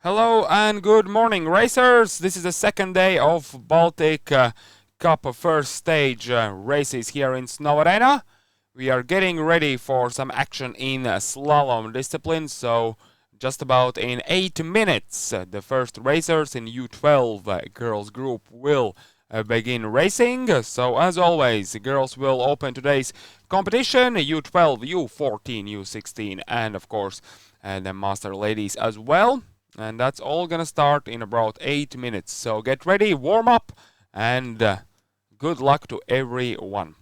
Hello and good morning, racers! This is the second day of Baltic Cup first stage races here in Snow Arena. We are getting ready for some action in slalom discipline, so just about in 8 minutes the first racers in U12 girls group will begin racing. So as always, girls will open today's competition, U12, U14, U16 and of course the master ladies as well. And that's all gonna start in about 8 minutes. So get ready, warm up, and good luck to everyone.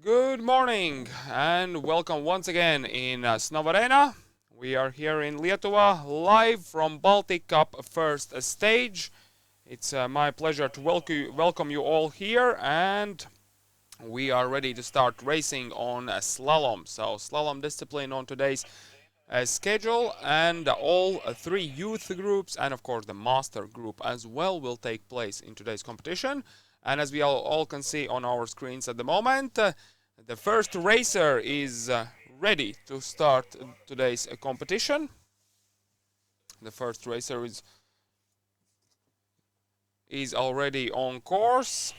Good morning and welcome once again in Snow Arena. We are here in Lietuva, live from Baltic Cup first stage. It's my pleasure to welcome you all here, and we are ready to start racing on slalom. So slalom discipline on today's schedule, and all three youth groups and of course the master group as well will take place in today's competition. And as we all can see on our screens at the moment, the first racer is ready to start today's competition. The first racer is already on course.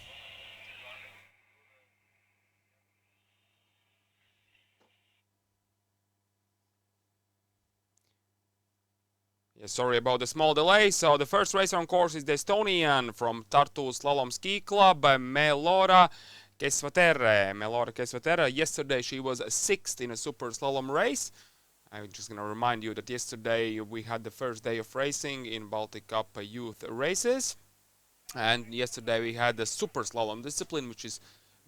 Yeah, sorry about the small delay. So the first racer on course is the Estonian from Tartu Slalom Ski Club, Melora Kesvatere. Yesterday she was sixth in a super slalom race. I'm just going to remind you that yesterday we had the first day of racing in Baltic Cup youth races. And yesterday we had the super slalom discipline, which is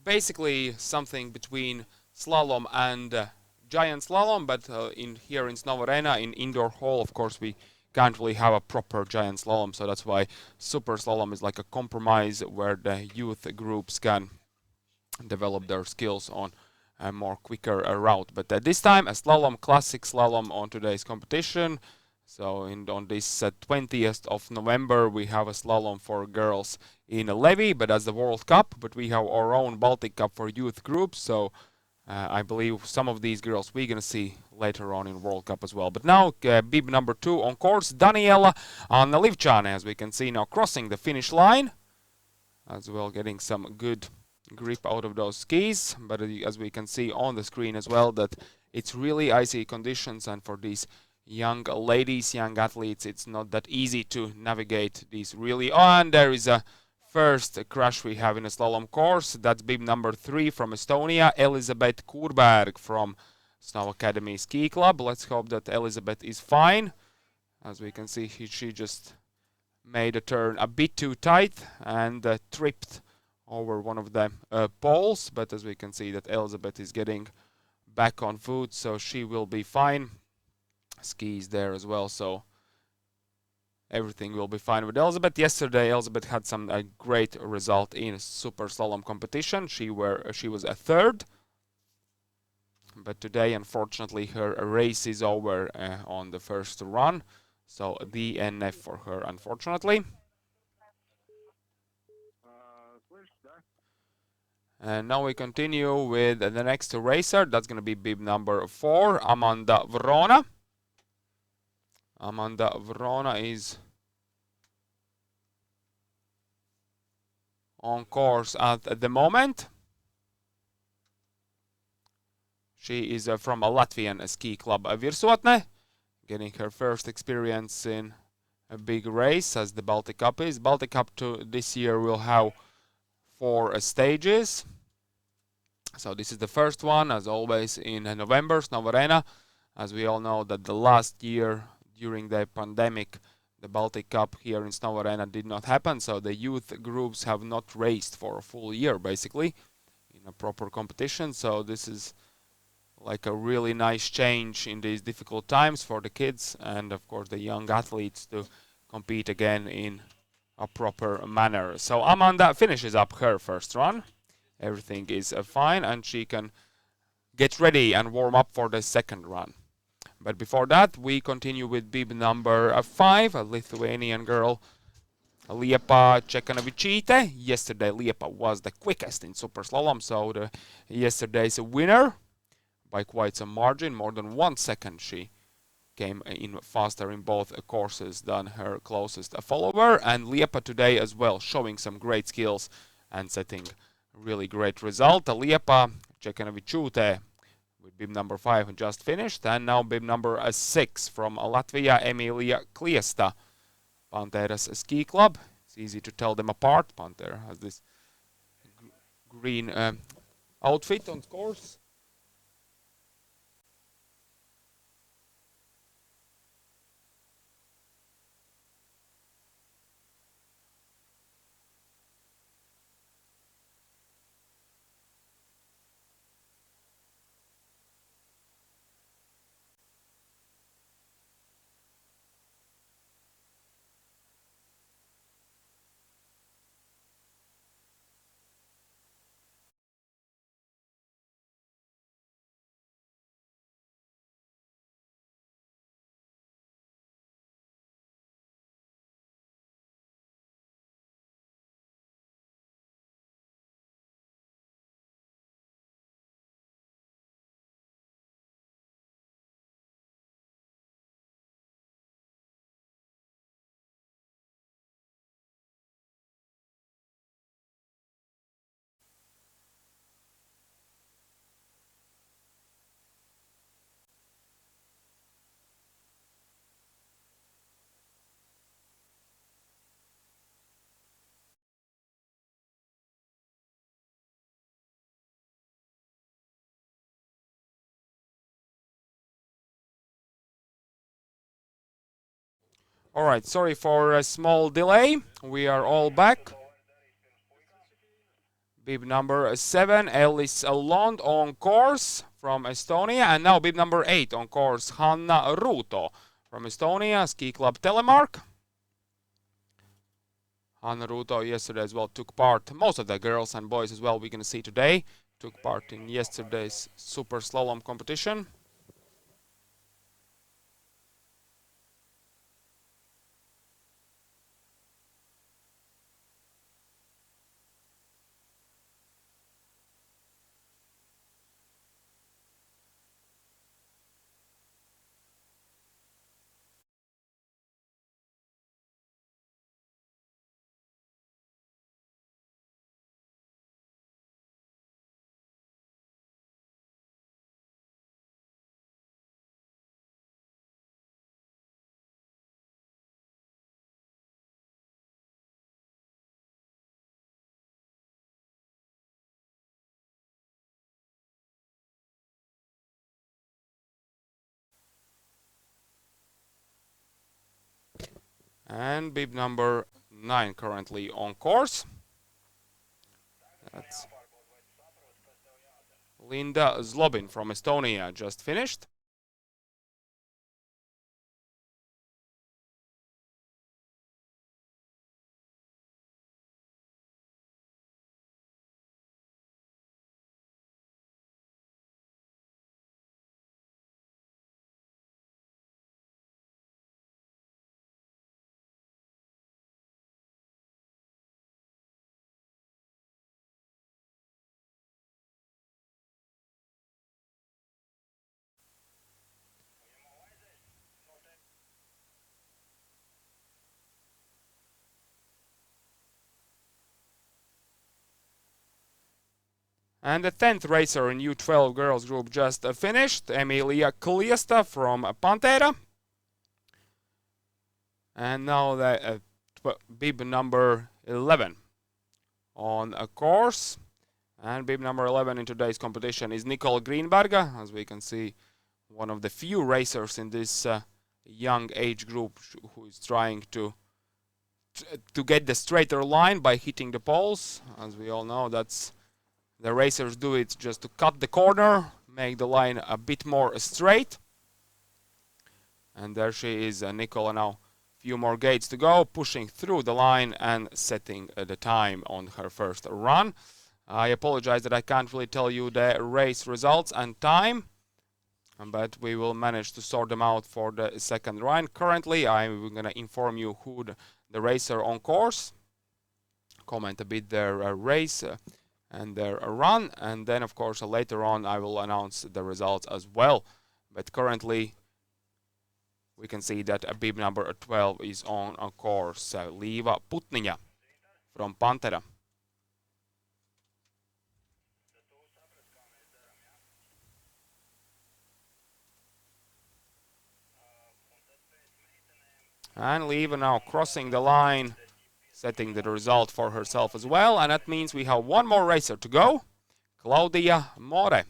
basically something between slalom and giant slalom. But here in Snow Arena, in indoor hall, of course, we can't really have a proper giant slalom. So that's why super slalom is like a compromise where the youth groups can develop their skills on a more quicker route. But this time a slalom, classic slalom on today's competition. So on this 20th of November we have a slalom for girls in Levi, but that's the World Cup. But we have our own Baltic Cup for youth groups. So I believe some of these girls we're gonna see later on in World Cup as well. But now bib number 2 on course, Daniela Nalivchane, as we can see now crossing the finish line, as well getting some good grip out of those skis. But as we can see on the screen as well, that it's really icy conditions, and for these young ladies, young athletes, it's not that easy to navigate these really. And there is a first crash we have in a slalom course. That's bib number 3 from Estonia, Elizabeth Kurberg from Snow Academy Ski Club. Let's hope that Elizabeth is fine. As we can see, she just made a turn a bit too tight and tripped over one of the poles. But as we can see that Elizabeth is getting back on foot, so she will be fine. Skis there as well, so everything will be fine with Elizabeth. Yesterday Elizabeth had some great result in super slalom competition. She was a third, but today unfortunately her race is over on the first run, so DNF for her, unfortunately. And now we continue with the next racer. That's going to be bib number 4, Amanda Vrona. Amanda Vrona is on course at the moment. She is from a Latvian ski club, Virsotne, getting her first experience in a big race as the Baltic Cup is. Baltic Cup this year will have 4 stages. So this is the first one, as always, in November, Snow Arena. As we all know that the last year during the pandemic, the Baltic Cup here in Snow Arena did not happen, so the youth groups have not raced for a full year, basically, in a proper competition. So this is like a really nice change in these difficult times for the kids and, of course, the young athletes to compete again in a proper manner. So Amanda finishes up her first run. Everything is fine, and she can get ready and warm up for the second run. But before that, we continue with bib number 5, a Lithuanian girl, Liepa Čekanavičiūtė. Yesterday, Liepa was the quickest in super slalom, so yesterday's winner by quite some margin, more than 1 second. She came in faster in both courses than her closest follower. And Liepa today as well, showing some great skills and setting really great result. Liepa Čekanavičiūtė with bib number 5 just finished, and now bib number 6 from Latvia, Emilia Kliesta, Panteras Ski Club. It's easy to tell them apart. Pantera has this green outfit on course. Alright, sorry for a small delay. We are all back. Bib number 7, Ellis Lond on course from Estonia. And now bib number 8 on course, Hanna Ruuto from Estonia, Ski Club Telemark. Hanna Ruuto yesterday as well took part, most of the girls and boys as well we're going to see today, took part in yesterday's super slalom competition. And bib number 9 currently on course. That's Linda Zlobin from Estonia, just finished. And the 10th racer in U12 girls group just finished, Emilia Kliesta from Pantera. And now the bib number 11 on a course. And bib number 11 in today's competition is Nicole Greenberga, as we can see, one of the few racers in this young age group who is trying to get the straighter line by hitting the poles. As we all know, that's the racers do it just to cut the corner, make the line a bit more straight. And there she is, Nicole, now a few more gates to go, pushing through the line and setting the time on her first run. I apologize that I can't really tell you the race results and time, but we will manage to sort them out for the second run. Currently, I'm going to inform you who the racer on course, comment a bit their race and their run, and then of course later on I will announce the results as well. But currently we can see that bib number 12 is on a course, Liiva Putniņa from Pantera. And Liiva now crossing the line, setting the result for herself as well, and that means we have one more racer to go, Claudia More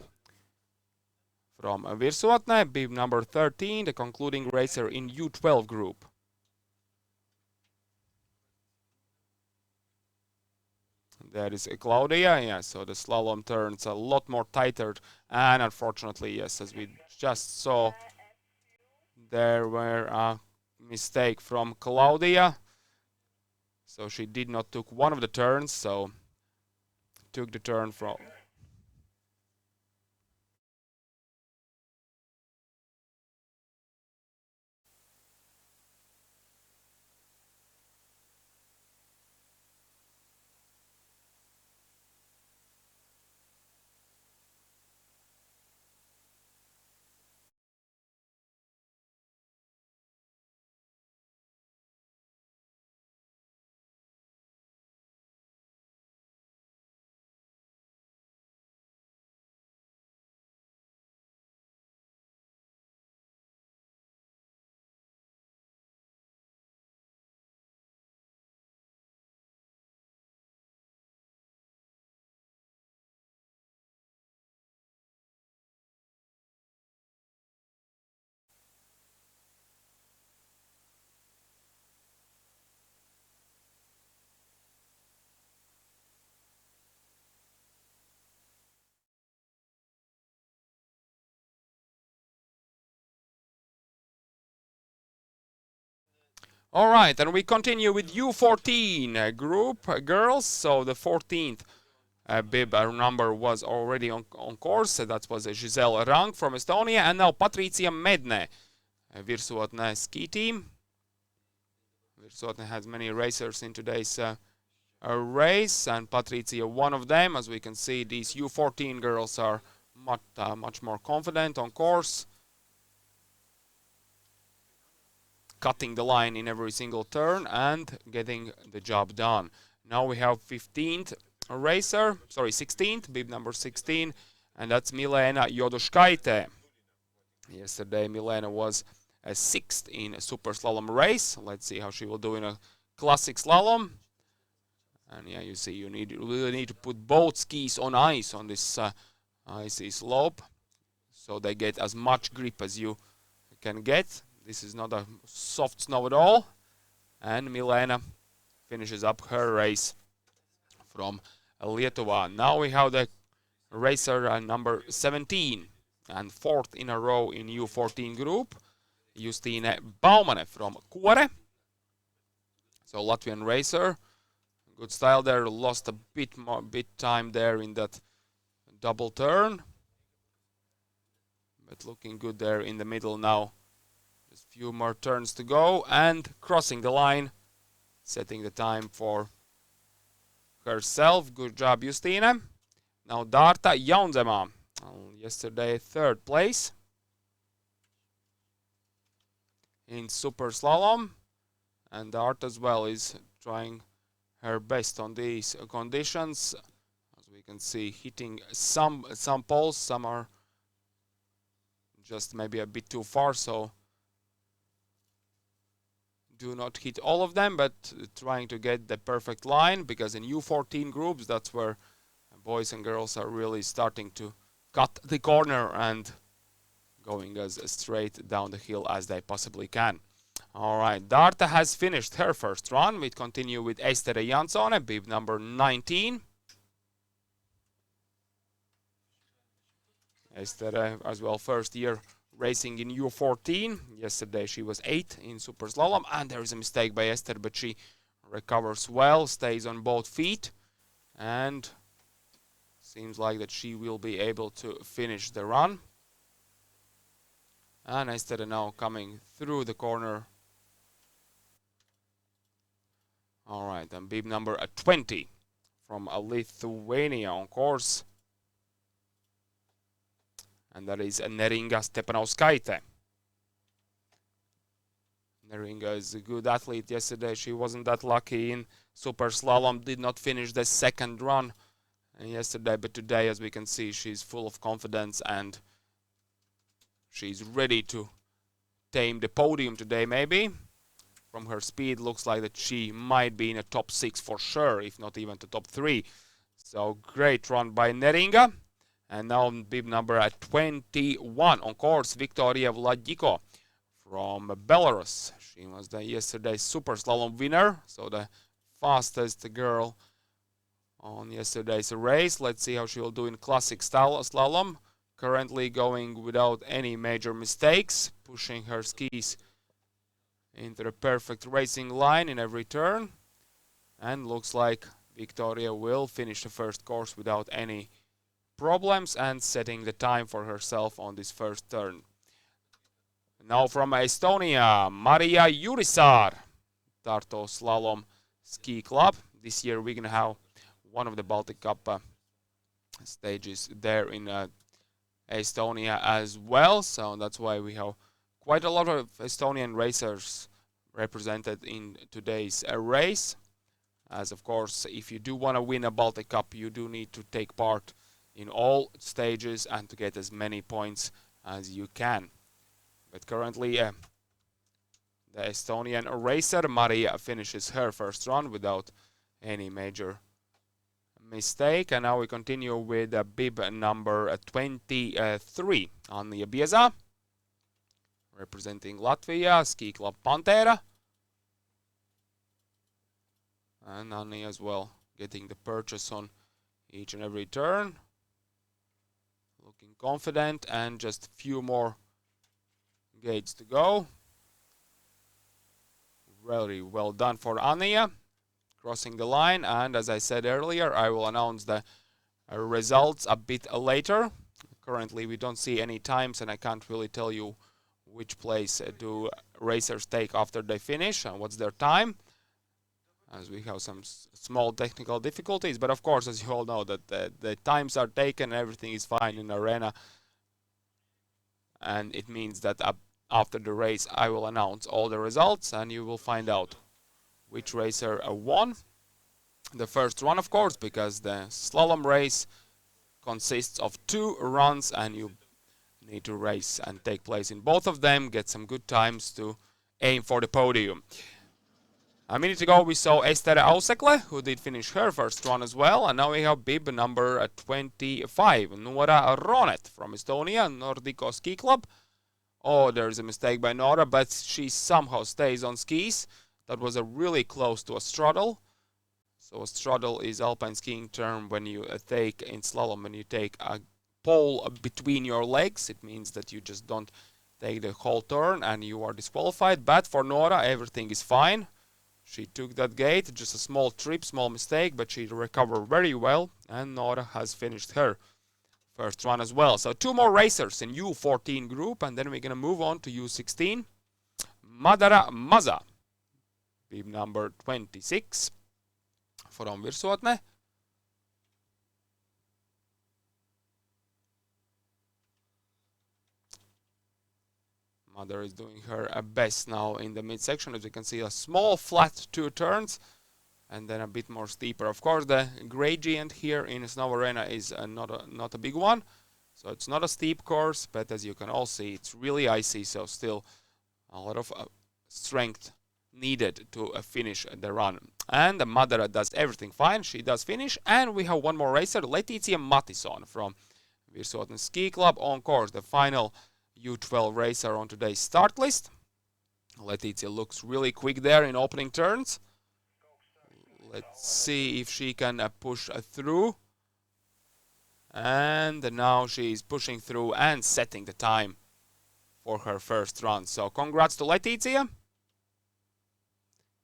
from Virsuotne, bib number 13, the concluding racer in U12 group. There is Claudia, yeah, so the slalom turns a lot more tighter, and unfortunately, yes, as we just saw, there were a mistake from Claudia. So she did not took one of the turns, so took the turn from All right, and we continue with U14 group girls. So the 14th bib number was already on course. That was Giselle Rang from Estonia, and now Patricia Medne, Virsotne ski team. Virsotne has many racers in today's race, and Patricia one of them. As we can see, these U14 girls are much more confident on course, cutting the line in every single turn and getting the job done. Now we have 16th, bib number 16, and that's Milena Jodoškaite. Yesterday Milena was a 6th in a super slalom race. Let's see how she will do in a classic slalom. And yeah, you see, you really need to put both skis on ice on this icy slope, so they get as much grip as you can get. This is not a soft snow at all. And Milena finishes up her race from Lietuvos. Now we have the racer number 17 and 4th in a row in U14 group, Justine Baumanne from Kuore. So Latvian racer, good style there. Lost a bit time there in that double turn, but looking good there in the middle now. Just a few more turns to go and crossing the line, setting the time for herself. Good job, Justine. Now Darta Jaunzema, yesterday 3rd place in super slalom, and Darta as well is trying her best on these conditions. As we can see, hitting some poles, some are just maybe a bit too far, so do not hit all of them, but trying to get the perfect line, because in U14 groups, that's where boys and girls are really starting to cut the corner and going as straight down the hill as they possibly can. All right, Darta has finished her first run. We continue with Estere Jansone, bib number 19. Estere as well, first year racing in U14. Yesterday she was 8th in super slalom, and there is a mistake by Esther, but she recovers well, stays on both feet, and seems like that she will be able to finish the run. And Esther now coming through the corner. All right, and bib number 20 from Lithuania on course, and that is Neringa Stepanauskaite. Neringa is a good athlete. Yesterday she wasn't that lucky in super slalom, did not finish the 2nd run yesterday, but today, as we can see, she's full of confidence and she's ready to tame the podium today, maybe. From her speed, looks like that she might be in a top 6 for sure, if not even the top 3. So great run by Neringa. And now bib number 21 on course, Victoria Vladiko from Belarus. She was the yesterday's super slalom winner, so the fastest girl on yesterday's race. Let's see how she will do in classic slalom. Currently going without any major mistakes, pushing her skis into the perfect racing line in every turn. And looks like Victoria will finish the first course without any problems and setting the time for herself on this first turn. Now from Estonia, Maria Jurisaar, Tartu Slalom Ski Club. This year we're going to have one of the Baltic Cup stages there in Estonia as well, so that's why we have quite a lot of Estonian racers represented in today's race. As of course, if you do want to win a Baltic Cup, you do need to take part in all stages and to get as many points as you can. But currently the Estonian racer Maria finishes her first run without any major mistake. And now we continue with bib number 23 on the Bieza, representing Latvia, Ski Club Pantera. And Anni as well, getting the purchase on each and every turn. Looking confident, and just a few more gates to go. Very well done for Ania, crossing the line. And as I said earlier, I will announce the results a bit later. Currently, we don't see any times, and I can't really tell you which place do racers take after they finish and what's their time, as we have some small technical difficulties. But of course, as you all know, that the times are taken, everything is fine in arena, and it means that after the race I will announce all the results and you will find out which racer won the first run, of course, because the slalom race consists of 2 runs and you need to race and take place in both of them, get some good times to aim for the podium. A minute ago we saw Ester Ausekle, who did finish her first run as well, and now we have bib number 25, Nora Ronet from Estonia, Nordico Ski Club. Oh, there's a mistake by Nora, but she somehow stays on skis. That was a really close to a straddle. So a straddle is alpine skiing term when you take in slalom, when you take a pole between your legs. It means that you just don't take the whole turn and you are disqualified. But for Nora, everything is fine. She took that gate, just a small trip, small mistake, but she recovered very well, and Nora has finished her first run as well. So 2 more racers in U14 group, and then we're going to move on to U16. Madara Maza, bib number 26 from Virsuotne. Mother is doing her best now in the midsection. As you can see, a small flat 2 turns and then a bit more steeper. Of course, the gradient here in Snow Arena is not a big one, so it's not a steep course, but as you can all see, it's really icy, so still a lot of strength needed to finish the run. And Madara does everything fine. She does finish, and we have one more racer, Letizia Mattison from Virsuotne Ski Club on course, the final U12 racer on today's start list. Letizia looks really quick there in opening turns. Let's see if she can push through. And now she's pushing through and setting the time for her first run. So congrats to Letizia.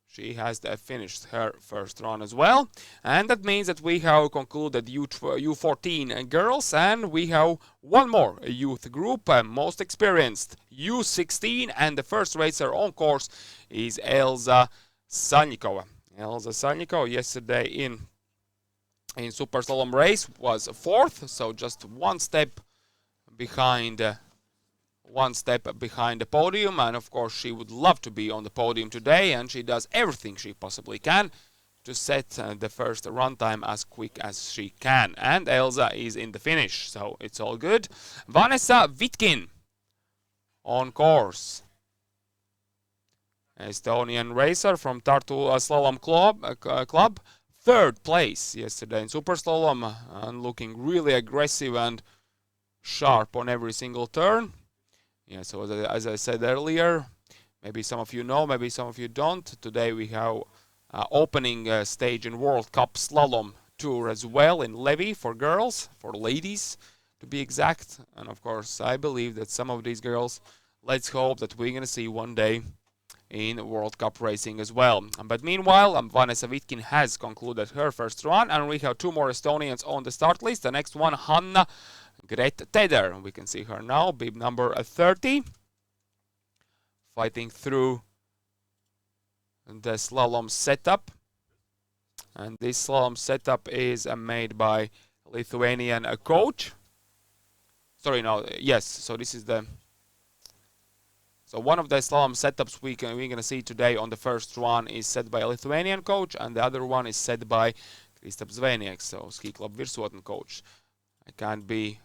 She has finished her first run as well. And that means that we have concluded U14 girls, and we have one more youth group, most experienced, U16, and the first racer on course is Elza Salnikova. Elza Salnikova yesterday in Super Slalom race was 4th, so just one step behind the podium, and of course she would love to be on the podium today, and she does everything she possibly can to set the first run time as quick as she can. And Elza is in the finish, so it's all good. Vanessa Vitkin on course. Estonian racer from Tartu Slalom Club. 3rd place yesterday in Super Slalom, and looking really aggressive and sharp on every single turn. Yeah, so as I said earlier, maybe some of you know, maybe some of you don't. Today we have opening stage in World Cup Slalom Tour as well in Levi for girls, for ladies to be exact. And of course, I believe that some of these girls, let's hope that we're going to see one day in World Cup racing as well. But meanwhile, Vanessa Vitkin has concluded her first run, and we have 2 more Estonians on the start list. The next one, Hanna Gret Teder. We can see her now, bib number 30, fighting through the slalom setup. And this slalom setup is made by Lithuanian coach. Sorry, no, yes, so this is so one of the slalom setups we're going to see today on the first run is set by a Lithuanian coach, and the other one is set by Kristaps Zvenieks, so Ski Club Virsuotne coach. I can't be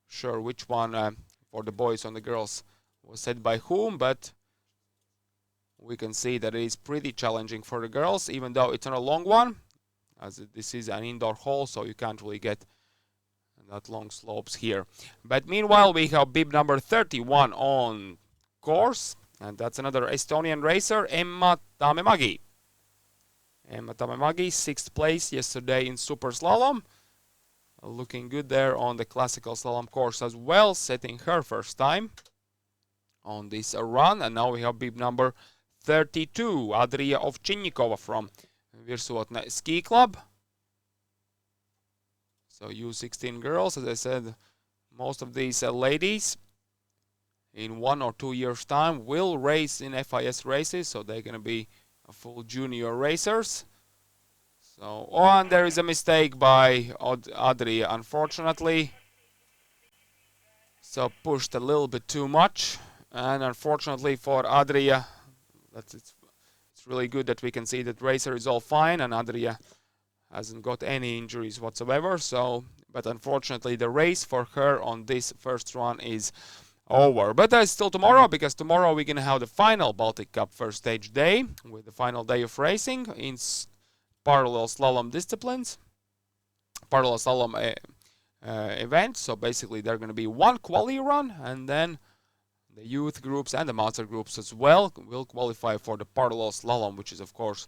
sure which one for the boys and the girls was set by whom, but we can see that it is pretty challenging for the girls, even though it's not a long one, as this is an indoor hole, so you can't really get that long slopes here. But meanwhile, we have bib number 31 on course, and that's another Estonian racer, Emma Tamemägi. Emma Tamemägi, 6th place yesterday in Super Slalom. Looking good there on the classical slalom course as well, setting her first time on this run. And now we have bib number 32, Adria Ovchinnikova from Virsuotne Ski Club. So U16 girls, as I said, most of these ladies in 1 or 2 years' time will race in FIS races, so they're going to be full junior racers. So, and there is a mistake by Adria, unfortunately. So pushed a little bit too much, and unfortunately for Adria, it's really good that we can see that racer is all fine, and Adria hasn't got any injuries whatsoever. So, but unfortunately, the race for her on this first run is over. But that's still tomorrow, because tomorrow we're gonna have the final Baltic Cup first stage day with the final day of racing in parallel slalom disciplines, parallel slalom event. So basically, they're going to be one quali run, and then the youth groups and the master groups as well will qualify for the parallel slalom, which is of course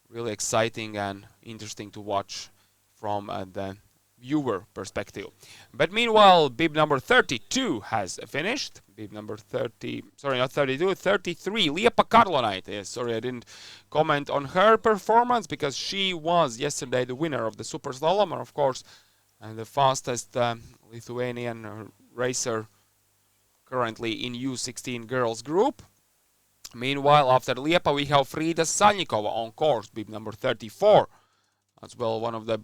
really exciting and interesting to watch from the viewer perspective. But meanwhile, bib number 32 has finished. Bib number 30, sorry, not 32, 33, Liepa Karlonaite. Sorry, I didn't comment on her performance, because she was yesterday the winner of the super slalom, and of course the fastest Lithuanian racer currently in U16 girls group. Meanwhile, after Liepa, we have Frida Salnikova on course, bib number 34. As well, one of the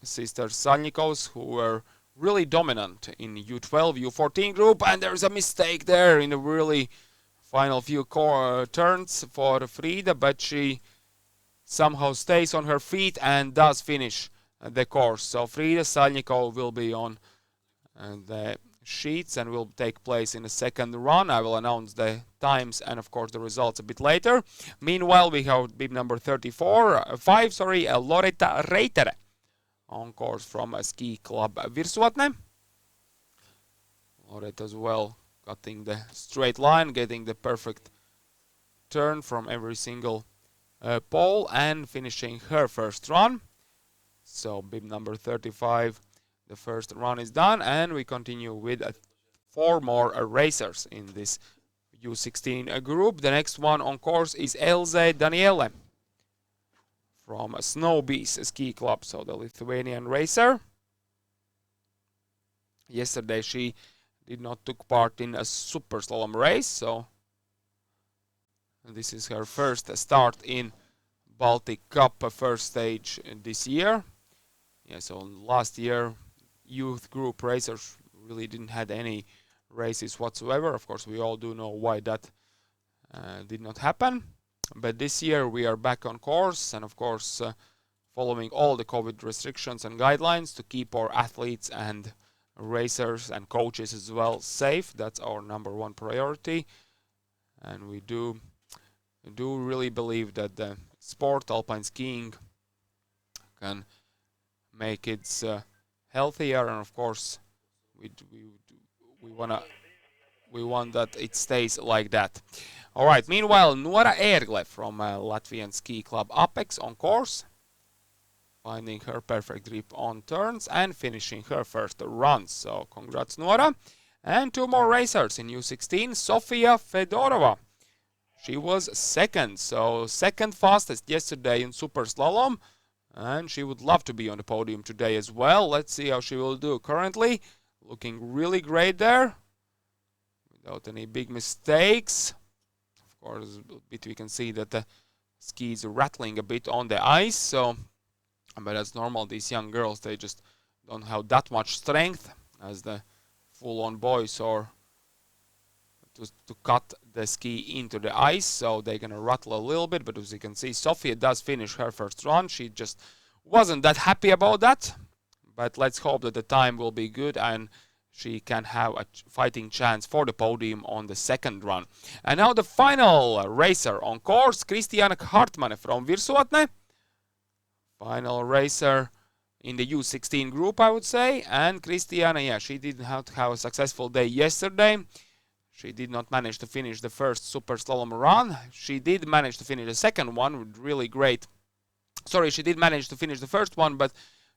sisters Salnikovs who were really dominant in U12, U14 group, and there's a mistake there in the really final few turns for Frida, but she somehow stays on her feet and does finish the course. So Frida Salnikova will be on the sheets and will take place in the second run. I will announce the times and of course the results a bit later. Meanwhile, we have bib number 5, Loretta Reitere on course from a ski club Virsuotne. Loretta as well cutting the straight line, getting the perfect turn from every single pole and finishing her first run. So bib number 35, the first run is done, and we continue with 4 more racers in this U16 group. The next one on course is Elze Daniele from Snowbees Ski Club, so the Lithuanian racer. Yesterday she did not take part in a super slalom race, so this is her first start in Baltic Cup first stage this year. Yeah, so last year youth group racers really didn't had any races whatsoever. Of course, we all do know why that did not happen. But this year we are back on course, and of course following all the COVID restrictions and guidelines to keep our athletes and racers and coaches as well safe. That's our #1 priority, and we do really believe that the sport, alpine skiing, can make it healthier, and of course we want that it stays like that. All right, meanwhile, Nuora Ergle from Latvian ski club Apex on course, finding her perfect grip on turns and finishing her first run. So congrats, Nuora. And 2 more racers in U16, Sofia Fedorova. She was second, so second fastest yesterday in super slalom, and she would love to be on the podium today as well. Let's see how she will do. Currently looking really great there, without any big mistakes. Of course, we can see that the skis are rattling a bit on the ice, so, but that's normal. These young girls, they just don't have that much strength as the full-on boys or to cut the ski into the ice, so they're gonna rattle a little bit. But as you can see, Sofia does finish her first run. She just wasn't that happy about that, but let's hope that the time will be good and she can have a fighting chance for the podium on the second run. And now the final racer on course, Christiane Hartmann from Virsuotne. Final racer in the U16 group, I would say. And Christiane, yeah, she didn't have to have a successful day yesterday. She did not manage to finish the first super slalom run. She did manage to finish the second one with really great. Sorry, she did manage to finish the first one, but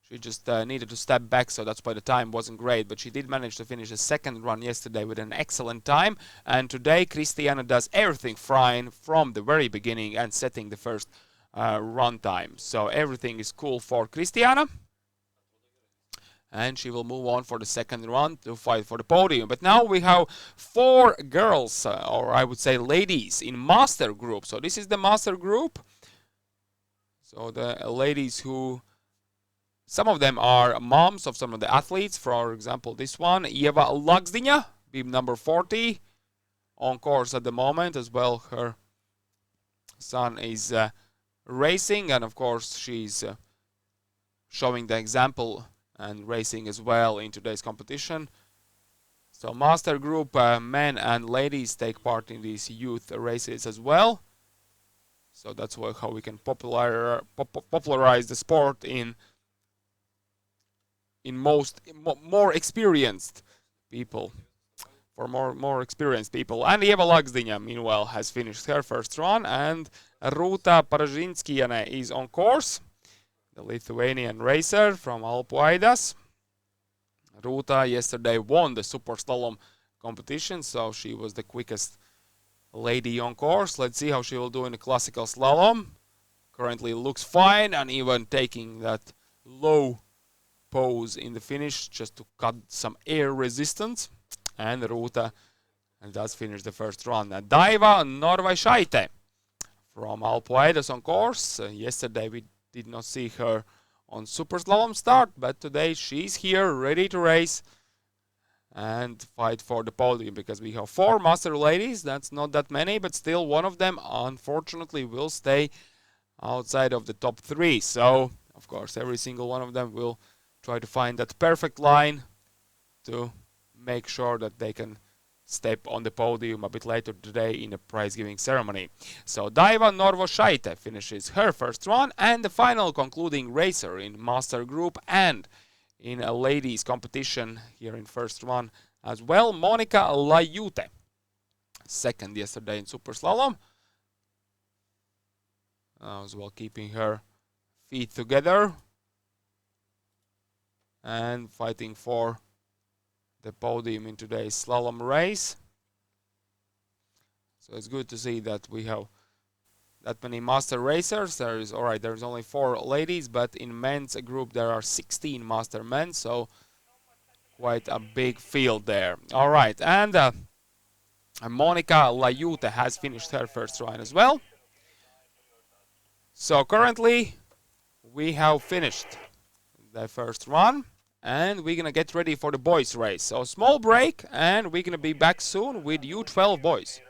She just needed to step back, so that's why the time wasn't great. But she did manage to finish the second run yesterday with an excellent time. And today, Christiana does everything fine from the very beginning and setting the first run time. So everything is cool for Christiana. And she will move on for the second run to fight for the podium. But now we have 4 girls, or I would say ladies, in master group. So this is the master group. So the ladies who... Some of them are moms of some of the athletes. For example, this one, Eva Lagsdiņa, beam number 40, on course at the moment as well. Her son is racing, and of course she's showing the example and racing as well in today's competition. So master group, men and ladies take part in these youth races as well. So that's how we can popularize the sport in more experienced people, for more experienced people. And Eva Lagsdiņa, meanwhile, has finished her first run, and Rūta Paražinskiene is on course, the Lithuanian racer from Alpuaidas. Rūta yesterday won the super slalom competition, so she was the quickest lady on course. Let's see how she will do in the classical slalom. Currently looks fine, and even taking that low pose in the finish just to cut some air resistance. And Rūta does finish the first run. Daiva Norvaišaitė from Alpuaidas on course. Yesterday we did not see her on super slalom start, but today she's here ready to race and fight for the podium, because we have 4 master ladies. That's not that many, but still one of them unfortunately will stay outside of the top 3. So of course every single one of them will try to find that perfect line to make sure that they can step on the podium a bit later today in the prize-giving ceremony. So Daiva Norvaišaitė finishes her first run, and the final concluding racer in master group and in a ladies competition here in first run as well, Monika Lajūtė, second yesterday in super slalom, as well keeping her feet together and fighting for the podium in today's slalom race. So it's good to see that we have that many master racers. There's only 4 ladies, but in men's group there are 16 master men, so quite a big field there. All right, and Monika Lajūtė has finished her first run as well. So currently we have finished the first run, and we're gonna get ready for the boys race. So small break, and we're gonna be back soon with U12 boys.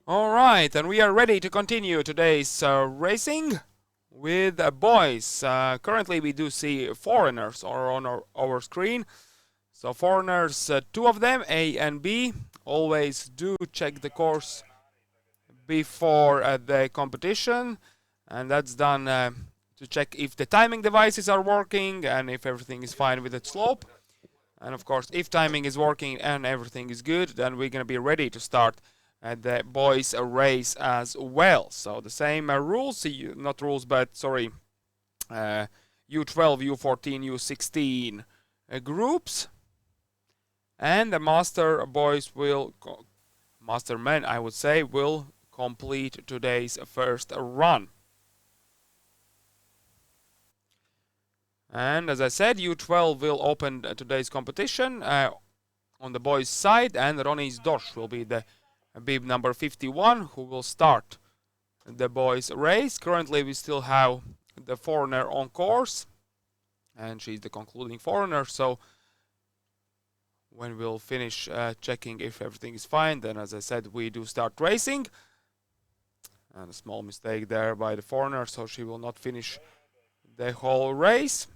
Alright, and we are ready to continue today's racing with boys. Currently we do see foreigners are on our screen. So foreigners, two of them, A and B, always do check the course before the competition, and that's done to check if the timing devices are working and if everything is fine with the slope. And of course, if timing is working and everything is good, then we're going to be ready to start the boys race as well. So the same rules, not rules, but sorry, U12, U14, U16 groups. And the master boys will, master men I would say, will complete today's first run. And as I said, U12 will open today's competition on the boys' side, and Ronnie's Dorsch will be the bib number 51 who will start the boys' race. Currently we still have the foreigner on course, and she's the concluding foreigner, so when we'll finish checking if everything is fine, then as I said, we do start racing. And a small mistake there by the foreigner, so she will not finish the whole race,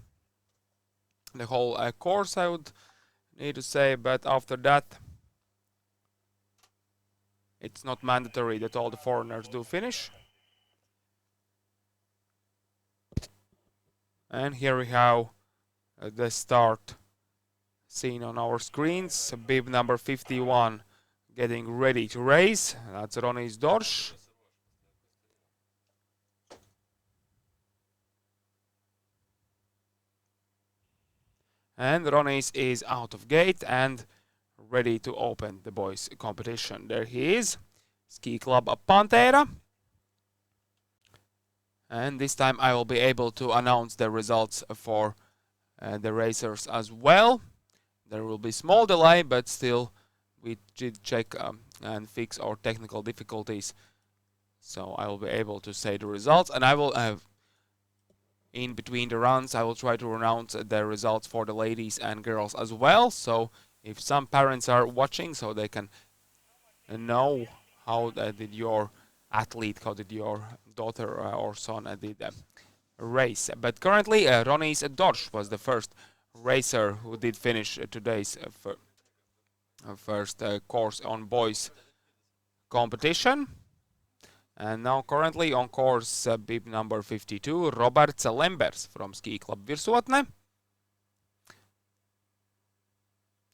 the whole course I would need to say, but after that it's not mandatory that all the foreigners do finish. And here we have the start seen on our screens. Bib number 51 getting ready to race. That's Ronnie's Dorsch. And Ronnie's is out of gate and ready to open the boys' competition. There he is, Ski Club Pantera. And this time I will be able to announce the results for the racers as well. There will be small delay, but still we did check and fix our technical difficulties. So I will be able to say the results, and I will have in between the runs I will try to announce the results for the ladies and girls as well. So if some parents are watching, so they can know how did your athlete, how did your daughter or son did race. But currently Ronnie's Dorsch was the first racer who did finish today's first course on boys competition. And now currently on course bib number 52, Robert Lembers from Ski Club Virsuotne.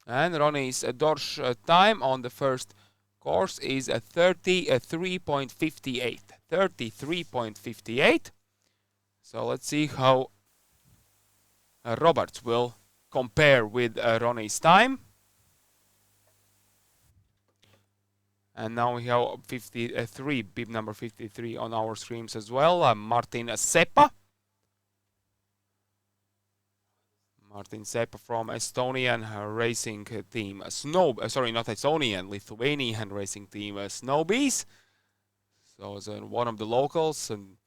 And Ronnie's Dorsch time on the first course is 33.58. 33.58. So let's see how Roberts will compare with Ronnie's time. And now we have 53, bib number 53 on our screens as well. Martin Seppa. Martin Seppa from Estonian racing team not Estonian, Lithuanian racing team Snowbees. So as one of the locals, and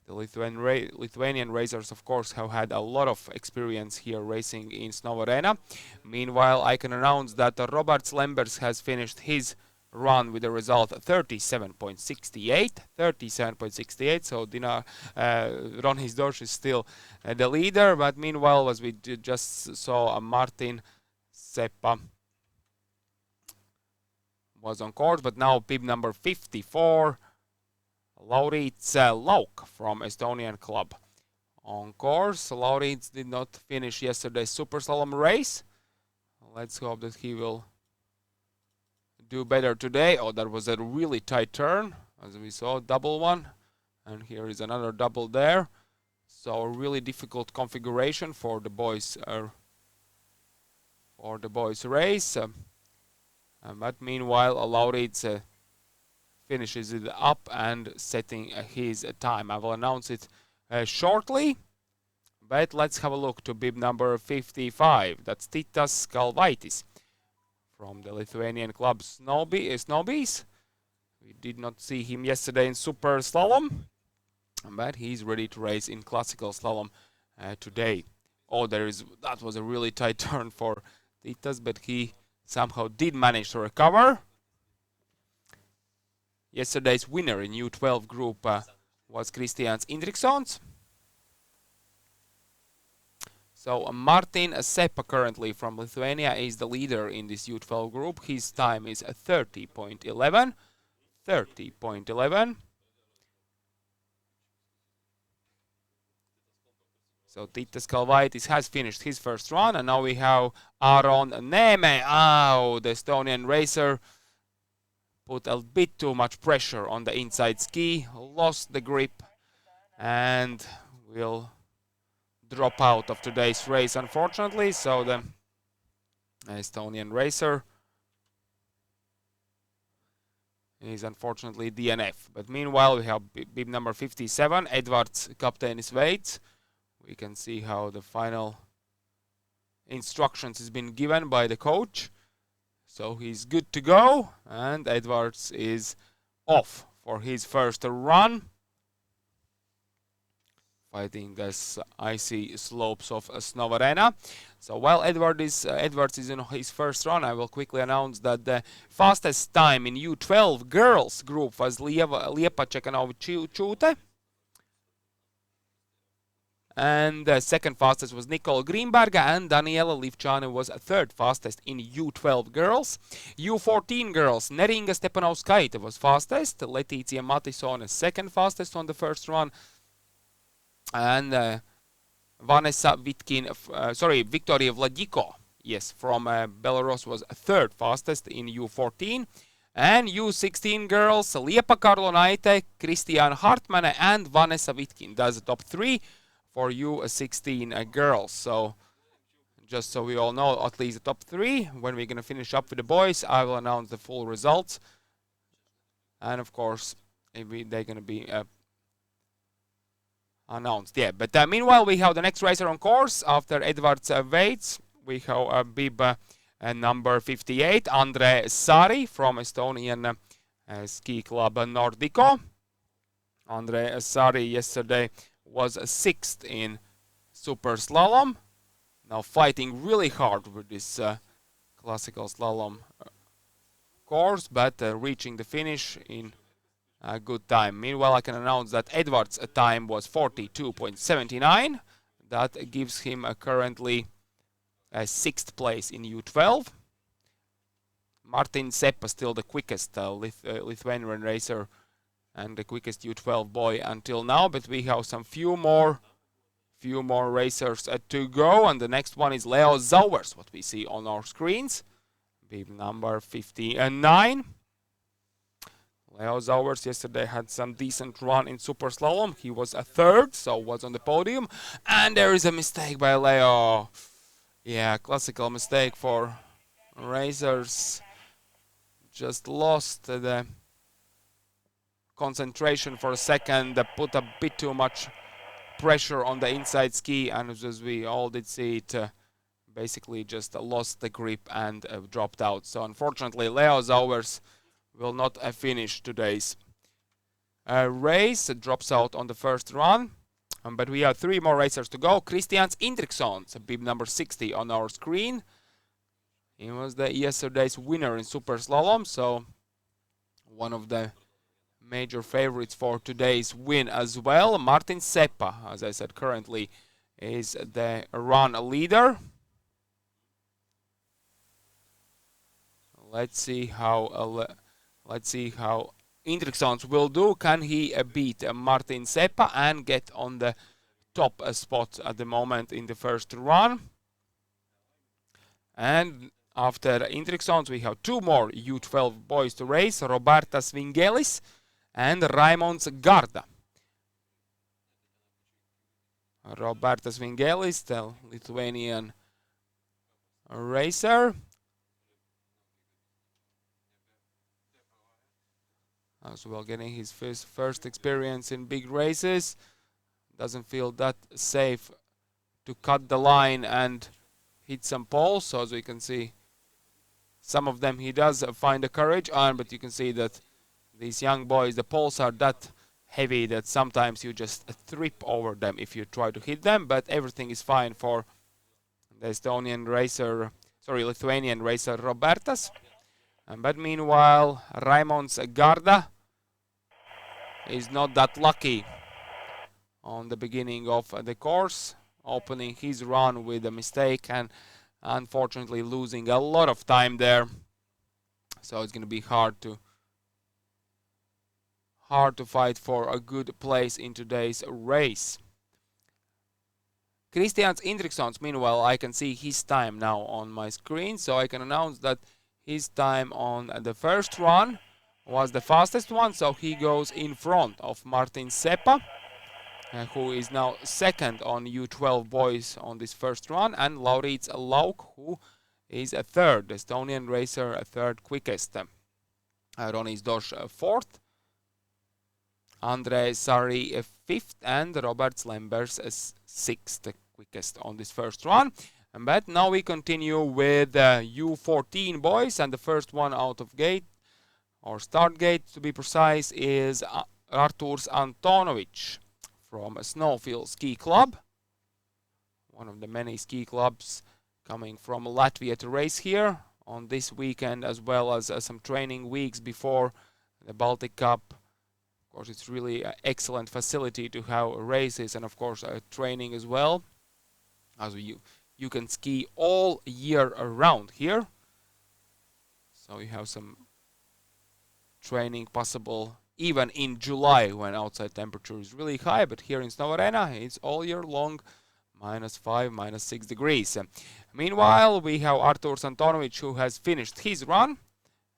the Lithuanian racers, of course, have had a lot of experience here racing in Snow Arena. Meanwhile, I can announce that Robert Lembers has finished his run with a result 37.68. 37.68. So Ronnie's Dorsch is still the leader, but meanwhile, as we just saw, Martin Seppa was on course, but now bib number 54, Laurits Lauk from Estonian club on course. Laurits did not finish yesterday's super slalom race. Let's hope that he will do better today. Oh, that was a really tight turn, as we saw, double one, and here is another double there. So a really difficult configuration for the boys race. But meanwhile, Laurits finishes it up and setting his time. I will announce it shortly. But let's have a look to bib number 55. That's Titas Kalvaitis from the Lithuanian club Snowbees. We did not see him yesterday in super slalom, but he's ready to race in classical slalom today. Oh, that was a really tight turn for Titas, but he somehow did manage to recover. Yesterday's winner in U12 group was Kristians Indrikssons. So Martin Seppa currently from Lithuania is the leader in this U12 group. His time is 30.11. 30.11. So Titas Kalvaitis has finished his first run, and now we have Aaron Neeme. Oh, the Estonian racer put a bit too much pressure on the inside ski, lost the grip, and will drop out of today's race, unfortunately. So the Estonian racer is unfortunately DNF. But meanwhile, we have bib number 57, Edvards Kapteinis Veits. We can see how the final instructions has been given by the coach. So he's good to go, and Edvards is off for his first run, fighting the icy slopes of Snovarena. So while Edvards is in his first run, I will quickly announce that the fastest time in U12 girls group was Liepa Čekanovičiūtė. And the second fastest was Nicole Greenberg, and Daniela Livčāne was third fastest in U12 girls. U14 girls, Neringa Stepanauskaite was fastest, Leticia Matisone second fastest on the first run, and Vanessa Victoria Vladiko, yes, from Belarus was third fastest in U14. And U16 girls, Liepa Karlonaite, Kristian Hartmann, and Vanessa Vitkin. That's the top three for U16 girls. So just so we all know, at least the top three. When we're going to finish up with the boys, I will announce the full results. And of course, they're going to be announced. Yeah, but meanwhile, we have the next racer on course after Edvards Veits. We have bib number 58, Andre Sari from Estonian ski club Nordico. Andre Sari yesterday was sixth in super slalom. Now fighting really hard with this classical slalom course, but reaching the finish in a good time. Meanwhile, I can announce that Edvards' time was 42.79. That gives him currently a sixth place in U12. Martin Seppa still the quickest Lithuanian racer and the quickest U12 boy until now, but we have some few more racers to go, and the next one is Leo Zauers, what we see on our screens, bib number 59. Leo Zauers yesterday had some decent run in super slalom. He was a third, so was on the podium, and there is a mistake by Leo. Yeah, classical mistake for racers. Just lost the concentration for a second, put a bit too much pressure on the inside ski, and as we all did see it, basically just lost the grip and dropped out. So unfortunately, Leo Zauers will not finish today's race. It drops out on the first run, but we have three more racers to go. Kristians Indrikssons, bib number 60 on our screen. He was the yesterday's winner in super slalom, so one of the major favorites for today's win as well. Martin Seppa, as I said, currently is the run leader. Let's see how Indrikssons will do. Can he beat Martin Seppa and get on the top spot at the moment in the first run? And after Indrikssons, we have two more U12 boys to race, Robertas Vingelis and Raimons Garda. Robertas Vingelis, the Lithuanian racer. As well, getting his first experience in big races. Doesn't feel that safe to cut the line and hit some poles. So as we can see, some of them he does find the courage on, but you can see that these young boys, the poles are that heavy that sometimes you just trip over them if you try to hit them, but everything is fine for the Lithuanian racer Robertas. But meanwhile, Raimons Garda is not that lucky on the beginning of the course, opening his run with a mistake and unfortunately losing a lot of time there. So it's going to be hard to fight for a good place in today's race. Christians Indrikssons, meanwhile, I can see his time now on my screen, so I can announce that his time on the first run was the fastest one, so he goes in front of Martin Sepä, who is now second on U12 boys on this first run, and Laurits Lauk, who is a third, Estonian racer, a third quickest. Ronis Dosh fourth, Andre Sari fifth, and Robert Slembers sixth quickest on this first run. But now we continue with U14 boys, and the first one out of gate, or start gate to be precise, is Arturs Antonovic from Snowfield Ski Club, one of the many ski clubs coming from Latvia to race here on this weekend, as well as some training weeks before the Baltic Cup. Of course, it's really an excellent facility to have races and, of course, training as well, as you can ski all year around here. So you have some training possible even in July when outside temperature is really high, but here in Snow Arena it's all year long, -5, -6 degrees. Meanwhile, we have Arturs Antonovic, who has finished his run,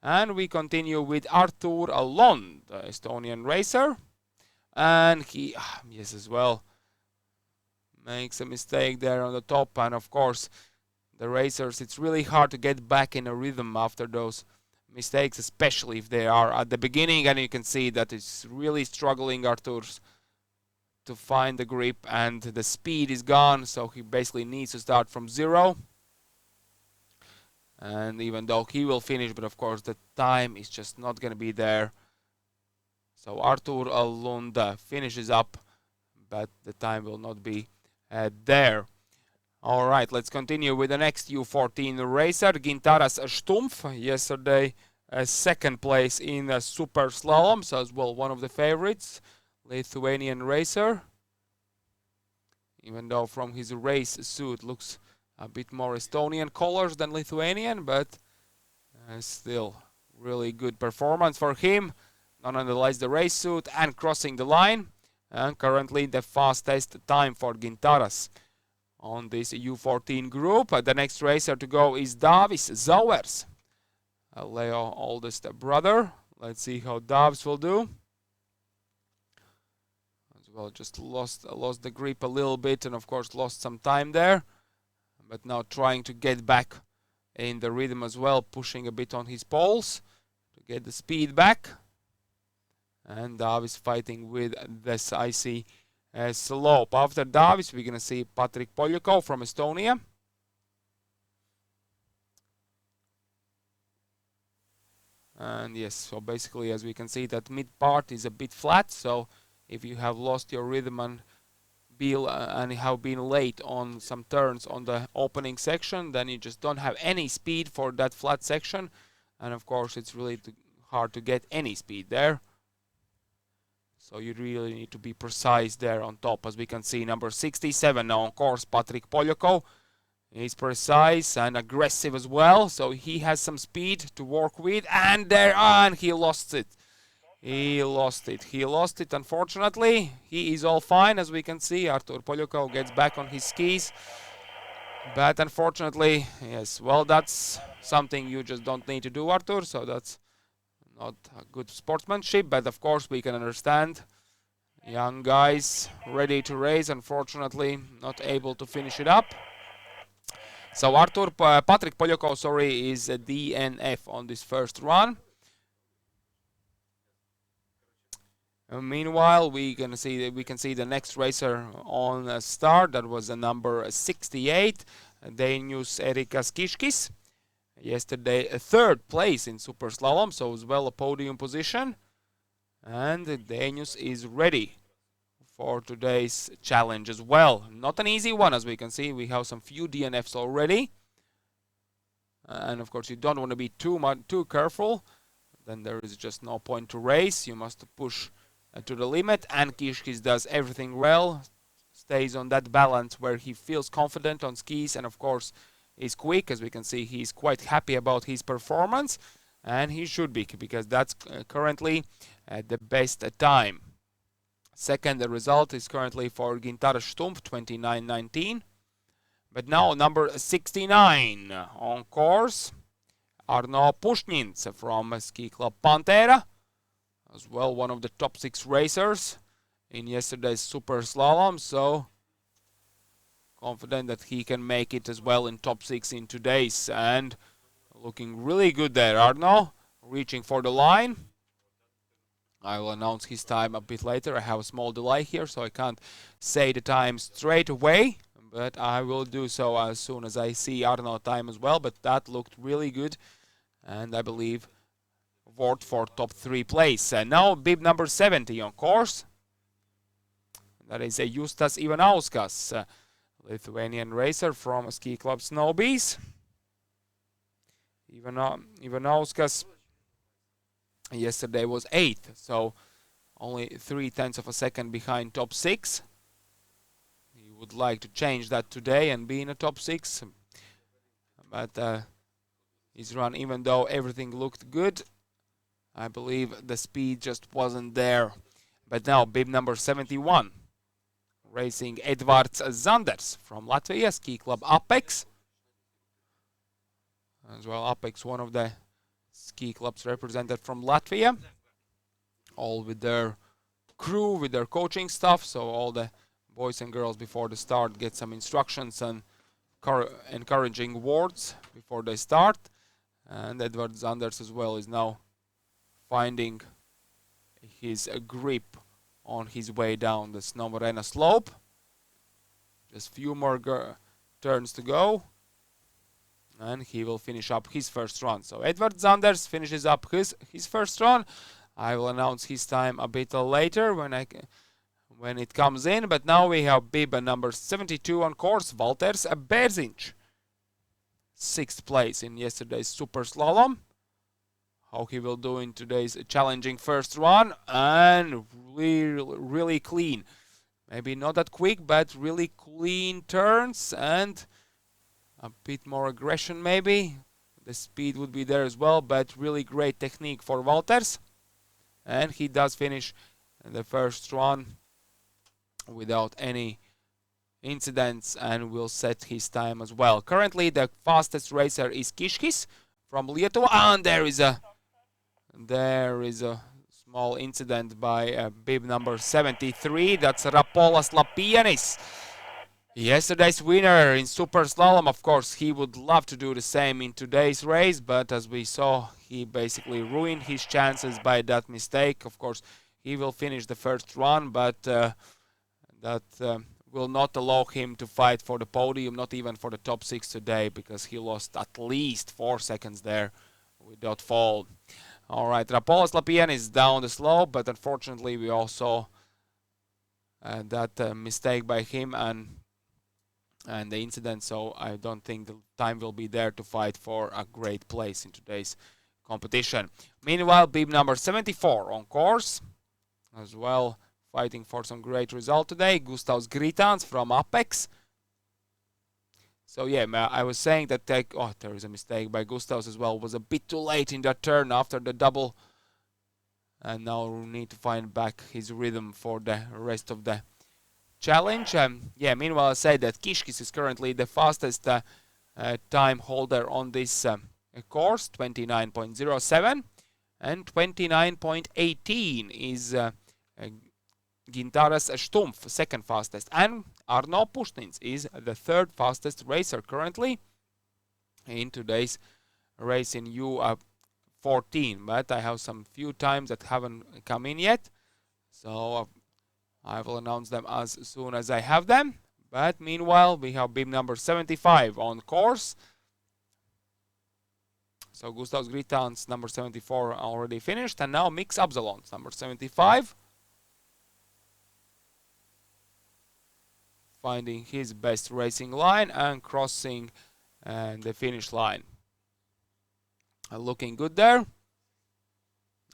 and we continue with Artur Lond, the Estonian racer, and he, yes, as well, makes a mistake there on the top. And of course, the racers, it's really hard to get back in a rhythm after those mistakes, especially if they are at the beginning, and you can see that it's really struggling, Arturs, to find the grip, and the speed is gone, so he basically needs to start from zero. And even though he will finish, but of course the time is just not going to be there. So Artur Lund finishes up, but the time will not be there. All right, let's continue with the next U14 racer, Gintaras Stumpf. Yesterday, second place in super slaloms, as well one of the favorites, Lithuanian racer. Even though from his race suit looks a bit more Estonian colors than Lithuanian, but still really good performance for him. Nonetheless, the race suit and crossing the line, and currently the fastest time for Gintaras on this U14 group. The next racer to go is Davis Zauers, Leo oldest brother. Let's see how Davis will do. As well, just lost the grip a little bit, and of course lost some time there. But now trying to get back in the rhythm as well, pushing a bit on his poles to get the speed back. And Davis fighting with this icy slope. After Davis, we're going to see Patrik Poljukov from Estonia. And yes, so basically, as we can see, that mid part is a bit flat. So if you have lost your rhythm and have been late on some turns on the opening section, then you just don't have any speed for that flat section. And of course, it's really hard to get any speed there. So you really need to be precise there on top. As we can see, number 67 now on course, Patrik Poljukov. He's precise and aggressive as well, so he has some speed to work with. And there, and he lost it. He lost it, unfortunately. He is all fine, as we can see. Artur Poljukov gets back on his skis. But unfortunately, yes, well, that's something you just don't need to do, Artur, so that's not a good sportsmanship. But of course, we can understand. Young guys ready to race, unfortunately, not able to finish it up. So Patrik Poljukov, sorry, is a DNF on this first run. Meanwhile, we can see the next racer on start. That was the number 68, Dainius Erikas Kiškis. Yesterday, a third place in super slalom, so as well a podium position. And Dainius is ready for today's challenge as well. Not an easy one, as we can see. We have some few DNFs already. And of course, you don't want to be too careful. Then there is just no point to race. You must push to the limit, and Kiškis does everything well, stays on that balance where he feels confident on skis, and of course is quick. As we can see, he's quite happy about his performance, and he should be, because that's currently the best time. Second, the result is currently for Gintaras Stumpf, 29.19. But now number 69 on course, Arno Pušnins from Ski Club Pantera, as well one of the top 6 racers in yesterday's super slalom, so confident that he can make it as well in top 6 in today's, and looking really good there. Arno reaching for the line. I will announce his time a bit later. I have a small delay here, so I can't say the time straight away, but I will do so as soon as I see Arno time as well. But that looked really good, and I believe worth for top 3 place. And now bib number 70 on course. That is a Justas Ivanauskas, Lithuanian racer from Ski Club Snowbees. Ivanauskas yesterday was 8th, so only 0.3 of a second behind top 6. He would like to change that today and be in a top 6, but his run, even though everything looked good, I believe the speed just wasn't there. But now bib number 71, racing Edvards Zanders from Latvia, Ski Club Apex. As well, Apex, one of the ski clubs represented from Latvia, all with their crew, with their coaching staff, so all the boys and girls before the start get some instructions and encouraging words before they start. And Edward Zanders as well is now finding his grip on his way down the Snowvarena slope. Just few more turns to go, and he will finish up his first run. So Edward Zanders finishes up his first run. I will announce his time a bit later when it comes in. But now we have bib number 72 on course, Valters Berziņš, 6th place in yesterday's super slalom. How he will do in today's challenging first run, and really clean. Maybe not that quick, but really clean turns and a bit more aggression maybe. The speed would be there as well, but really great technique for Valters. And he does finish the first run without any incidents and will set his time as well. Currently the fastest racer is Kiškis from Lietuvos, and there is a small incident by bib number 73. That's Rapolas Lapienis, yesterday's winner in super slalom. Of course, he would love to do the same in today's race, but as we saw, he basically ruined his chances by that mistake. Of course, he will finish the first run, but that will not allow him to fight for the podium, not even for the top 6 today, because he lost at least 4 seconds there without fall. All right, Rapolas Lapienis is down the slope, but unfortunately we also that mistake by him and the incident, so I don't think the time will be there to fight for a great place in today's competition. Meanwhile, bib number 74 on course, as well fighting for some great result today, Gustavs Gritāns from Apex. So yeah, I was saying that there is a mistake by Gustavs as well, was a bit too late in that turn after the double, and now we need to find back his rhythm for the rest of the challenge. Yeah, meanwhile I say that Kiškis is currently the fastest time holder on this course, 29.07, and 29.18 is Gintaras Stumpf, second fastest, and Arno Pušnins is the third fastest racer currently in today's race in U14. But I have some few times that haven't come in yet, so I will announce them as soon as I have them. But meanwhile, we have bib number 75 on course. So Gustavs Gritāns, number 74, already finished, and now Miks Absalons, number 75. Finding his best racing line and crossing the finish line. Looking good there,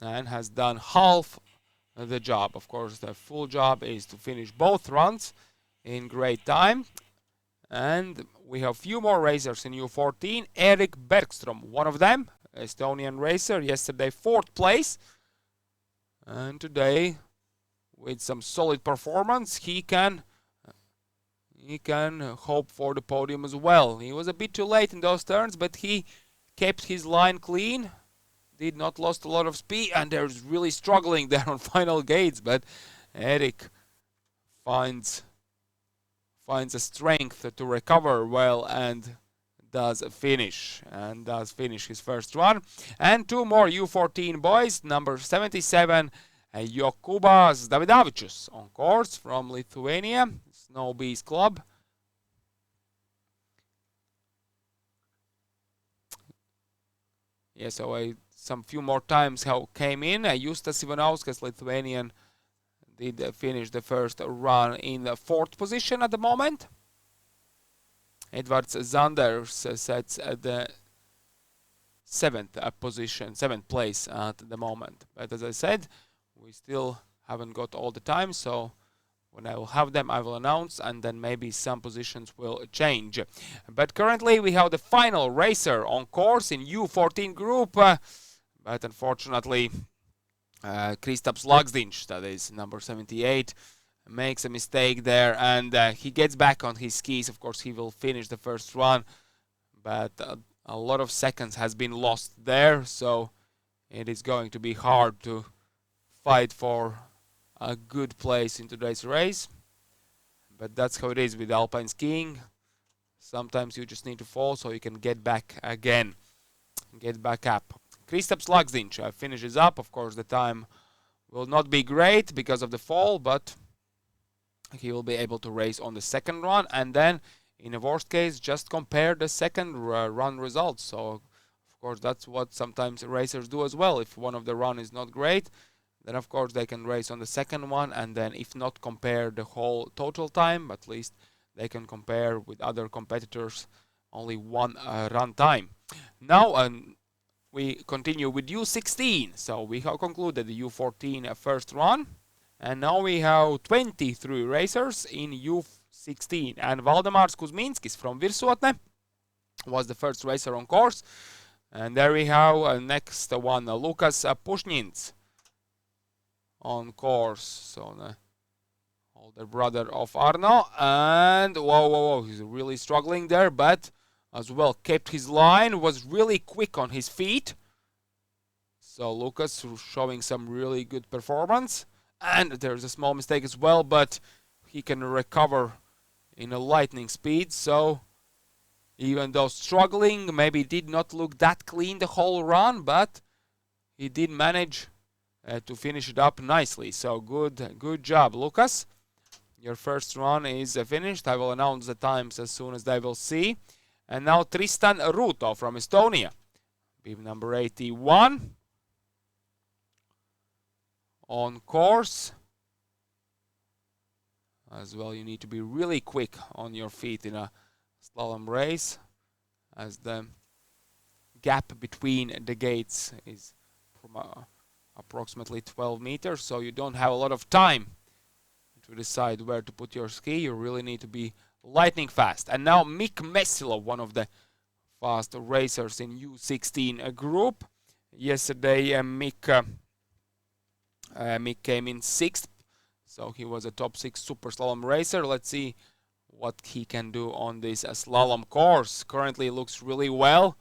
and has done half the job. Of course, the full job is to finish both runs in great time. And we have few more racers in U14. Erik Bergström, one of them, Estonian racer, yesterday 4th place. And today, with some solid performance, he can hope for the podium as well. He was a bit too late in those turns, but he kept his line clean, did not lost a lot of speed, and there's really struggling there on final gates, but Erik finds a strength to recover well and does finish his first run. And 2 more U14 boys, number 77 Jokūbas Davidavičius on course from Lithuania, Snow Bees Club. Yeah, so some few more times how came in. Justas Ivanauskas, Lithuanian, did finish the first run in the 4th position at the moment. Edvards Zanders sets at the 7th position, 7th place at the moment. But as I said, we still haven't got all the time, so when I will have them, I will announce, and then maybe some positions will change. But currently we have the final racer on course in U14 group, but unfortunately Kristaps Lagsdiņš, that is number 78, makes a mistake there, and he gets back on his skis. Of course, he will finish the first run, but a lot of seconds has been lost there, so it is going to be hard to fight for a good place in today's race. But that's how it is with alpine skiing. Sometimes you just need to fall so you can get back again, get back up. Kristaps Lagsdiņš finishes up. Of course, the time will not be great because of the fall, but he will be able to race on the second run, and then in a worst case just compare the second run results. So of course that's what sometimes racers do as well. If one of the run is not great, then of course they can race on the second one, and then if not compare the whole total time, at least they can compare with other competitors only one run time. Now we continue with U16. So we have concluded the U14 first run, and now we have 23 racers in U16. And Valdemārs Kuzminskis from Virsotne was the first racer on course. And there we have next one, Lukas Pušņins on course. So the older brother of Arno. And whoa, he's really struggling there, but as well kept his line, was really quick on his feet. So Lukas showing some really good performance. And there's a small mistake as well, but he can recover in a lightning speed. So even though struggling, maybe did not look that clean the whole run, but he did manage to finish it up nicely. So good job, Lukas. Your first run is finished. I will announce the times as soon as they will see. And now Tristan Ruto from Estonia, bib number 81. On course. As well, you need to be really quick on your feet in a slalom race, as the gap between the gates is from approximately 12 meters, so you don't have a lot of time to decide where to put your ski. You really need to be lightning fast. And now Mikk Messila, one of the fast racers in U16 group. Yesterday Mikk came in 6th, so he was a top 6 super slalom racer. Let's see what he can do on this slalom course. Currently looks really well,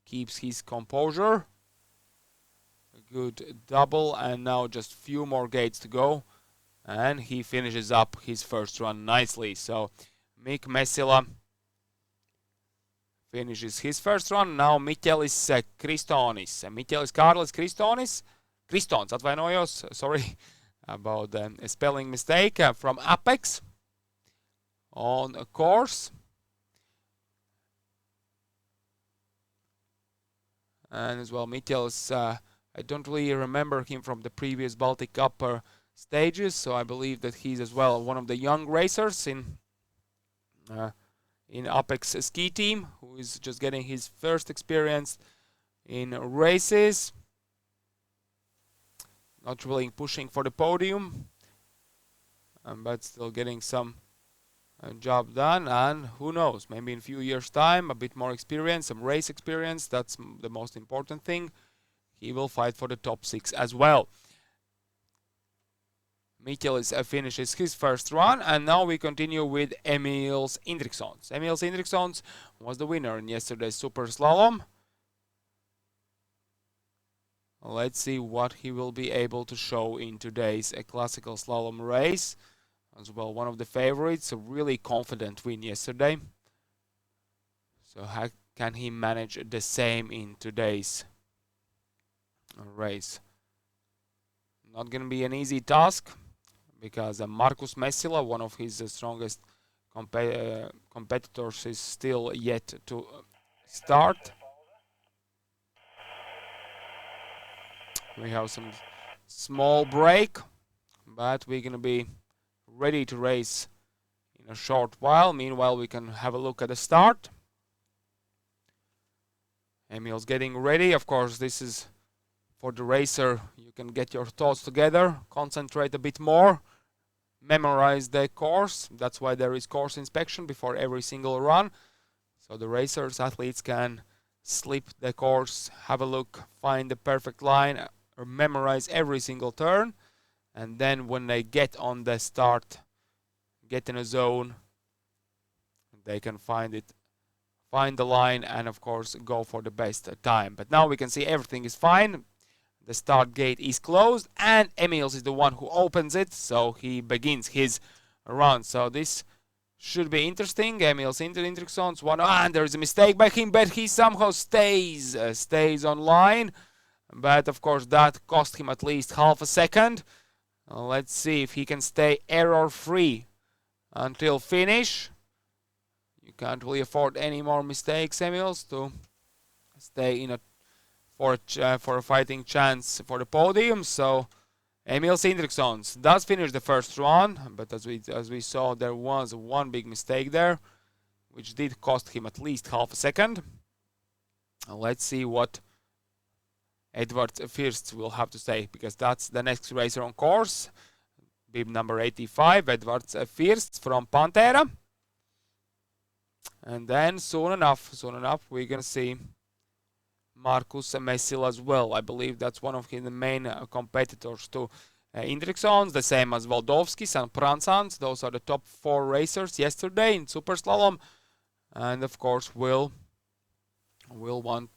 keeps his composure. A good double, and now just few more gates to go, and he finishes up his first run nicely. So Mikk Messila finishes his first run. Now Miķelis Kristonis, Miķelis Kārlis Kristons, atvainojos, sorry about the spelling mistake, from Apex on a course. And as well, Miķelis, I don't really remember him from the previous Baltic Cup stages, so I believe that he's as well one of the young racers in Apex ski team, who is just getting his first experience in races. not really pushing for the podium, but still getting some job done. And who knows, maybe in a few years' time, a bit more experience, some race experience, that's the most important thing. He will fight for the top 6 as well. Mikkelis finishes his first run, and now we continue with Emils Indrikssons. Emils Indrikssons was the winner in yesterday's super slalom. Let's see what he will be able to show in today's classical slalom race. As well, one of the favorites, a really confident win yesterday. So how can he manage the same in today's race? Not going to be an easy task, because Markus Messila, one of his strongest competitors, is still yet to start. We have some small break, but we're going to be ready to race in a short while. Meanwhile, we can have a look at the start. Emil's getting ready. Of course, this is for the racer. You can get your thoughts together, concentrate a bit more, memorize the course. That's why there is course inspection before every single run. So the racers, athletes can slip the course, have a look, find the perfect line, or memorize every single turn. And then when they get on the start, get in a zone, they can find the line, and of course go for the best time. But now we can see everything is fine. The start gate is closed, and Emils is the one who opens it, so he begins his run. So this should be interesting. Emils Indrikssons one, and there is a mistake by him, but he somehow stays online. But of course that cost him at least half a second. Let's see if he can stay error-free until finish. You can't really afford any more mistakes, Emils, to stay in for a fighting chance for the podium. So Emils Indrikssons does finish the first run, but as we saw, there was one big mistake there, which did cost him at least half a second. Let's see what Edvard First will have to say, because that's the next racer on course. Bib number 85, Edvard First from Pantera. And then soon enough, we're going to see Markus Messila as well. I believe that's one of his main competitors to Indrikssons, the same as Waldowskis and Pransans. Those are the top 4 racers yesterday in super slalom. And of course we'll want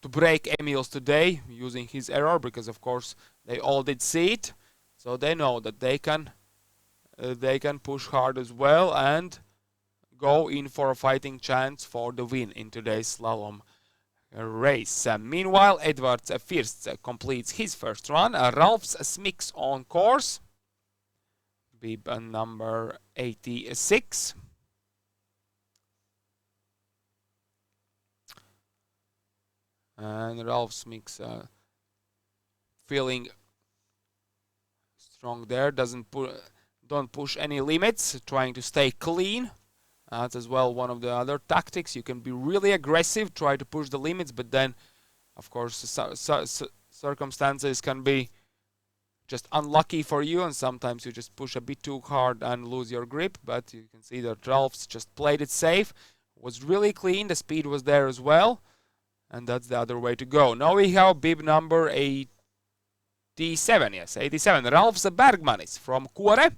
to break Emils today using his error, because of course they all did see it, so they know that they can push hard as well and go in for a fighting chance for the win in today's slalom race. Meanwhile, Edvard First completes his first run. Ralfs Smiks on course, bib number 86. And Ralf Smiks feeling strong there, don't push any limits, trying to stay clean. That's as well one of the other tactics. You can be really aggressive, try to push the limits, but then of course circumstances can be just unlucky for you, and sometimes you just push a bit too hard and lose your grip. But you can see that Ralfs just played it safe, was really clean, the speed was there as well. And that's the other way to go. Now we have bib number 87. Yes, 87. Ralfs Bergmanis from Kuore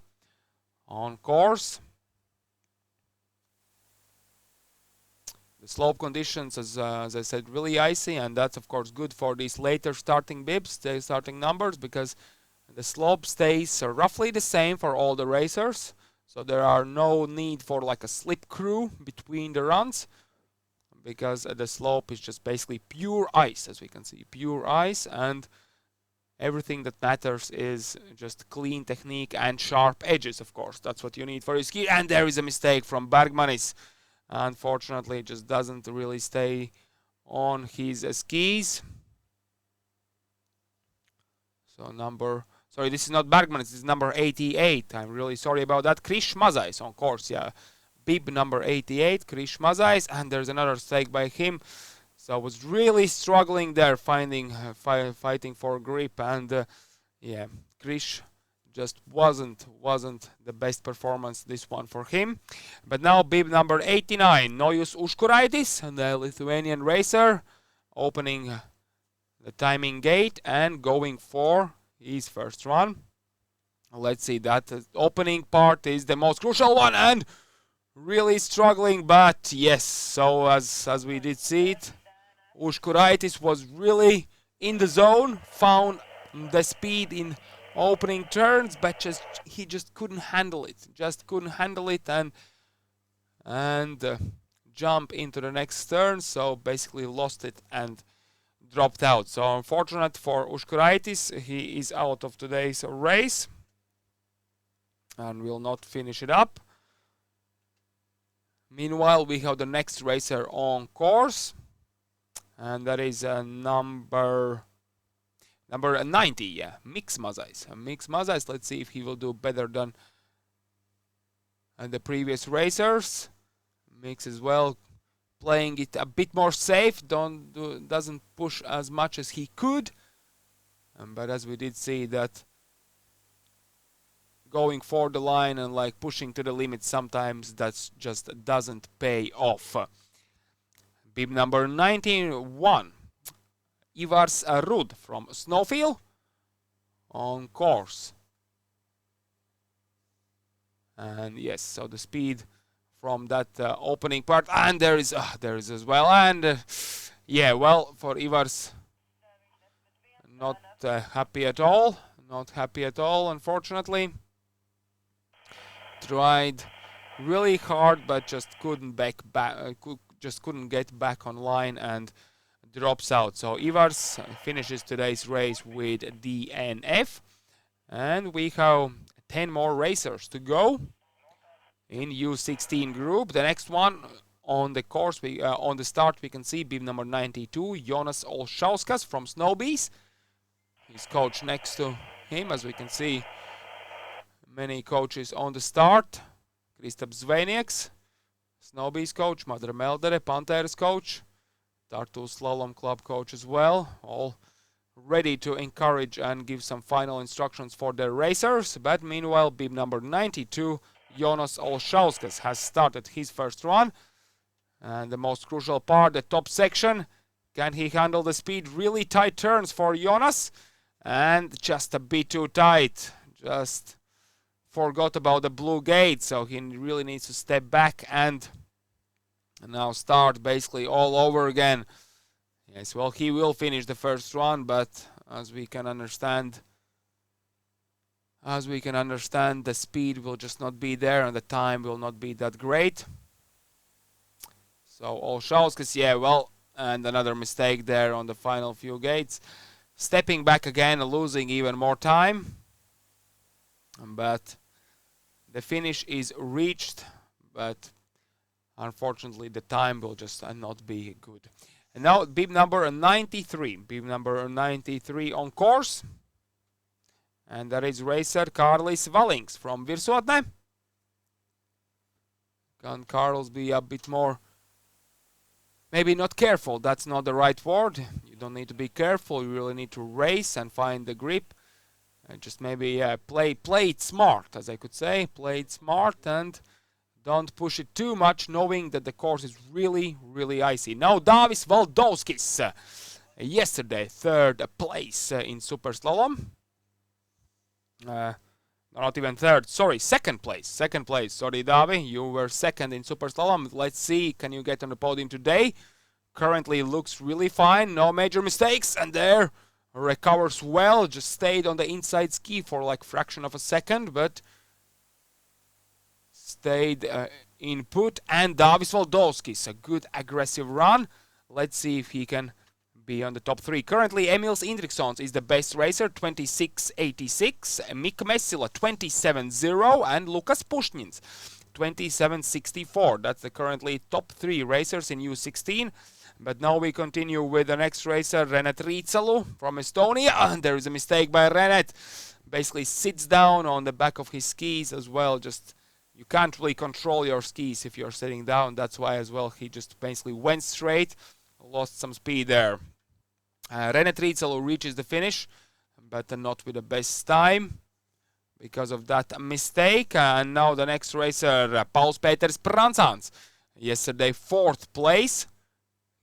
on course. The slope conditions, as I said, really icy, and that's of course good for these later starting bibs, the starting numbers, because the slope stays roughly the same for all the racers. So there are no need for like a slip crew between the runs, because the slope is just basically pure ice, as we can see, pure ice, and everything that matters is just clean technique and sharp edges, of course. That's what you need for your ski. And there is a mistake from Bergmanis. Unfortunately, it just doesn't really stay on his skis. So this is not Bergmanis, this is number 88. I'm really sorry about that. Krish Mazais on course, yeah. Bib number 88, Krish Mazais, and there's another mistake by him. So I was really struggling there, fighting for grip, and yeah, Krish just wasn't the best performance, this one for him. But now bib number 89, Nojus Užkuraitis, the Lithuanian racer, opening the timing gate and going for his first run. Let's see, that opening part is the most crucial one, and really struggling, but yes, so as we did see it, Užkuraitis was really in the zone, found the speed in opening turns, but he just couldn't handle it, and jump into the next turn, so basically lost it and dropped out. So unfortunate for Užkuraitis, he is out of today's race and will not finish it up. Meanwhile, we have the next racer on course, and that is number 90, yeah, Mix Mazais. Let's see if he will do better than the previous racers. Mix as well, playing it a bit more safe, doesn't push as much as he could, but as we did see that going for the line and like pushing to the limit, sometimes that just doesn't pay off. Bib number 91, Ivars Rud from Snowfield on course. And yes, so the speed from that opening part, and there is as well, and yeah, well, for Ivars, not happy at all, unfortunately. Tried really hard, but just couldn't get back online and drops out. So Ivars finishes today's race with DNF, and we have 10 more racers to go in U16 group. The next one on the course, on the start, we can see bib number 92, Jonas Olšauskas from Snowbees. His coach next to him, as we can see, many coaches on the start. Kristaps Zvejnieks, Snowbees coach, Madara Meldere, Panthers coach, Tartu Slalom Club coach as well, all ready to encourage and give some final instructions for their racers. But meanwhile, bib number 92, Jonas Olšauskas, has started his first run. And the most crucial part, the top section, can he handle the speed? Really tight turns for Jonas, and just a bit too tight. Just forgot about the blue gate, so he really needs to step back and now start basically all over again. Yes, well, he will finish the first run, but as we can understand, the speed will just not be there and the time will not be that great. So Olšauskas, yeah, well, and another mistake there on the final few gates. Stepping back again, losing even more time. But the finish is reached, but unfortunately the time will just not be good. And now bib number 93. Bib number 93 on course. And that is racer Kārlis Valings from Virsotne. Can Kārlis be a bit more, maybe not careful, that's not the right word. You don't need to be careful, you really need to race and find the grip. And just maybe play it smart, as I could say. Play it smart and don't push it too much, knowing that the course is really, really icy. Now Dāvis Valdovskis, yesterday third place in Super Slalom. Not even third, sorry, second place. Sorry, Davi, you were second in Super Slalom. Let's see, can you get on the podium today? Currently looks really fine, no major mistakes, and there recovers well, just stayed on the inside ski for like fraction of a second, but stayed in put. And Dāvis Valdovskis, a good aggressive run. Let's see if he can be on the top three. Currently, Emils Indriksons is the best racer, 26.86. Mikko Messila, 27.0. And Lukas Pušnins, 27.64. That's the currently top three racers in U16. But now we continue with the next racer, Renet Riitsalu from Estonia. And there is a mistake by Renet. Basically sits down on the back of his skis as well. Just, you can't really control your skis if you're sitting down. That's why as well he just basically went straight. Lost some speed there. Renet Riitsalu reaches the finish. but not with the best time because of that mistake. And now the next racer, Pauls Peters Pransans. Yesterday 4th place.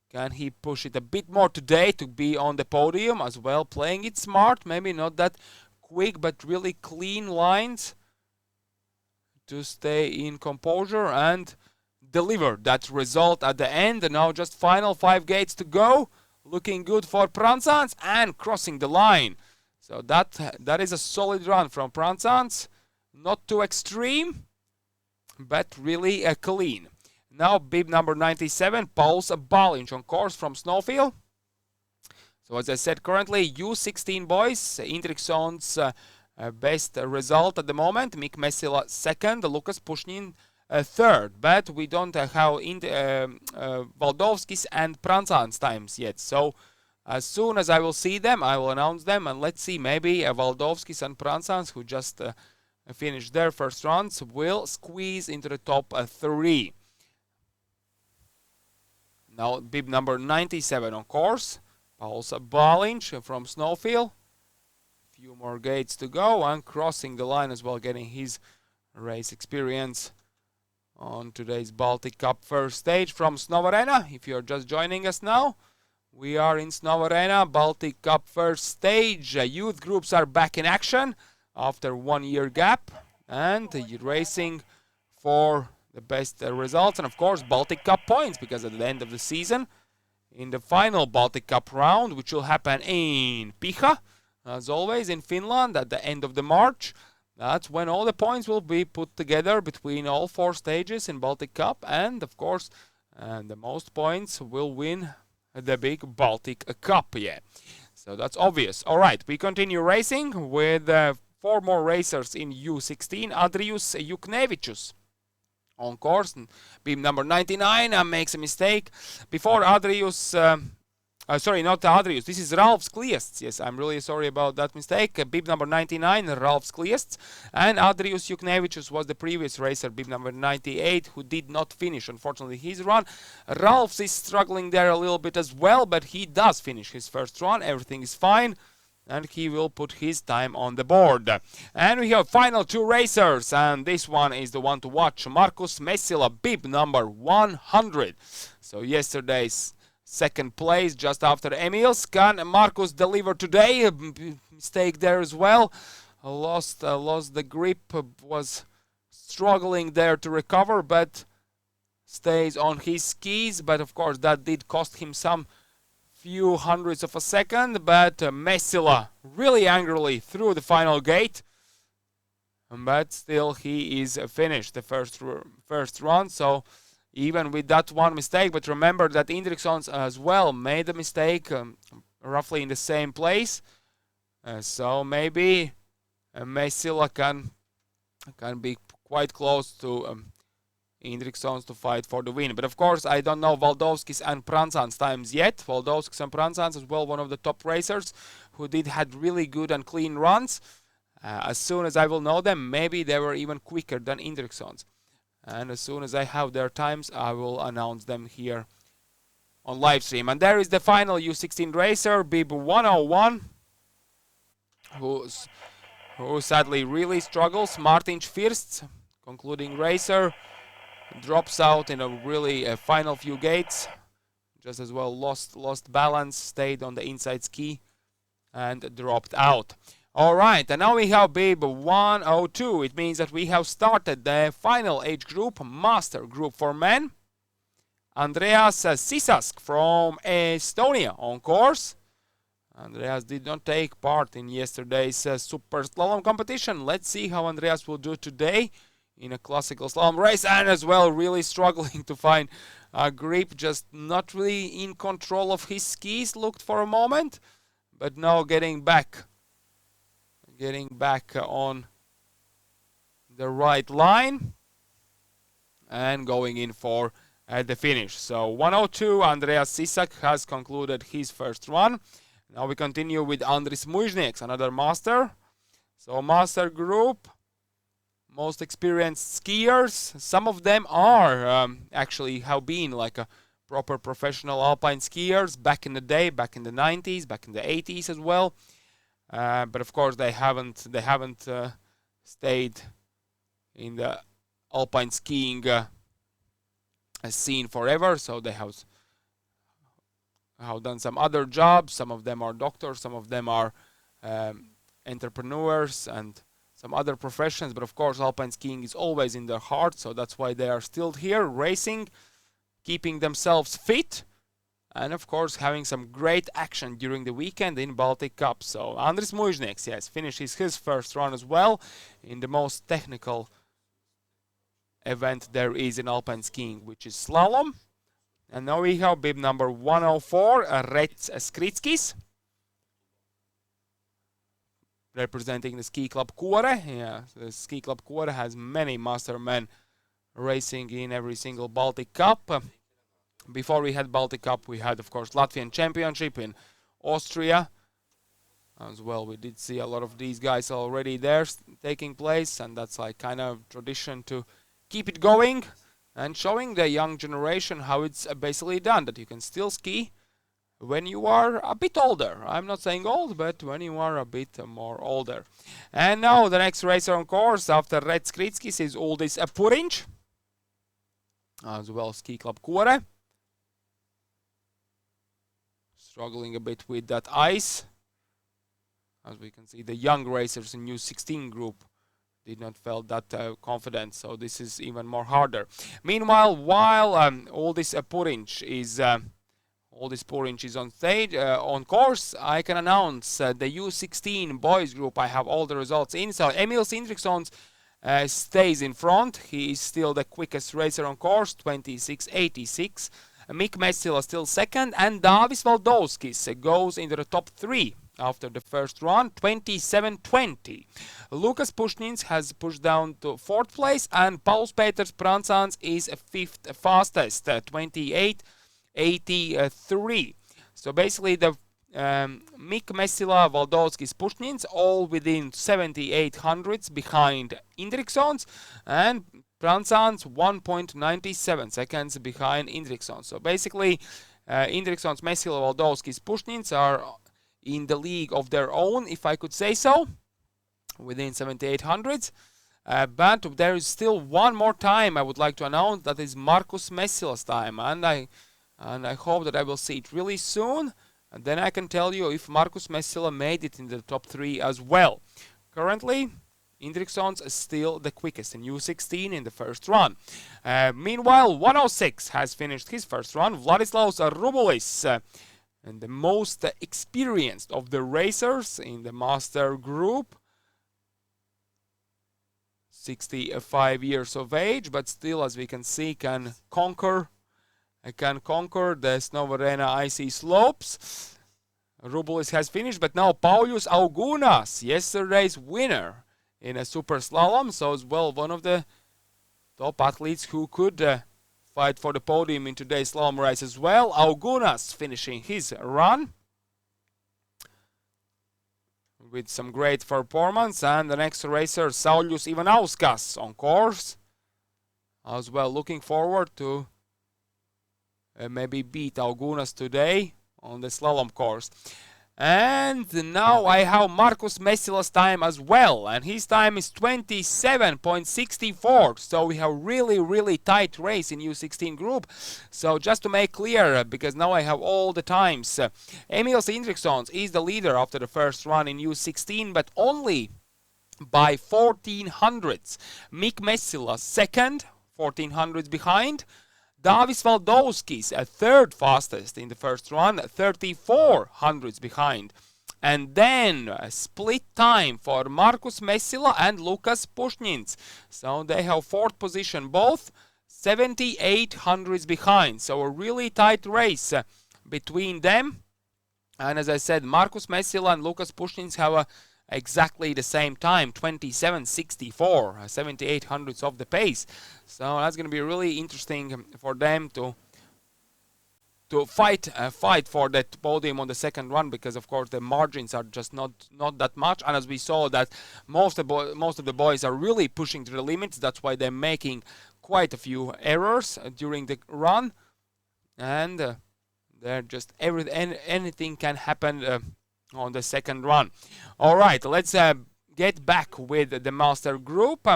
Can he push it a bit more today to be on the podium as well? Playing it smart, maybe not that quick, but really clean lines to stay in composure and deliver that result at the end. And now just final 5 gates to go. Looking good for Pransans and crossing the line. So that is a solid run from Pransans. Not too extreme, but really clean. Now bib number 97, Pauls Balinch on course from Snowfield. So as I said, currently U16 boys, Indrikson's best result at the moment. Mik Mesila 2nd, Lukas Pushnin 3rd. But we don't have Valdovskis and Pransans times yet. So as soon as I will see them, I will announce them. And let's see, maybe Valdovskis and Pransans, who just finished their first runs, will squeeze into the top 3. Now bib number 97 on course. Pauls Balinch from Snowfield. Few more gates to go and crossing the line as well, getting his race experience on today's Baltic Cup first stage from Snow Arena. If you're just joining us now, we are in Snow Arena, Baltic Cup first stage. Youth groups are back in action after 1 year gap and racing for the best results and of course Baltic Cup points, because at the end of the season, in the final Baltic Cup round, which will happen in Piha, as always in Finland at the end of the March, that's when all the points will be put together between all 4 stages in Baltic Cup, and of course the most points will win the big Baltic Cup. Yeah, so that's obvious. All right, we continue racing with 4 more racers in U16. Adrius Juknevičius on course, beam number 99, makes a mistake. Before Adrius, sorry, not Adrius, this is Ralf Skliest. Yes, I'm really sorry about that mistake. Bib number 99, Ralf Skliest. And Adrius Juknevičius was the previous racer, bib number 98, who did not finish, unfortunately, his run. Ralf is struggling there a little bit as well, but he does finish his first run. Everything is fine. And he will put his time on the board. And we have final 2 racers, and this one is the one to watch. Markus Messila, bib number 100. So yesterday's 2nd place, just after Emils. Can Markus deliver today? Mistake there as well. Lost the grip, was struggling there to recover, but stays on his skis. But of course that did cost him some few hundredths of a second, but Messila really angrily through the final gate, but still he is finished the first run. So even with that one mistake, but remember that Indriksons as well made a mistake roughly in the same place, so maybe Messila can be quite close to Indriksons to fight for the win. But of course, I don't know Valdovskis and Pransans times yet. Valdovskis and Pransans as well, one of the top racers who had really good and clean runs. As soon as I will know them, maybe they were even quicker than Indriksons. And as soon as I have their times, I will announce them here on live stream. And there is the final U16 racer, bib 101, who sadly really struggles. Martin First, concluding racer, drops out in a really final few gates. Just as well lost balance, stayed on the inside ski and dropped out. All right, and now we have bib 102. It means that we have started the final age group, master group for men. Andreas Sisask from Estonia on course. Andreas did not take part in yesterday's super slalom competition. Let's see how Andreas will do today in a classical slalom race, and as well really struggling to find a grip, just not really in control of his skis, looked for a moment, but now getting back on the right line and going in for the finish. So 102, Andreas Sisak has concluded his first run. Now we continue with Andris Mujnieks, another master. So master group, most experienced skiers. Some of them are actually have been like a proper professional alpine skiers back in the day, back in the 90s, back in the 80s as well. but of course they haven't stayed in the alpine skiing scene forever, so they have done some other jobs. Some of them are doctors, some of them are entrepreneurs and some other professions, but of course alpine skiing is always in their heart, so that's why they are still here racing, keeping themselves fit, and of course having some great action during the weekend in Baltic Cup. So Andris Muiznieks, yes, finishes his first run as well in the most technical event there is in alpine skiing, which is slalom. And now we have bib number 104, Rets Skritskis, representing the ski club Kuore. Yeah, the ski club Kuore has many mastermen racing in every single Baltic Cup. Before we had Baltic Cup, we had, of course, Latvian Championship in Austria as well. We did see a lot of these guys already there taking place, and that's like kind of tradition to keep it going and showing the young generation how it's basically done, that you can still ski when you are a bit older. I'm not saying old, but when you are a bit more older. And now the next racer on course after Red Skritskis is Uldis Purinč, as well ski club Kuore. Struggling a bit with that ice. As we can see, the young racers in U16 group did not feel that confident, so this is even more harder. Meanwhile, while Uldis Purinč is on stage, on course, I can announce the U16 boys group. I have all the results in. So Emil Sindrikssons stays in front. He is still the quickest racer on course, 26.86. Mikk Messila still second, and Dāvis Valdovskis goes into the top 3 after the first run, 27.20. Lukas Pušnins has pushed down to 4th place, and Pauls Peters Pransāns is 5th fastest, 28.83. So basically the Mikk Messila, Valdovskis, Pušnins all within 7800ths behind Indrikssons, and Pransāns 1.97 seconds behind Indrikssons. So basically Indrikssons, Messila, Valdovskis, Pušnins are in the league of their own, if I could say so, within 7800ths. But there is still one more time I would like to announce, that is Markus Messila's time, and I hope that I will see it really soon, and then I can tell you if Markus Messila made it in the top 3 as well. Currently, Indrikssons is still the quickest in U16 in the first run. Meanwhile, 106 has finished his first run. Vladislaus Rubulis, and the most experienced of the racers in the master group, 65 years of age, but still, as we can see, can conquer the Snow Arena icy slopes. Rubulis has finished, but now Paulius Augunas, yesterday's winner in a super slalom, so as well one of the top athletes who could fight for the podium in today's slalom race as well. Augunas finishing his run with some great performance, and the next racer Saulius Ivanauskas on course as well, looking forward to maybe beat Augunas today on the slalom course. And now I have Markus Messila's time as well, and his time is 27.64. So we have really tight race in U16 group. So just to make clear, because now I have all the times, Emil Sindrikssons is the leader after the first run in U16, but only by 1400ths. Mikk Messila second, 1400ths behind. Dāvis Valdovskis, a 3rd fastest in the first run, 3400ths behind. And then a split time for Markus Messila and Lukas Pušnins. So they have 4th position both, 7800ths behind. So a really tight race between them. And as I said, Markus Messila and Lukas Pušnins have exactly the same time, 27.64, 7800ths of the pace. So that's going to be really interesting for them to fight for that podium on the second run, because of course the margins are just not that much, and as we saw that most of the boys are really pushing to the limits. That's why they're making quite a few errors during the run, and they're just anything can happen on the second run. All right, let's get back with the master group.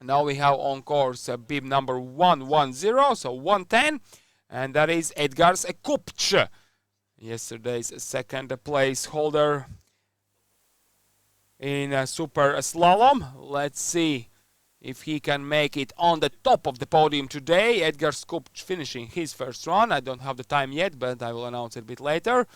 Now we have on course bib number 110, so 110, and that is Edgars Kupč, yesterday's second place holder in super slalom. Let's see if he can make it on the top of the podium today. Edgars Kupč finishing his first run. I don't have the time yet, but I will announce it a bit later.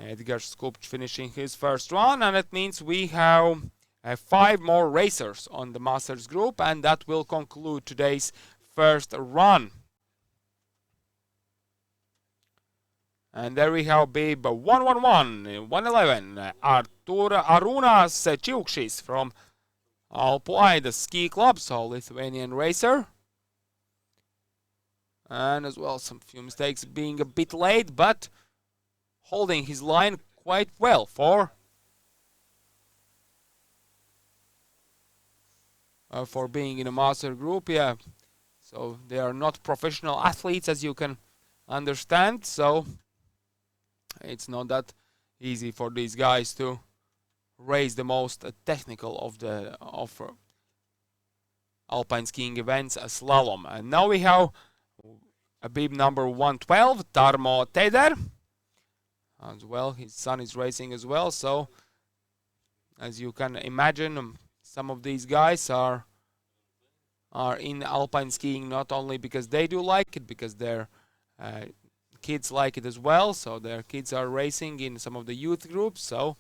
Edgars Kupč finishing his first run, and it means we have 5 more racers on the Masters group, and that will conclude today's first run. And there we have bib 111, 111, Arūnas Čiukšis from Alpų Ski Club, so Lithuanian racer. And as well, some few mistakes, being a bit late, but holding his line quite well for being in a master group. Yeah, so they are not professional athletes, as you can understand, so it's not that easy for these guys to race the most technical of the alpine skiing events, a slalom. And now we have a bib number 112, Tarmo Teder, as well. His son is racing as well, so as you can imagine, some of these guys are in alpine skiing not only because they do like it, because their kids like it as well, so their kids are racing in some of the youth groups, so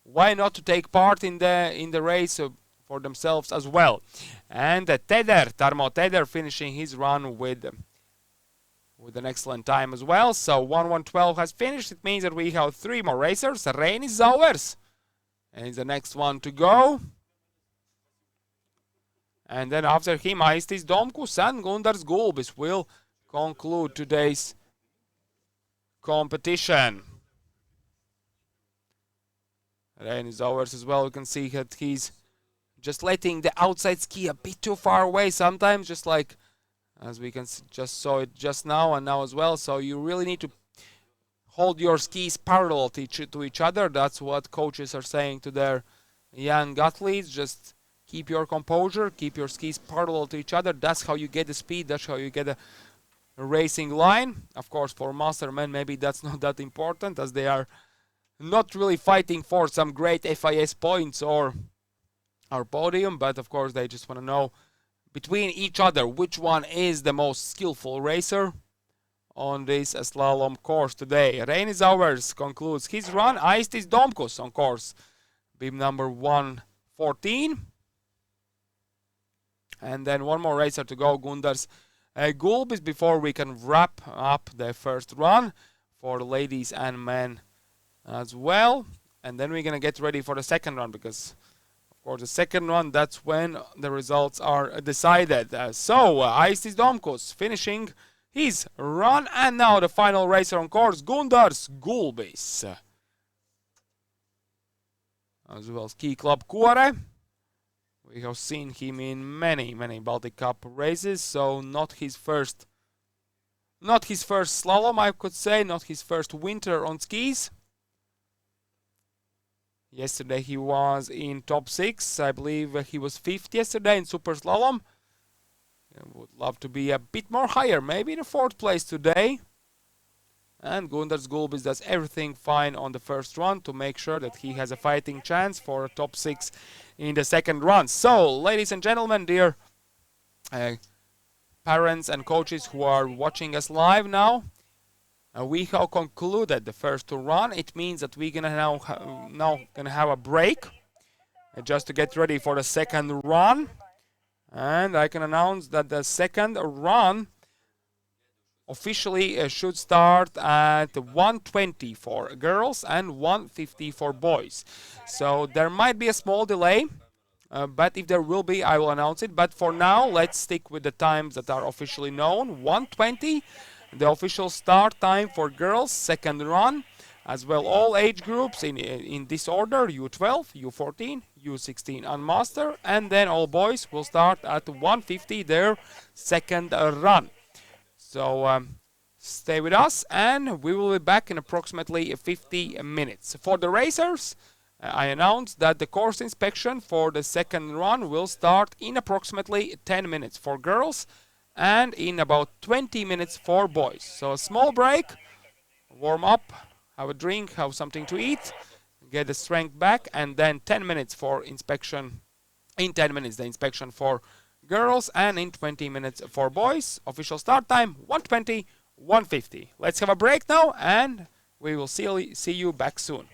why not to take part in the race for themselves as well. And Tarmo Teder finishing his run with an excellent time as well. So 1:12 has finished. It means that we have 3 more racers. Reinis Zauers is the next one to go. And then after him, Aistis Domkus and Gundars Gulbis will conclude today's competition. Reinis Zauers as well, you can see that he's just letting the outside ski a bit too far away sometimes, just like as we can just saw it just now and now as well. So you really need to hold your skis parallel to each other. That's what coaches are saying to their young athletes. Just keep your composure, keep your skis parallel to each other. That's how you get the speed, that's how you get a racing line. Of course, for mastermen, maybe that's not that important, as they are not really fighting for some great FIS points or podium, but of course they just want to know between each other which one is the most skillful racer on this slalom course today. Reinis Zauers concludes his run. Aistis Domkus on course bib number 114. And then one more racer to go, Gundars Gulbis, before we can wrap up the first run for ladies and men as well. And then we're going to get ready for the second run, because of course the second run, that's when the results are decided. Aistis Domkus finishing his run, and now the final racer on course, Gundars Gulbis. As well, Ski Club Kuore. We have seen him in many Baltic Cup races, so not his first slalom, I could say, not his first winter on skis. Yesterday he was in top 6. I believe he was 5th yesterday in super slalom. I would love to be a bit more higher, maybe in the 4th place today. And Gundars Gulbis does everything fine on the first run to make sure that he has a fighting chance for a top 6 in the second run. So, ladies and gentlemen, dear parents and coaches who are watching us live now, we have concluded the first run. It means that we're gonna now gonna have a break just to get ready for the second run. And I can announce that the second run officially should start at 1:20 for girls and 1:50 for boys. So there might be a small delay, but if there will be, I will announce it. But for now, let's stick with the times that are officially known. 1:20, the official start time for girls, second run. As well, all age groups in this order, U12, U14, U16 and Master. And then all boys will start at 1:50 their second run. So Stay with us, and we will be back in approximately 50 minutes. For the racers, I announced that the course inspection for the second run will start in approximately 10 minutes for girls and in about 20 minutes for boys. So a small break, warm up, have a drink, have something to eat, get the strength back, and then 10 minutes for inspection. In 10 minutes, the inspection for girls, and in 20 minutes for boys. Official start time 1:20, 1:50. Let's have a break now, and we will see you back soon.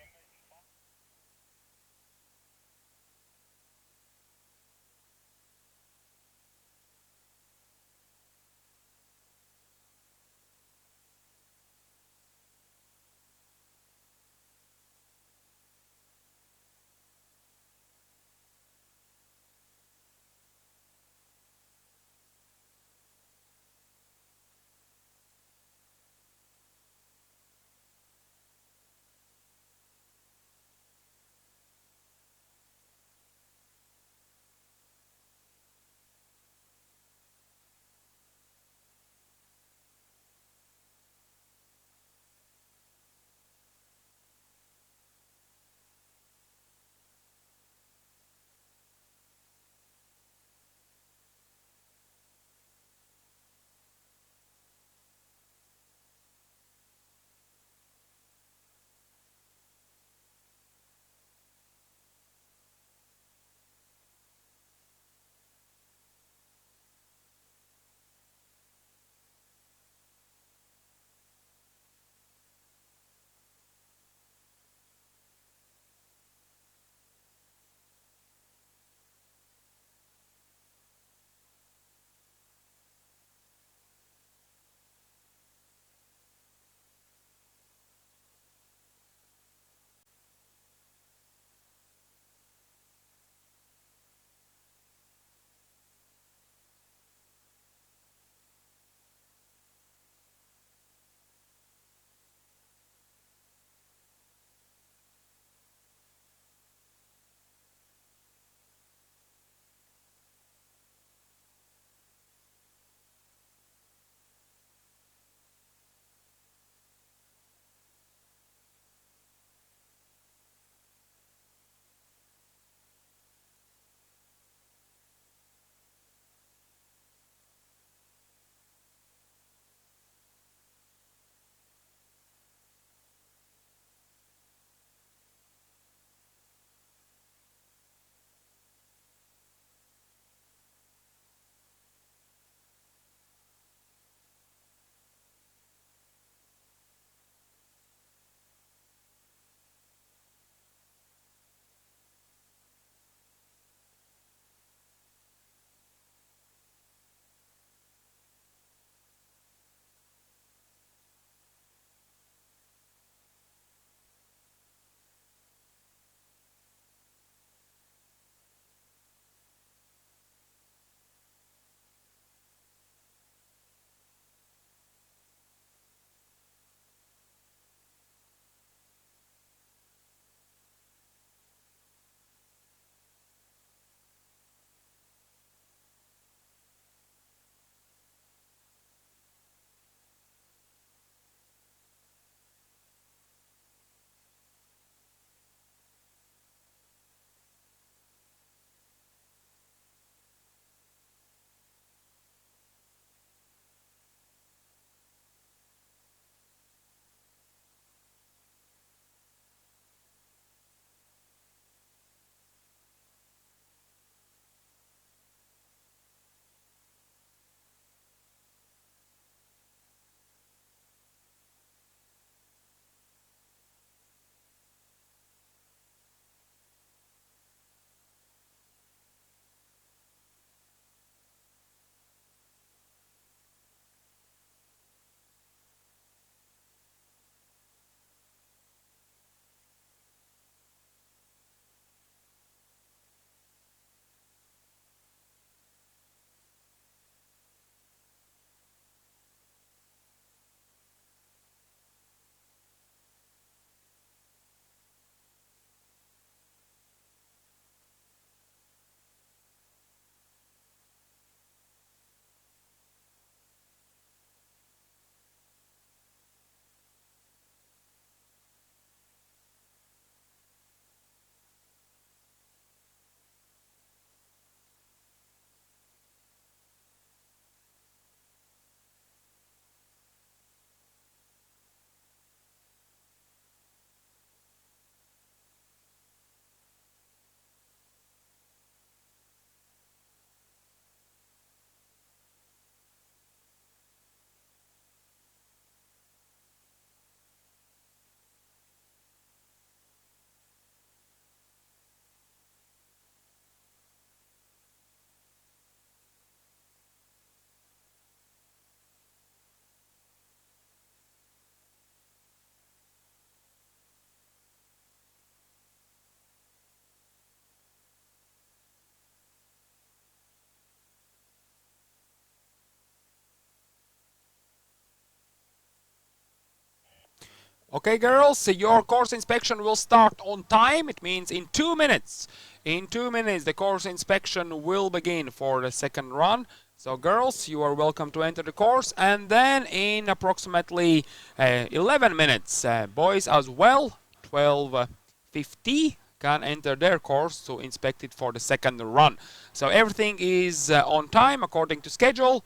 Okay, girls, your course inspection will start on time. It means in 2 minutes. In 2 minutes, the course inspection will begin for the second run. So, girls, you are welcome to enter the course. And then in approximately 11 minutes, boys as well, 12:50, can enter their course to inspect it for the second run. So everything is on time according to schedule.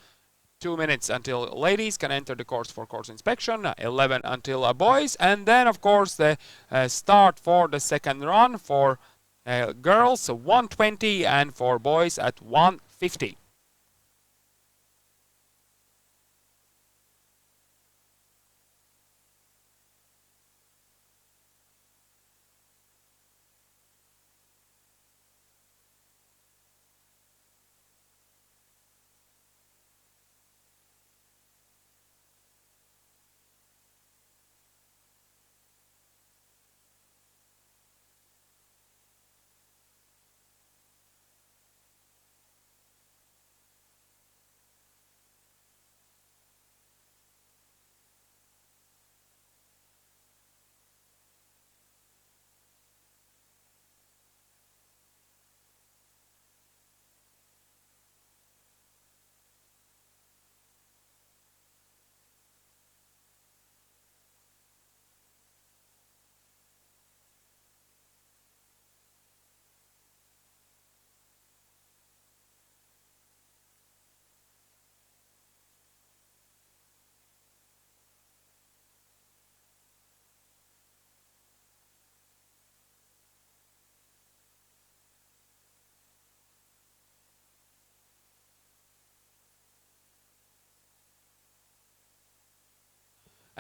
2 minutes until ladies can enter the course for course inspection, 11 until boys, and then of course the start for the second run for girls 1:20 and for boys at 1:50.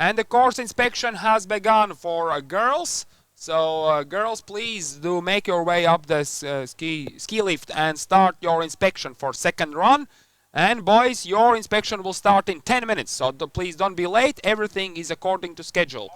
And the course inspection has begun for girls. So girls, please do make your way up the ski lift and start your inspection for second run. And boys, your inspection will start in 10 minutes. So please don't be late. Everything is according to schedule.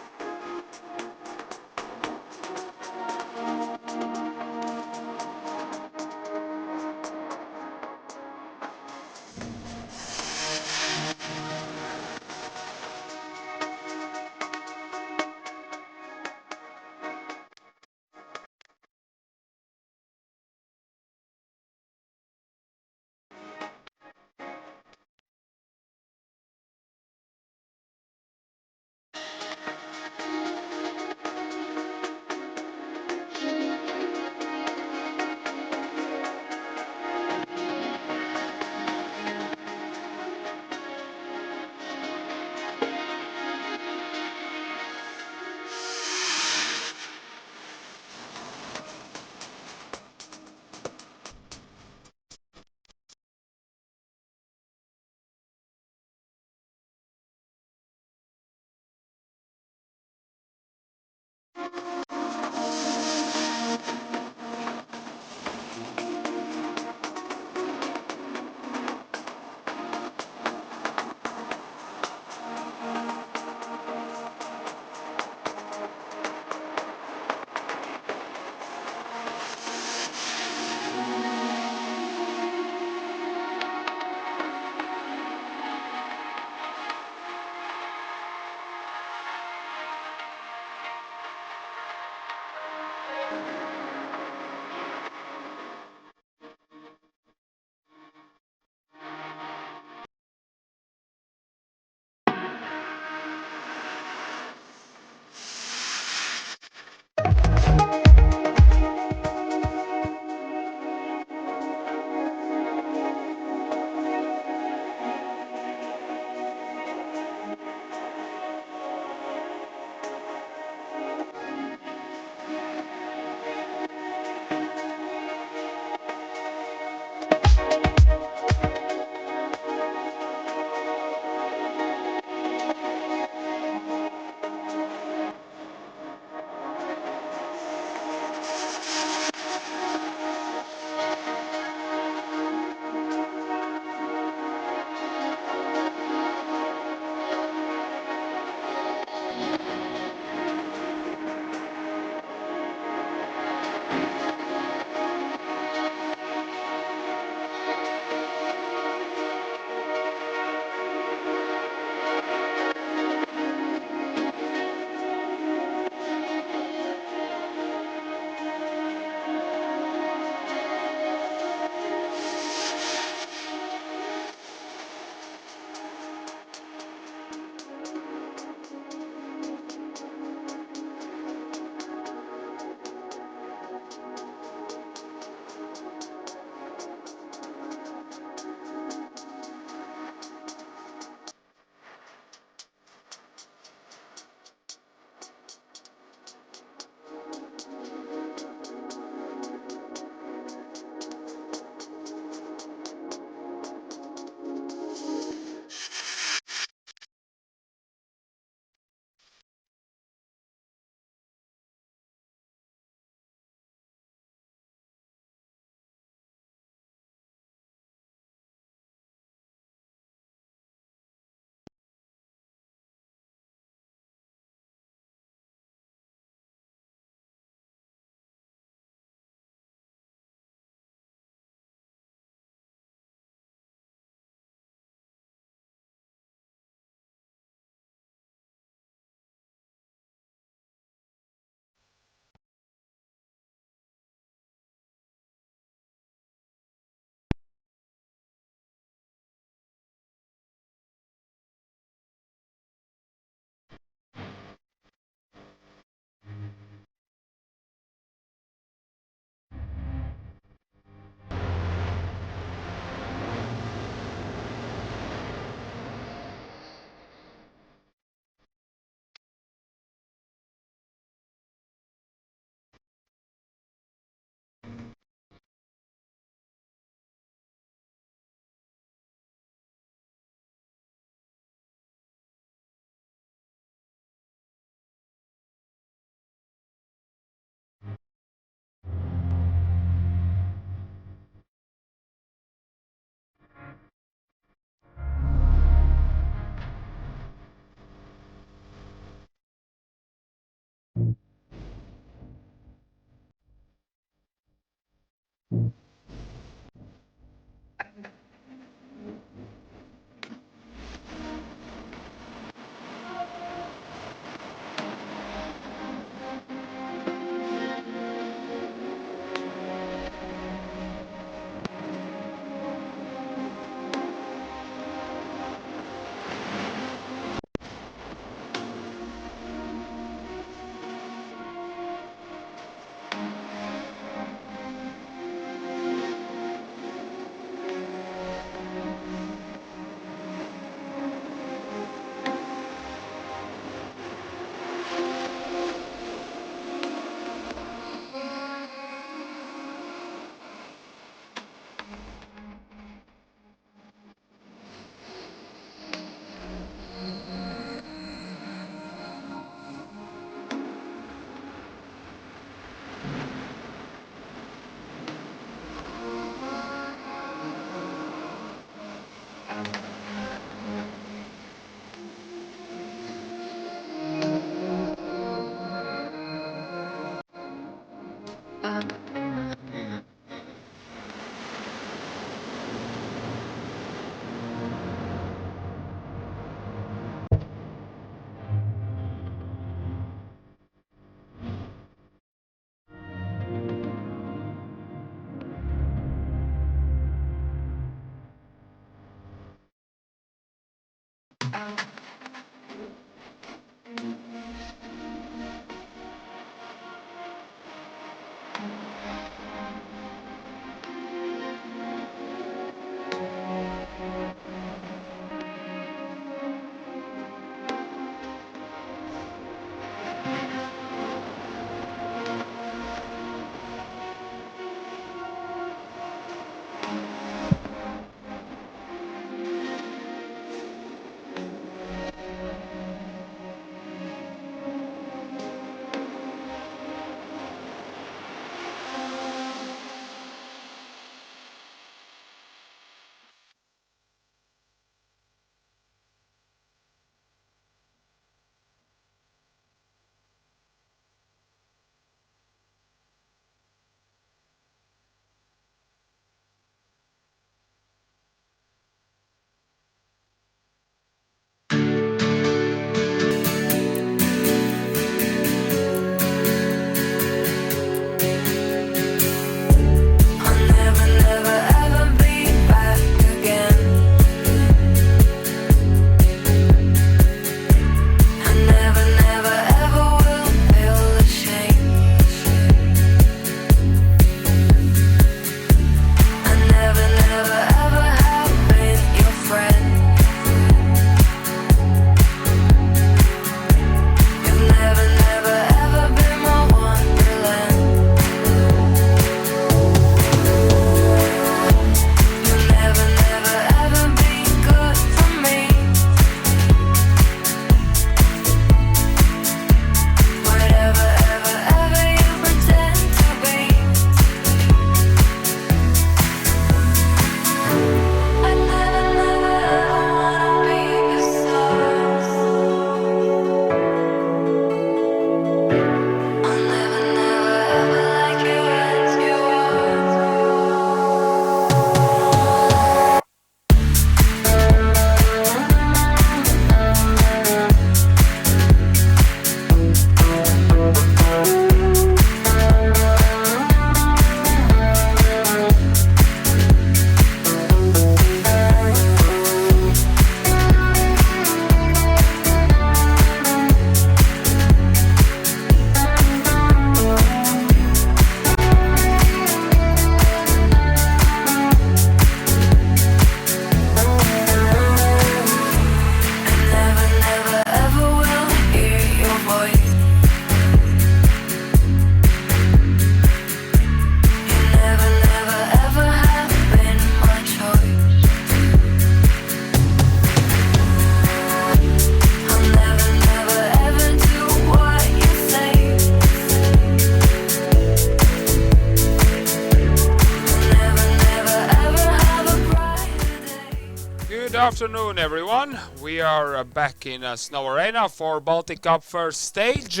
afternoon, everyone. We are back in Snow Arena for Baltic Cup first stage.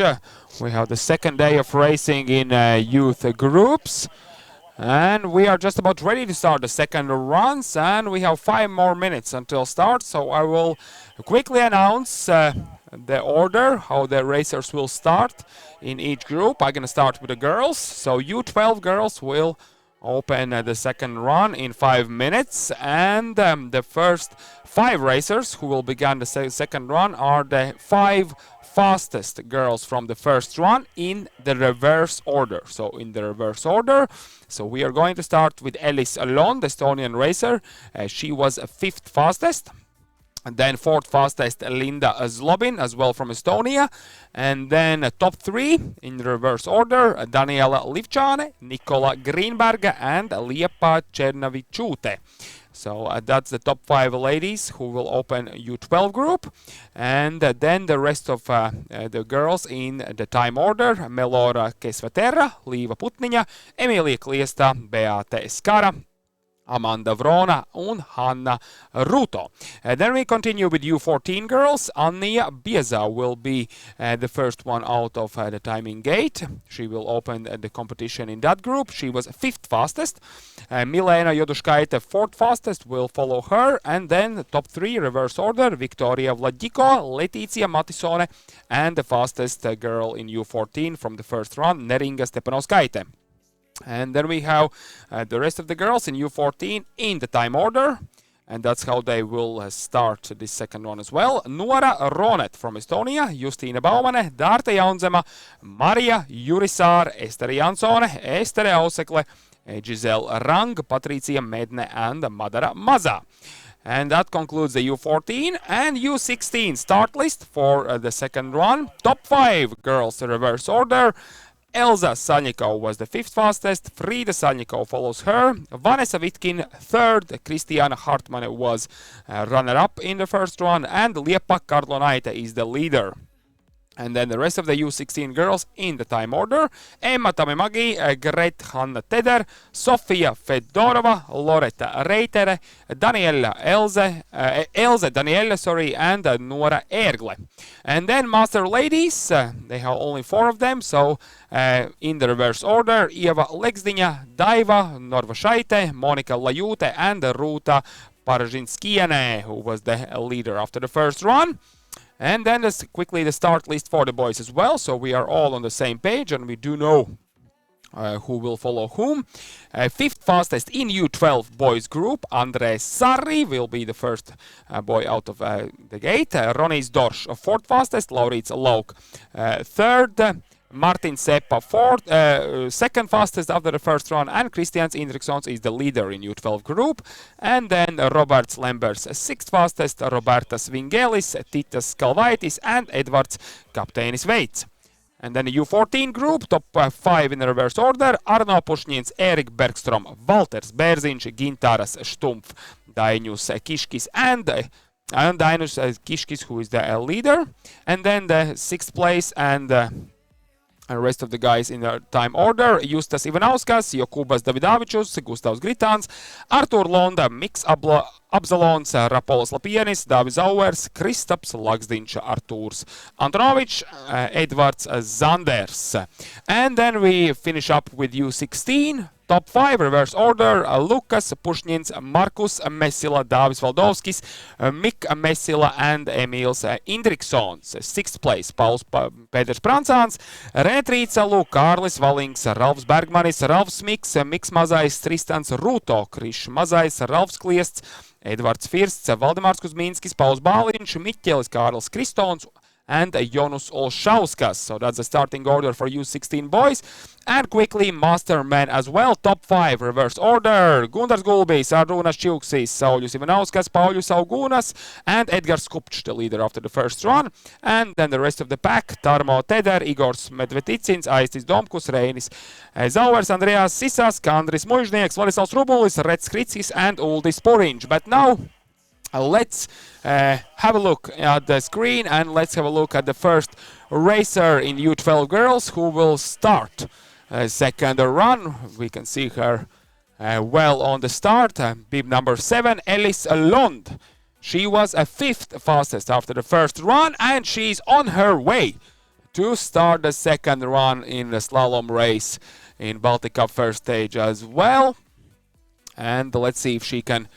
We have the second day of racing in youth groups. And we are just about ready to start the second runs, and we have 5 more minutes until start. So I will quickly announce the order, how the racers will start in each group. I'm going to start with the girls. So U12 girls will open the second run in 5 minutes, and the first 5 racers who will begin the second run are the 5 fastest girls from the first run in the reverse order. So in the reverse order, so we are going to start with Elis Lond, the Estonian racer. She was 5th fastest. And then 4th fastest, Linda Zlobin, as well from Estonia. And then top 3 in the reverse order, Daniela Livčane, Nikola Greenberg, and Liepa Černavičūtė. So that's the top 5 ladies who will open U12 group. And then the rest of the girls in the time order, Melora Kesvatera, Līva Putniņa, Emīlija Kliesta, Beate Skara, Amanda Vrona and Hanna Ruto. Then we continue with U14 girls. Anja Bieza will be the first one out of the timing gate. She will open the competition in that group. She was 5th fastest. Milena Joduškaite, 4th fastest, will follow her. And then the top 3 reverse order, Victoria Vladiko, Leticia Matisone, and the fastest girl in U14 from the first run, Neringa Stepanovskaite. And then we have the rest of the girls in U14 in the time order. And that's how they will start this second one as well. Noora Ronet from Estonia, Justiina Baumane, Dārta Jaunzema, Maria Jurisaar, Esteri Jansone, Estere Ausekle, Giselle Rang, Patricia Medne, and Madara Maza. And that concludes the U14 and U16 start list for the second one. Top 5 girls reverse order. Elza Salnikov was the 5th fastest, Frida Salnikov follows her, Vanessa Vitkin 3rd, Kristiana Hartmann was runner-up in the first one, and Liepa Karlonaite is the leader. And then the rest of the U16 girls in the time order, Emma Tamemagi, Gret Hanna Teder, Sofia Fedorova, Loretta Reitere, Elze Danielle, and Noora Ergle. And then Master Ladies, they have only 4 of them, so in the reverse order, Ieva Legsdiņa, Daiva Norvašaite, Monika Lajute, and Ruta Paržinskiene, who was the leader after the first run. And then quickly the start list for the boys as well, so we are all on the same page and we do know who will follow whom. 5th fastest in U12 boys group, Andres Sarri will be the first boy out of the gate. Ronis Dorš, 4th fastest, Laurits Lauk 3rd, Martin Seppa 4th, 2nd fastest after the first run, and Christians Indriksons is the leader in U12 group. And then Roberts Lembers 6th fastest, Robertas Vingelis, Titas Kalvaitis, and Edvards Kapteinis Veits. And then the U14 group, top 5 in the reverse order, Arno Pušņins, Erik Bergstrom, Valters Bērziņš, Gintāras Štumpf, Dainius Kiškis, and Dainus Kiškis, who is the leader. And then the 6th place and the rest of the guys in their time order, Justas Ivanauskas, Jokūbas Davidavičus, Gustavs Gritāns, Artur Londa, Miks Abzalons, Rapols Lapienis, Dāvis Zauers, Kristaps Lagsdiņš, Artūrs Antonovičs, Edvards Zanders. And then we finish up with U16. Top 5 reverse order, Lukas Pušņins, Markus Mesila, Dāvis Valdovskis, Mik Mesila, and Emīls Indriksons. 6th place, Pauls Pēters Prancāns, Retrīca Lūk, Kārlis Valings, Ralfs Bergmanis, Ralfs Miks, Miks Mazais, Tristans Rūto, Krišs Mazais, Ralfs Kliests, Edvards Firsts, Valdemārs Kuzmīnskis, Pauls Bāliņš, Miķelis Kārlis Kristons, and Jonas Olšauskas. So that's the starting order for U16 boys. And quickly, master men as well. Top 5 reverse order. Gundars Gulbis, Arūnas Čilksis, Sauļus Ivanauskas, Pauļus Augūnas, and Edgars Kupčs, the leader after the first run. And then the rest of the pack, Tarmo Teder, Igors Medveticins, Aistis Domkus, Reinis Zauers, Andreas Sisas, Kandris Mužnieks, Vladislavs Rubulis, Rets Kritskis, and Uldis Poriņš. But now, let's have a look at the screen and let's have a look at the first racer in U12 girls who will start second run. We can see her well on the start. Bib number 7, Elis Lond. She was a 5th fastest after the first run, and she's on her way to start the second run in the slalom race in Baltic Cup first stage as well. And let's see if she can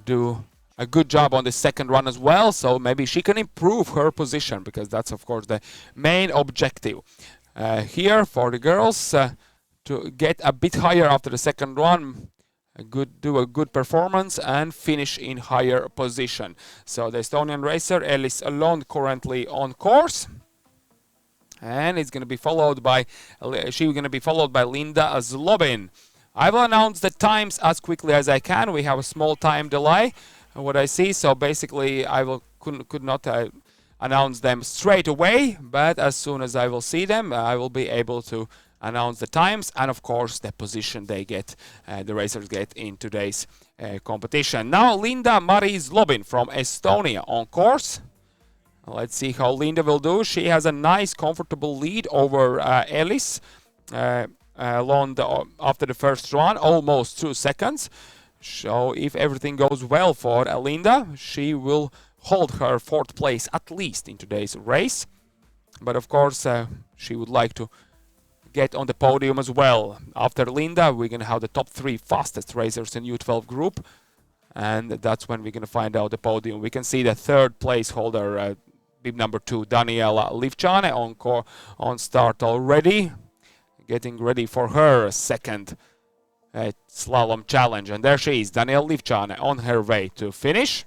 do a good job on the second run as well, so maybe she can improve her position, because that's of course the main objective here for the girls, to get a bit higher after the second run, do a good performance and finish in higher position. So the Estonian racer Elis Lond currently on course, and it's going to be followed by Linda Zlobin. I will announce the times as quickly as I can. We have a small time delay, what I see, so basically I could not announce them straight away, but as soon as I will see them, I will be able to announce the times and of course the position they get, the racers get in today's competition. Now Linda Mari Zlobin from Estonia on course. Let's see how Linda will do. She has a nice comfortable lead over Elis Lond after the first run, almost 2 seconds. So if everything goes well for Linda, she will hold her 4th place at least in today's race. But of course she would like to get on the podium as well. After Linda, we're going to have the top 3 fastest racers in U12 group, and that's when we're going to find out the podium. We can see the 3rd place holder, bib number 2, Daniela Livčane, on start already, getting ready for her second slalom challenge. And there she is, Daniela Livčane, on her way to finish.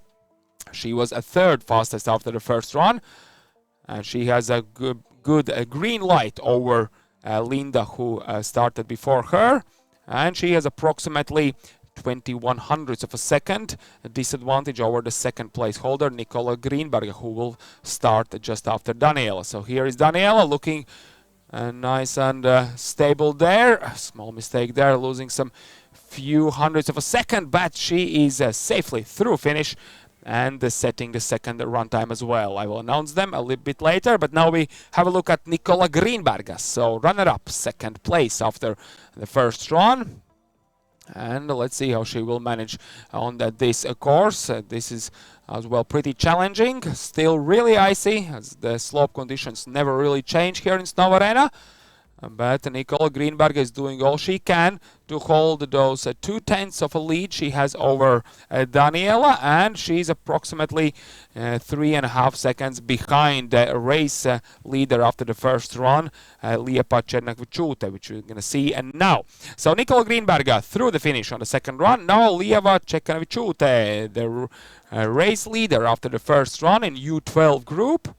She was a 3rd fastest after the first run, and she has a good green light over Linda, who started before her, and she has approximately 21 hundredths of a second disadvantage over the 2nd place holder, Nicola Greenberg, who will start just after Daniela. So here is Daniela looking nice and stable there. A small mistake there, losing some few hundredths of a second, but she is safely through finish and setting the second run time as well. I will announce them a little bit later, but now we have a look at Nicola Greenberg. So runner-up, 2nd place after the first run. And let's see how she will manage on this course. This is as well pretty challenging, still really icy, as the slope conditions never really change here in Snow Arena. But Nicola Greenberg is doing all she can to hold those 2/10 of a lead she has over Daniela, and she's approximately 3.5 seconds behind the race leader after the first run, Liepa Černakvičūtė, which we're going to see now. So Nicola Greenberg through the finish on the second run. Now Liepa Černakvičūtė, the race leader after the first run in U12 group.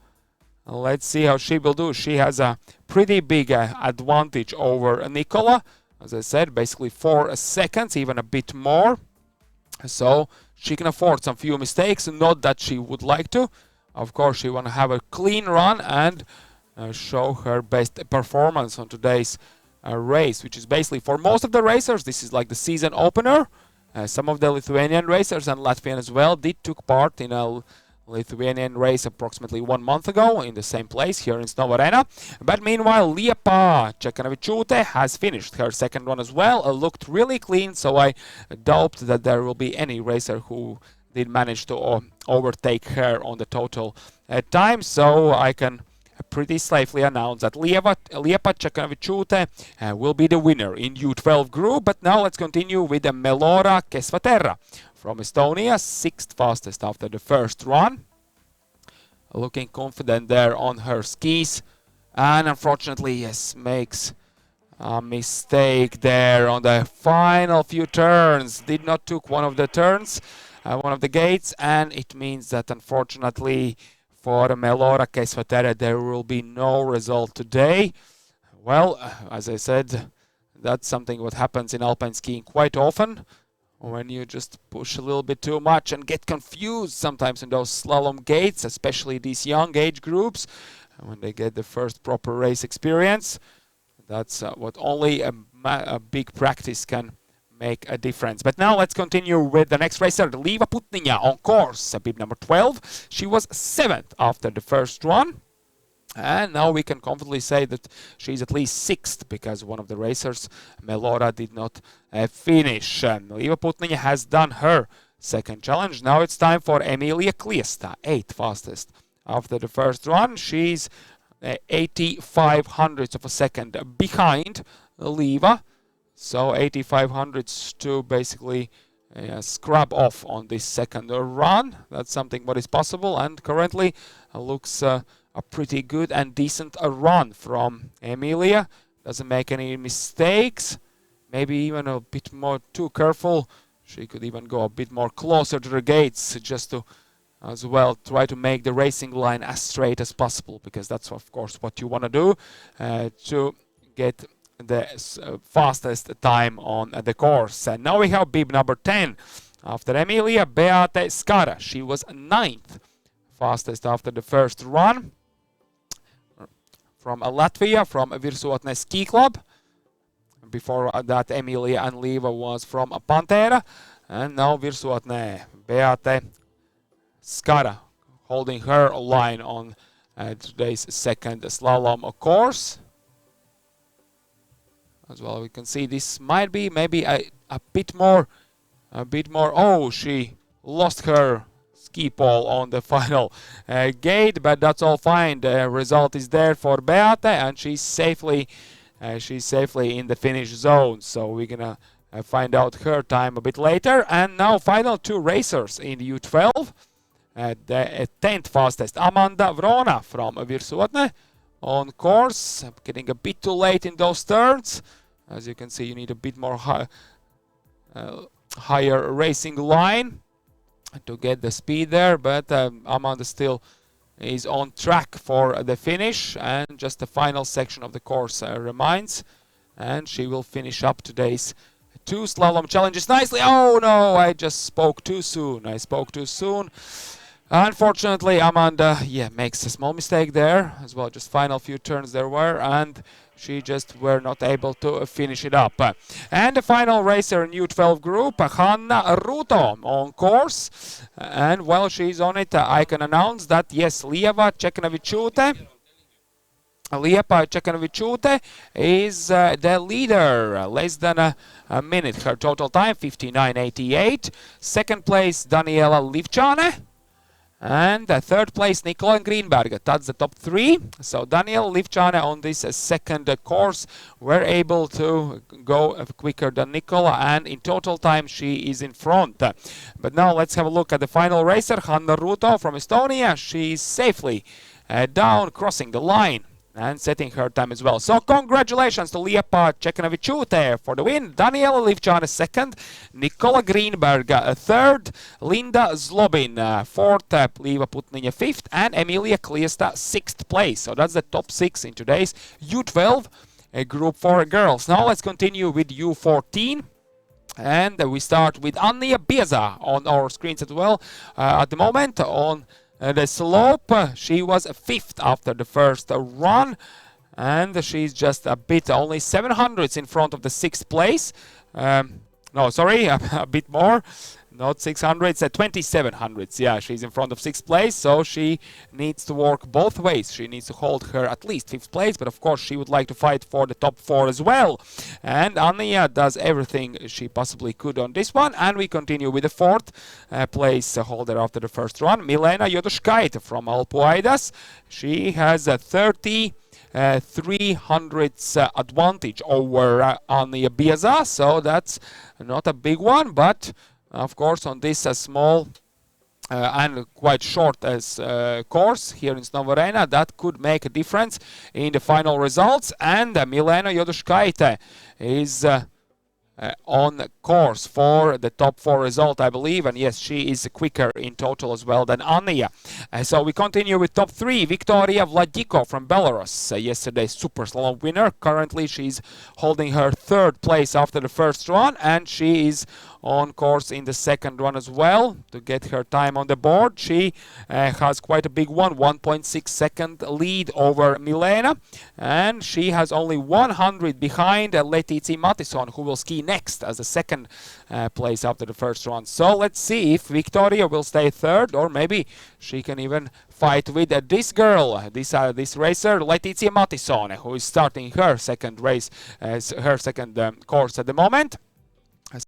Let's see how she will do. She has a pretty big advantage over Nicola. As I said, basically 4 seconds, even a bit more. So she can afford some few mistakes, not that she would like to. Of course, she want to have a clean run and show her best performance on today's race, which is basically for most of the racers, this is like the season opener. Some of the Lithuanian racers and Latvian as well took part in a Lithuanian race approximately 1 month ago in the same place here in Snow Arena. But meanwhile, Liepa Černakvičūtė has finished her second run as well. Looked really clean, so I doubt that there will be any racer who did manage to overtake her on the total time. So I can pretty safely announce that Liepa Černakvičūtė will be the winner in U12 group. But now let's continue with Melora Kesvaterra from Estonia, 6th fastest after the first run. Looking confident there on her skis. And unfortunately, yes, makes a mistake there on the final few turns. Did not took one of the turns, one of the gates. And it means that unfortunately for Melora Kesvaterra, there will be no result today. Well, as I said, that's something what happens in alpine skiing quite often, when you just push a little bit too much and get confused sometimes in those slalom gates, especially these young age groups, when they get the first proper race experience. That's what only a big practice can make a difference. But now let's continue with the next racer, Liiva Putniņa on course, bib number 12. She was 7th after the first run. And now we can confidently say that she's at least 6th, because one of the racers, Melora, did not finish. Liiva Putniņa has done her second challenge. Now it's time for Emilia Kliesta, 8th fastest. After the first run, she's 85 hundredths of a second behind Lieva. So 85 hundredths to basically scrub off on this second run. That's something what is possible, and currently looks a pretty good and decent run from Emilia. Doesn't make any mistakes, maybe even a bit more too careful. She could even go a bit more closer to the gates just to as well try to make the racing line as straight as possible, because that's of course what you want to do to get the fastest time on the course. And now we have bib number 10 after Emilia, Beate Skara. She was 9th fastest after the first run from Latvia, from Virsuotne Ski Club. Before that, Emilia and Lieva was from Pantera, and now Virsuotne, Beate Skara holding her line on today's second slalom course. As well, we can see this might be maybe a bit more. Oh, she lost her ski pole on the final gate, but that's all fine. The result is there for Beate, and she's safely in the finish zone. So we're gonna find out her time a bit later. And now final two racers in U12. The 10th fastest, Amanda Vrona from Virsuotne on course. Getting a bit too late in those turns. As you can see, you need a bit more higher racing line to get the speed there, but Amanda still is on track for the finish, and just the final section of the course remains, and she will finish up today's two slalom challenges nicely. Oh no, I just spoke too soon. Unfortunately, Amanda, makes a small mistake there as well. Just final few turns there were, and she just were not able to finish it up. And the final racer in U12 group, Hanna Ruto on course. And while she's on it, I can announce that yes, Lieva Čekanovičiūtė is the leader, less than a minute. Her total time 59.88. Second place, Daniela Livčane. And third place, Nikola Greenberg. That's the top three. So Daniel Livčane on this second course were able to go quicker than Nikola, and in total time she is in front. But now let's have a look at the final racer, Hanna Ruto from Estonia. She is safely down, crossing the line and setting her time as well. So congratulations to Liepa Čekanovičiūtė for the win, Daniela Livčane second, Nikola Greenberg third, Linda Zlobin fourth, Lieva Putniņa fifth, and Emilia Kliesta sixth place. So that's the top six in today's U12 group for girls. Now let's continue with U14. And we start with Anja Bieza on our screens as well. At the moment on the slope, she was fifth after the first run, and she's just a bit, only 700ths in front of the sixth place. No, sorry, a bit more. Not 600s, 2700s. Yeah, she's in front of sixth place, so she needs to work both ways. She needs to hold her at least fifth place, but of course she would like to fight for the top four as well. And Anja does everything she possibly could on this one. And we continue with the fourth place holder after the first run, Milena Joduškaitė from Alpuaidas. She has a 300ths advantage over Anja Bieza, so that's not a big one, but of course, on this small and quite short course here in Snovarena, that could make a difference in the final results. And Milena Joduškaitė is on course for the top four result, I believe. And yes, she is quicker in total as well than Anja. So we continue with top three. Victoria Vladiko from Belarus, yesterday's super slalom winner. Currently, she's holding her third place after the first run, and she is on course in the second one as well to get her time on the board. She has quite a big one, 1.6 second lead over Milena, and she has only 100 behind Letizia Mattison, who will ski next as a second place after the first run. So let's see if Victoria will stay third, or maybe she can even fight with this girl, this racer, Letizia Mattison, who is starting her second race, her second course at the moment.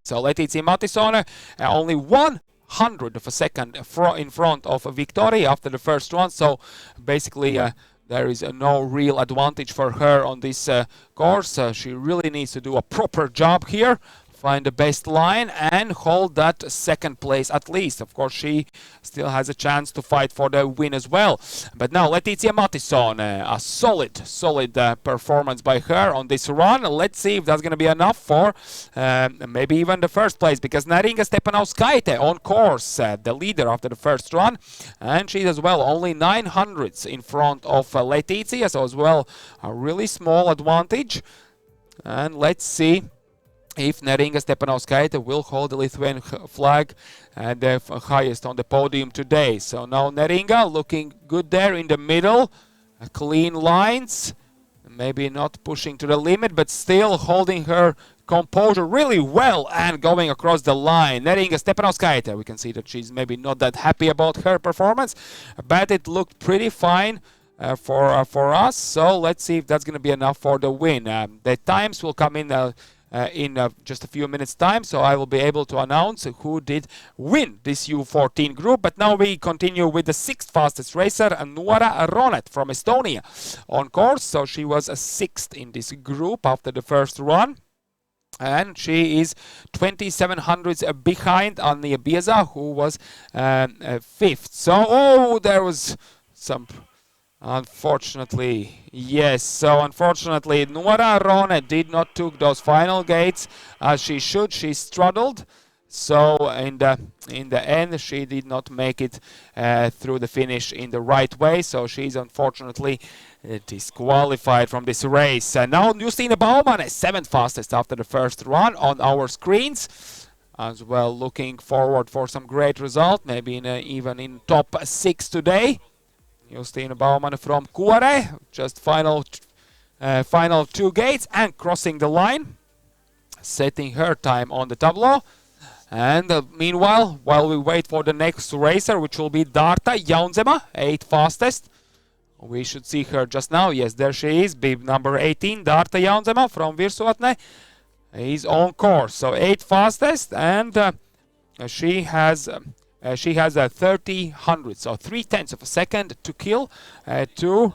So Letizia Mattison, only 100 hundredth of a second in front of Victoria after the first one. So basically there is no real advantage for her on this course. She really needs to do a proper job here, find the best line and hold that second place at least. Of course, she still has a chance to fight for the win as well. But now Letizia Mattison, a solid performance by her on this run. Let's see if that's going to be enough for maybe even the first place, because Neringa Stepanauskaite on course, the leader after the first run, and she's as well only 900ths in front of Letizia, so as well a really small advantage. And let's see if Neringa Stepanauskaite will hold the Lithuanian flag and the highest on the podium today. So now Neringa looking good there in the middle, clean lines, maybe not pushing to the limit, but still holding her composure really well and going across the line. Neringa Stepanauskaite, we can see that she's maybe not that happy about her performance, but it looked pretty fine for us. So let's see if that's going to be enough for the win. The times will come in just a few minutes time, so I will be able to announce who did win this U14 group. But now we continue with the 6th fastest racer, Noora Ronet from Estonia on course. So she was a 6th in this group after the first run, and she is 27 hundredths behind Anja Bieza, who was 5th. So there was some unfortunately, yes. So unfortunately, Noora Ronet did not took those final gates as she should. She struggled. So in the end, she did not make it through the finish in the right way. So she's unfortunately disqualified from this race. And now Justine Baumann is 7th fastest after the first run on our screens. As well, looking forward for some great result, maybe even in top 6 today. Justine Baumann from Kuore, just final 2 gates and crossing the line, setting her time on the tableau. And meanwhile, while we wait for the next racer, which will be Darta Jaunzema, 8th fastest, we should see her just now. Yes, there she is, bib number 18, Darta Jaunzema from Virsuotne, is on course. So 8th fastest, and she has a 30 hundredths, so 3/10 of a second to kill to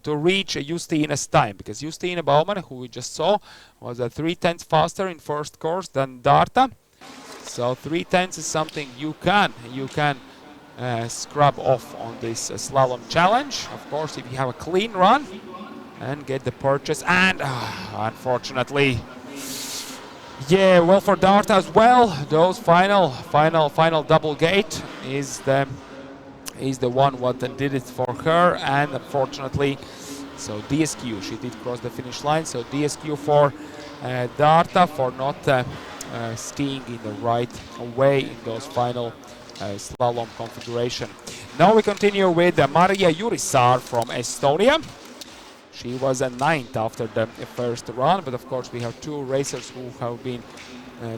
reach Justine's time, because Justine Baumann, who we just saw, was a 3/10 faster in first course than Darta. So 3/10 is something you can scrub off on this slalom challenge. Of course, if you have a clean run and get the purchase, and unfortunately. Yeah, well, for Darta as well, those final double gate is the one what did it for her, and unfortunately, so DSQ, she did cross the finish line. So DSQ for Darta for not skiing in the right way in those final slalom configuration. Now we continue with Maria Jurisaar from Estonia. She was a 9th after the first run, but of course we have 2 racers who have been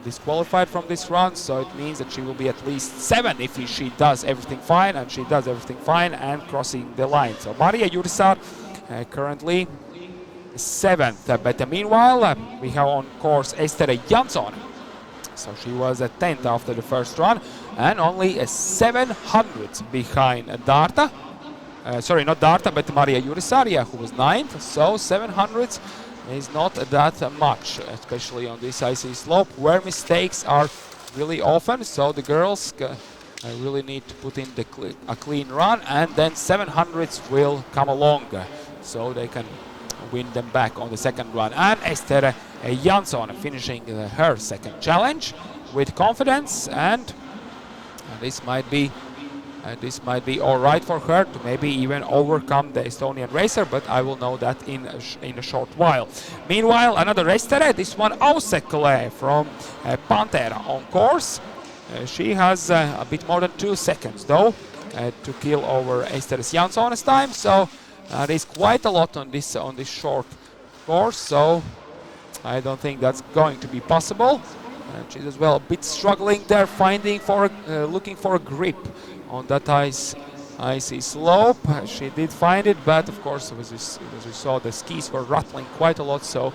disqualified from this run, so it means that she will be at least 7 if she does everything fine, and she does everything fine and crossing the line. So Maria Jurisaar currently 7th, but meanwhile we have on course Ester Jansson. So she was a 10th after the first run and only a 700th behind Darta. Sorry, not Darta, but Maria Jurisaar, who was 9th. So 700 is not that much, especially on this icy slope where mistakes are really often. So the girls really need to put in a clean run, and then 700s will come along, so they can win them back on the second run. And Ester Jansson finishing her second challenge with confidence, and this might be all right for her to maybe even overcome the Estonian racer, but I will know that in a short while. Meanwhile, another racer, this one Ausekle from Pantera on course. She has a bit more than 2 seconds though to kill over Ester Jansson's time, so there is quite a lot on this short course, so I don't think that's going to be possible. And she's as well a bit struggling there, looking for a grip on that icy slope. She did find it, but of course, as we saw, the skis were rattling quite a lot, so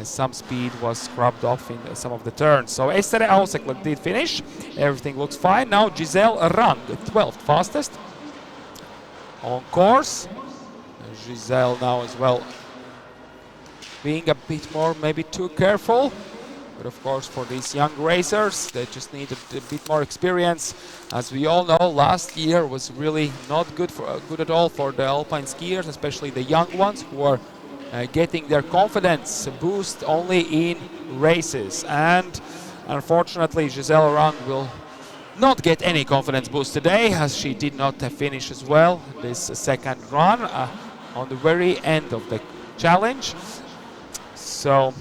some speed was scrubbed off in some of the turns. So Estere Ausekla did finish. Everything looks fine. Now Giselle Rang, 12th fastest on course. Giselle now as well being a bit more maybe too careful. But of course, for these young racers, they just need a bit more experience. As we all know, last year was really not good at all for the alpine skiers, especially the young ones who are getting their confidence boost only in races. And unfortunately, Giselle Rang will not get any confidence boost today, as she did not finish as well this second run on the very end of the challenge. So.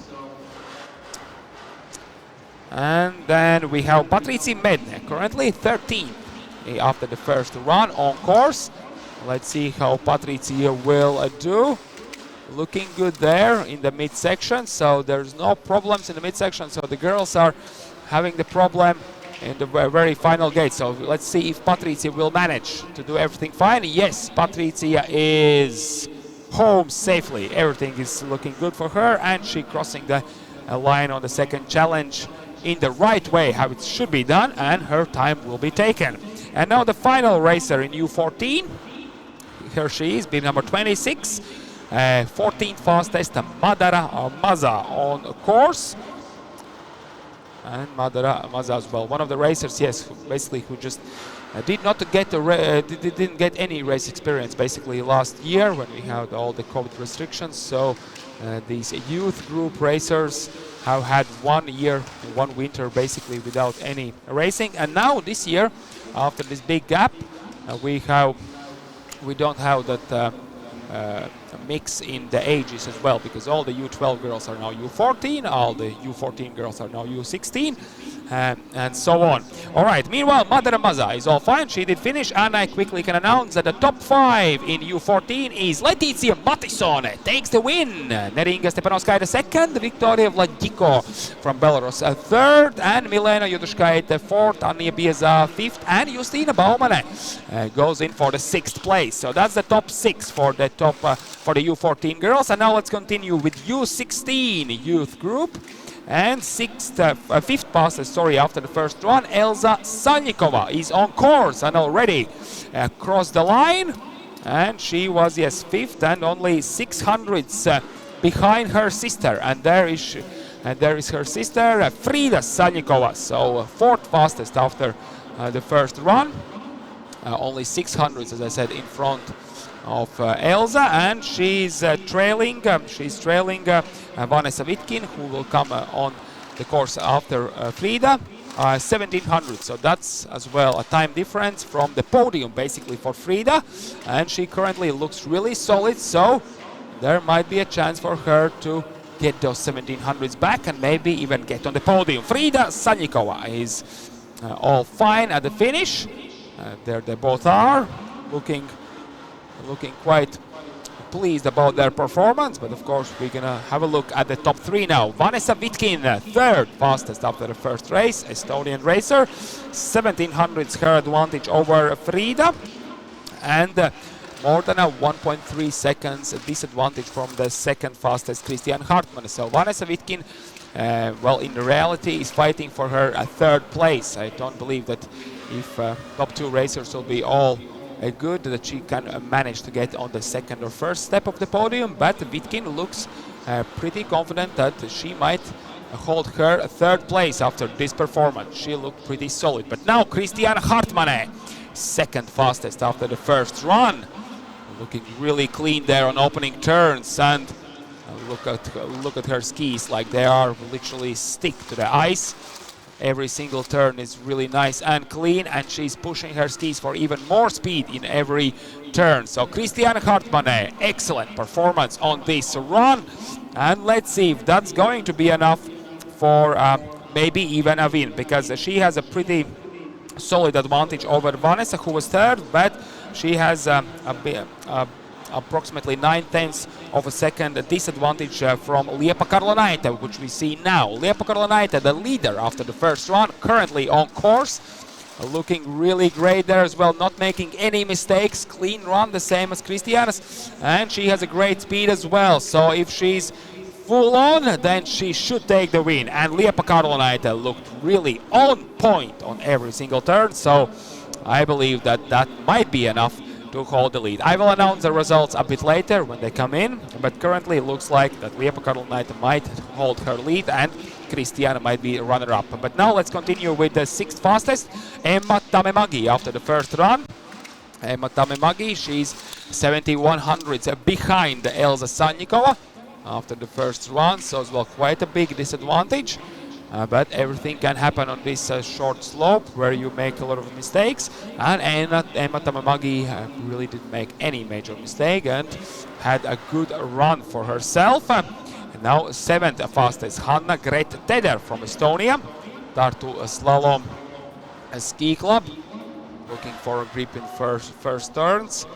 And then we have Patricia Medne, currently 13th after the first run on course. Let's see how Patricia will do. Looking good there in the midsection, so there's no problems in the midsection. So the girls are having the problem in the very final gate. So let's see if Patricia will manage to do everything fine. Yes, Patricia is home safely. Everything is looking good for her, and she crossing the line on the second challenge in the right way, how it should be done, and her time will be taken. And now the final racer in U14. Here she is, being number 26, 14th fastest, Madara Maza on course. And Madara Maza as well, one of the racers, yes, basically who just didn't get any race experience basically last year when we had all the COVID restrictions. So these youth group racers have had 1 year, 1 winter basically without any racing, and now this year, after this big gap, we don't have that mix in the ages as well, because all the U12 girls are now U14, all the U14 girls are now U16, and so on. All right, meanwhile, Madara Maza is all fine. She did finish, and I quickly can announce that the top 5 in U14 is Letizia Matisone takes the win, Neringa Stepanovskaya second, Victoria Vladiko from Belarus third, and Milena Yudushkaite fourth, Ania Bieza fifth, and Justina Baumane goes in for the 6th place. So that's the top 6 for the top for the U14 girls. And now let's continue with U16 youth group. And 5th fastest, after the first one, Elza Salnikova is on course and already crossed the line. And she was, yes, 5th and only 600ths behind her sister. And there is her sister, Frida Salnikova. So 4th fastest after the first run. Only 600ths, as I said, in front of Elza, and she's trailing Vanessa Vitkin, who will come on the course after Frida, 1700. So that's as well a time difference from the podium basically for Frida, and she currently looks really solid, so there might be a chance for her to get those 1700s back and maybe even get on the podium. Frida Salnikova is all fine at the finish. There they both are, looking quite pleased about their performance, but of course we're gonna have a look at the top 3 now. Vanessa Vitkin, 3rd fastest after the first race, Estonian racer, 1700s her advantage over Frida, and more than a 1.3 seconds disadvantage from the 2nd fastest Christian Hartmann. So Vanessa Vitkin, well, in reality is fighting for her 3rd place. I don't believe that if top 2 racers will be all good, that she can manage to get on the 2nd or 1st step of the podium, but Vitkin looks pretty confident that she might hold her 3rd place after this performance. She looked pretty solid. But now Christian Hartmann, 2nd fastest after the first run, looking really clean there on opening turns, and look at her skis, like they are literally stick to the ice. Every single turn is really nice and clean, and she's pushing her skis for even more speed in every turn. So Christian Hartmann, excellent performance on this run, and let's see if that's going to be enough for maybe even a win, because she has a pretty solid advantage over Vanessa, who was 3rd, but she has approximately 9/10 of a second disadvantage from Liepa Karlonaite, which we see now. Liepa Karlonaite, the leader after the first run, currently on course, looking really great there as well, not making any mistakes. Clean run, the same as Kristianas, and she has a great speed as well. So if she's full on, then she should take the win. And Liepa Karlonaite looked really on point on every single turn, so I believe that that might be enough to hold the lead. I will announce the results a bit later when they come in, but currently it looks like that Liepa Karlonaite might hold her lead and Kristiana might be runner-up. But now let's continue with the 6th fastest, Emma Tamemagi, after the first run. Emma Tamemagi, she's 71 hundredths behind Elza Sannikova after the first run, so as well quite a big disadvantage. But everything can happen on this short slope where you make a lot of mistakes, and Emma Tamemagi really didn't make any major mistake and had a good run for herself. And now 7th fastest, Hanna Gret Teder from Estonia, Tartu Slalom Ski Club, looking for a grip in first turns.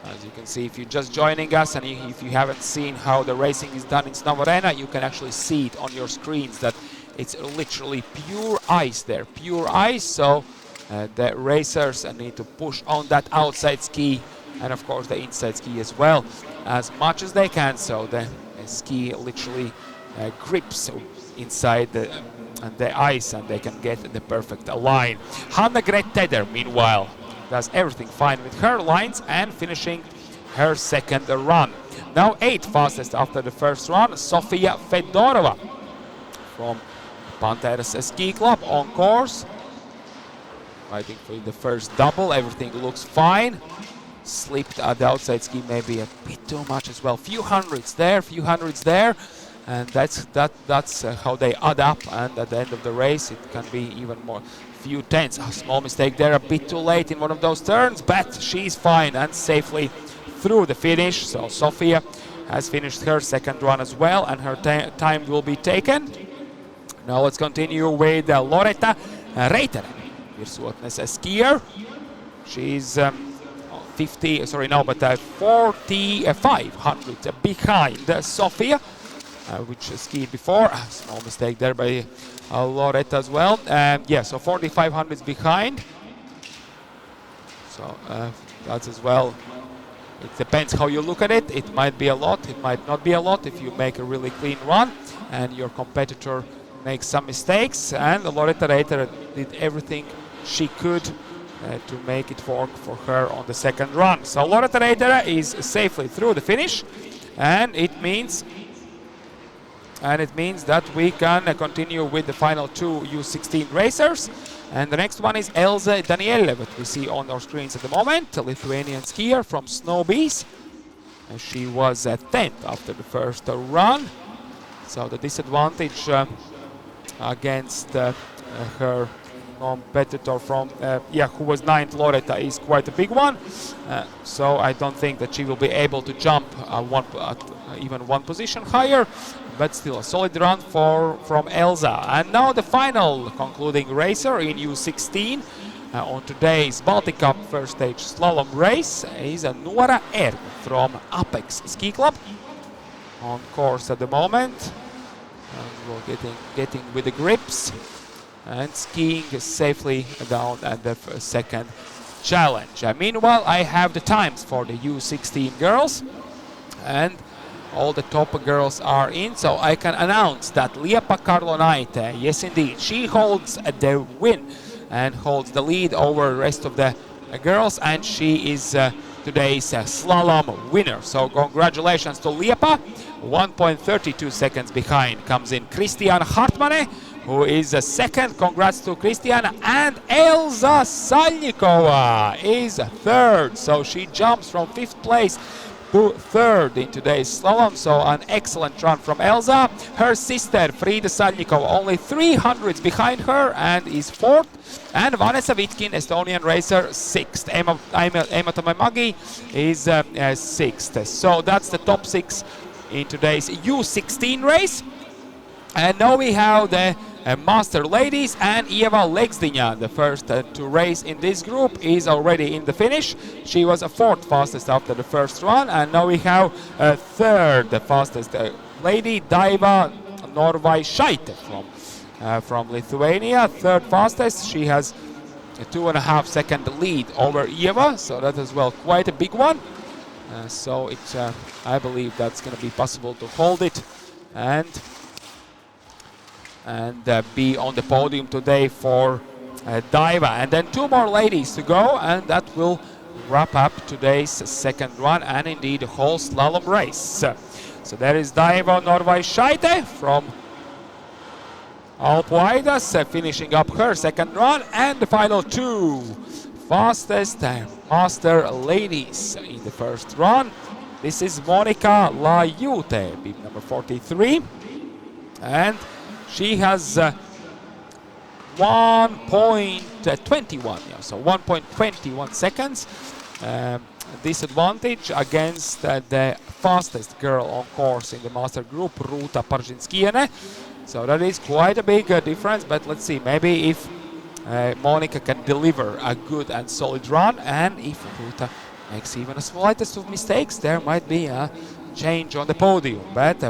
As you can see, if you're just joining us and if you haven't seen how the racing is done in Snow Arena, you can actually see it on your screens that it's literally pure ice there, pure ice. So the racers need to push on that outside ski and of course the inside ski as well as much as they can. So the ski literally grips inside the ice and they can get the perfect line. Hanna Gret Teder, meanwhile, does everything fine with her lines and finishing her 2nd run. Now 8th fastest after the first run, Sofia Fedorova from Panteras Ski Club on course. Fighting for the first double, everything looks fine. Slipped at the outside ski maybe a bit too much as well. Few hundreds there, and that's how they add up, and at the end of the race it can be even more. Few tenths, a small mistake there, a bit too late in one of those turns, but she's fine and safely through the finish. So Sofia has finished her 2nd run as well, and her time will be taken. Now let's continue with Loretta Reiter, Virsuotnes skier. She's 45 hundredths behind Sofia, which skied before. Small mistake there by Loretta as well. Yeah, so 45 hundredths behind. So that's as well. It depends how you look at it. It might be a lot, it might not be a lot if you make a really clean run and your competitor makes some mistakes. And Loretta Reiter did everything she could to make it work for her on the 2nd run. So Loretta Reiter is safely through the finish, and it means that we can continue with the final 2 U16 racers. And the next one is Elza Daniele, that we see on our screens at the moment, a Lithuanian skier from Snowbees. She was 10th after the first run, so the disadvantage against her competitor from who was 9th, Loretta, is quite a big one. So I don't think that she will be able to jump even one position higher, but still a solid run from Elza. And now the final concluding racer in U16 on today's Baltic Cup first stage slalom race is Noora Erg from Apex Ski Club on course at the moment. And we're getting with the grips and skiing safely down at the 2nd challenge. Meanwhile, I have the times for the U16 girls, and all the top girls are in, so I can announce that Liepa Karlonaite, yes indeed, she holds the win and holds the lead over the rest of the girls, and she is today's slalom winner. So congratulations to Liepa. 1.32 seconds behind comes in Kristiana Hartmane, who is 2nd. Congrats to Kristiana. And Elza Sannikova is 3rd. So she jumps from 5th place to 3rd in today's slalom. So an excellent run from Elza. Her sister Frida Sannikova only 300s behind her and is 4th. And Vanessa Vitkin, Estonian racer, 6th. Emma Tamemagi is 6th. So that's the top 6 in today's U16 race. And now we have the Master Ladies, and Eva Legsdinya, the first to race in this group, is already in the finish. She was a 4th fastest after the first run, and now we have a 3rd fastest lady, Daiva Norvaišaitė from Lithuania, 3rd fastest. She has a 2.5 second lead over Eva, so that is well quite a big one. So it's I believe that's going to be possible to hold it and be on the podium today for Daiva. And then 2 more ladies to go, and that will wrap up today's second run and indeed the whole slalom race. So there is Daiva Norvai-Shaite from Alpuaidas finishing up her second run, and the final 2 fastest master ladies in the first run. This is Monika Lajute, bib number 43, and she has 1.21, so 1.21 seconds disadvantage against the fastest girl on course in the master group, Rūta Paržinskiene. So that is quite a big difference, but let's see, maybe if Monika can deliver a good and solid run, and if Rūta makes even the slightest of mistakes, there might be a change on the podium. But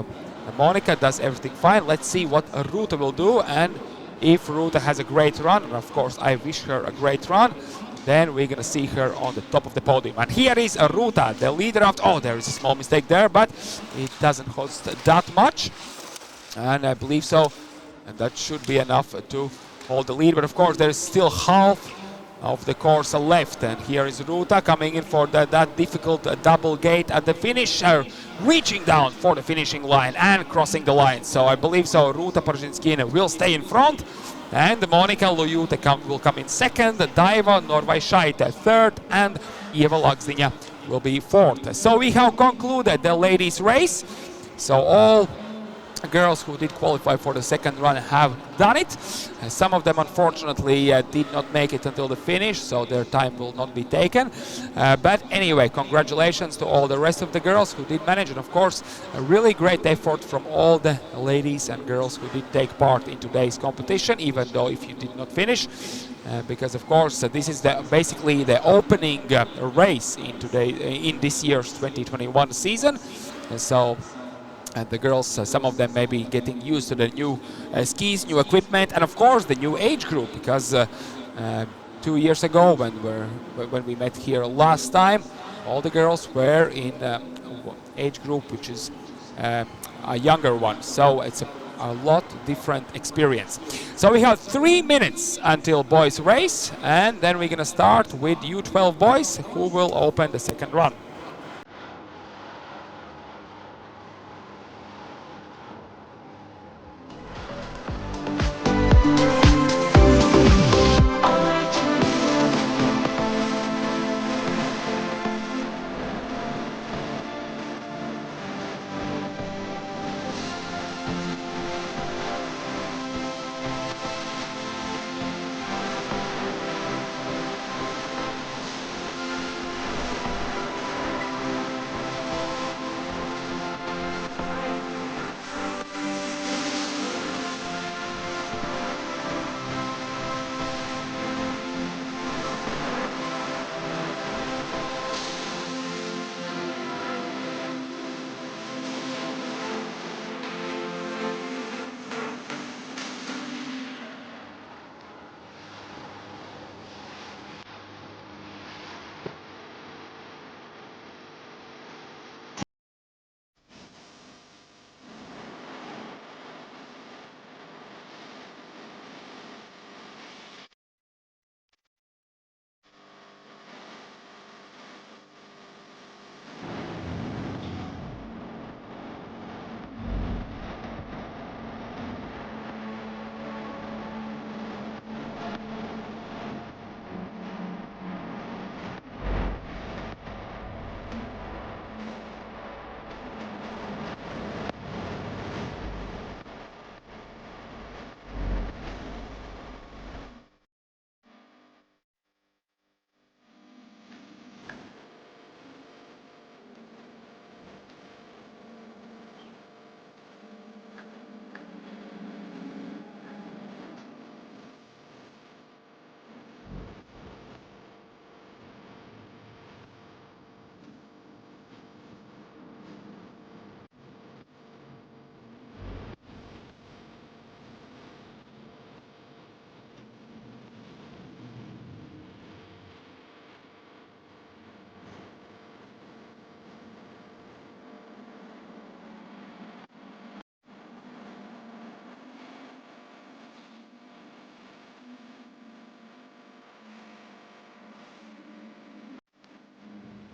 Monika does everything fine. Let's see what Rūta will do, and if Rūta has a great run, and of course I wish her a great run, then we're going to see her on the top of the podium. And here is Rūta, the leader of... Oh, there is a small mistake there, but it doesn't cost that much. And I believe so, and that should be enough to hold the lead. But of course there is still half of the course left, and here is Rūta coming in for that difficult double gate at the finish, reaching down for the finishing line and crossing the line. So I believe so, Rūta Paržinskiene will stay in front, and Monika Lajute will come in second, Daiva Norvai-Shaite third, and Ieva Lagzdiņa will be fourth. So we have concluded the ladies race. So all girls who did qualify for the second run have done it. Some of them unfortunately did not make it until the finish, so their time will not be taken. But anyway, congratulations to all the rest of the girls who did manage, and of course a really great effort from all the ladies and girls who did take part in today's competition, even though if you did not finish, because of course this is basically the opening race in this year's 2021 season. And the girls, some of them may be getting used to the new skis, new equipment, and of course the new age group, because 2 years ago when we met here last time, all the girls were in age group which is a younger one, so it's a lot different experience. So we have 3 minutes until boys race, and then we're gonna start with U12 boys, who will open the second run.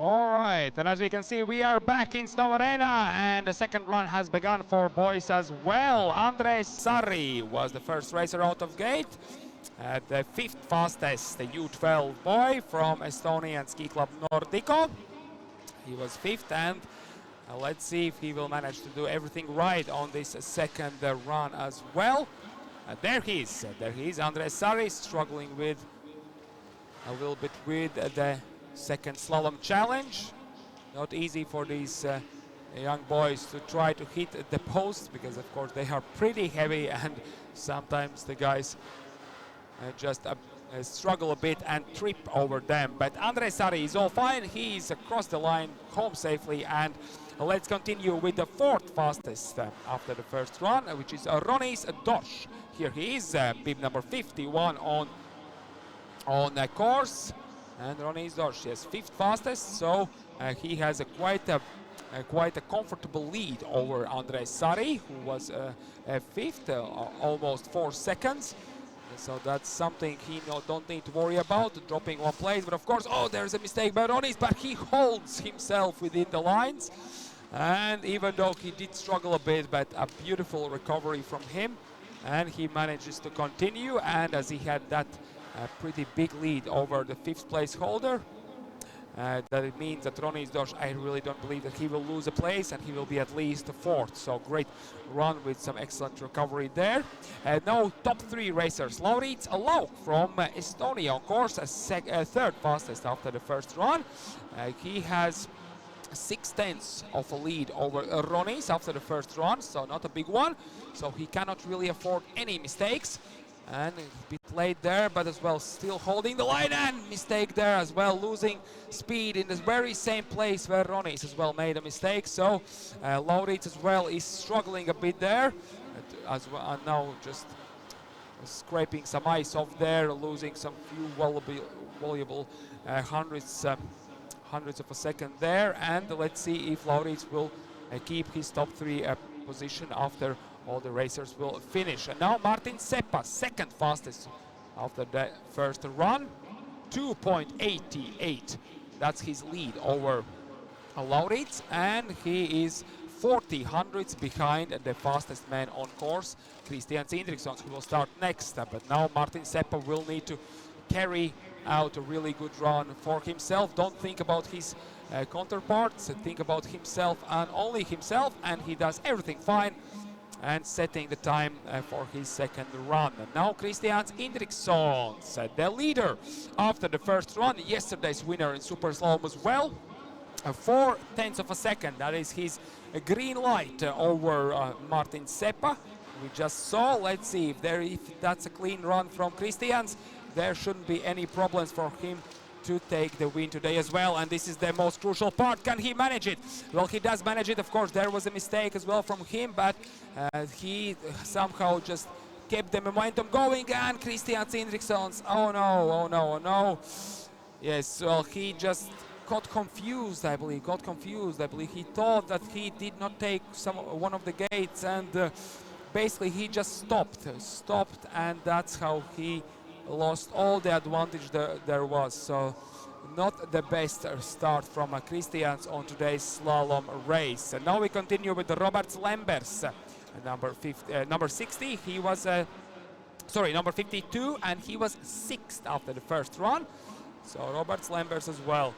All right, and as we can see, we are back in Snow Arena, and the second run has begun for boys as well. Andres Sari was the first racer out of gate, the fifth fastest, the U12 boy from Estonian ski club Nordico. He was fifth, and let's see if he will manage to do everything right on this second run as well. There he is, Andres Sari, struggling with a little bit with the second slalom challenge. Not easy for these young boys to try to hit the post, because of course they are pretty heavy, and sometimes the guys just struggle a bit and trip over them. But Andres Sari is all fine. He is across the line, home safely, and let's continue with the fourth fastest after the first run, which is Ronis Dorsch. Here he is, bib number 51 on the course. And Ronis Dorsch, yes, fifth fastest, so he has quite a comfortable lead over Andres Sari, who was fifth, almost 4 seconds. So that's something he don't need to worry about, dropping one place. But of course, oh, there's a mistake by Ronis, but he holds himself within the lines. And even though he did struggle a bit, but a beautiful recovery from him, and he manages to continue. And as he had that pretty big lead over the fifth place holder, that it means that Ronis Dorsch, I really don't believe that he will lose a place, and he will be at least fourth. So great run with some excellent recovery there. Now top three racers. Laurits Lauk from Estonia, of course, third fastest after the first run. He has 6/10 of a lead over Ronis after the first run, so not a big one. So he cannot really afford any mistakes. And a bit late there, but as well still holding the line, and mistake there as well, losing speed in the very same place where Ronis as well made a mistake. So Laurits as well is struggling a bit there, as well, and now just scraping some ice off there, losing some few valuable hundreds of a second there. And let's see if Laurits will keep his top three position after all the racers will finish. And now Martin Seppa, second fastest after the first run, 2.88. That's his lead over Laurits, and he is 40 hundredths behind the fastest man on course, Christian Sindriksson, who will start next. But now Martin Seppa will need to carry out a really good run for himself. Don't think about his counterparts, think about himself and only himself, and he does everything fine, and setting the time for his second run. And now Christian Indriksson, the leader after the first run, yesterday's winner in super slalom as well. 4/10 of a second, that is his green light over Martin Seppa. We just saw. Let's see if that's a clean run from Christians. There shouldn't be any problems for him to take the win today as well, and this is the most crucial part. Can he manage it? Well, he does manage it. Of course, there was a mistake as well from him, but he somehow just kept the momentum going. And Christian Sindriksson's, oh no. Yes, well, he just got confused, I believe. He thought that he did not take one of the gates, and basically he just stopped, and that's how he lost all the advantage there was. So not the best start from Christians on today's slalom race. And now we continue with the Roberts Lembers, number 60. He was number 52, and he was 6th after the first run. So Roberts Lembers as well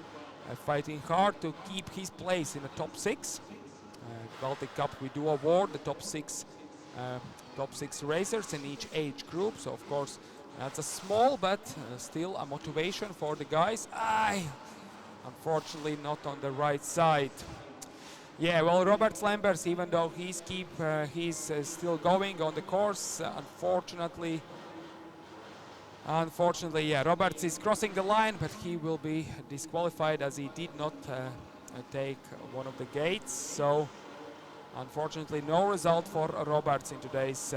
fighting hard to keep his place in the top 6. Baltic Cup, we do award the top six racers in each age group. So of course that's a small but still a motivation for the guys. Unfortunately not on the right side. Yeah, well, Roberts Lembers, even though he's still going on the course, unfortunately, yeah, Roberts is crossing the line, but he will be disqualified as he did not take one of the gates. So unfortunately, no result for Roberts in today's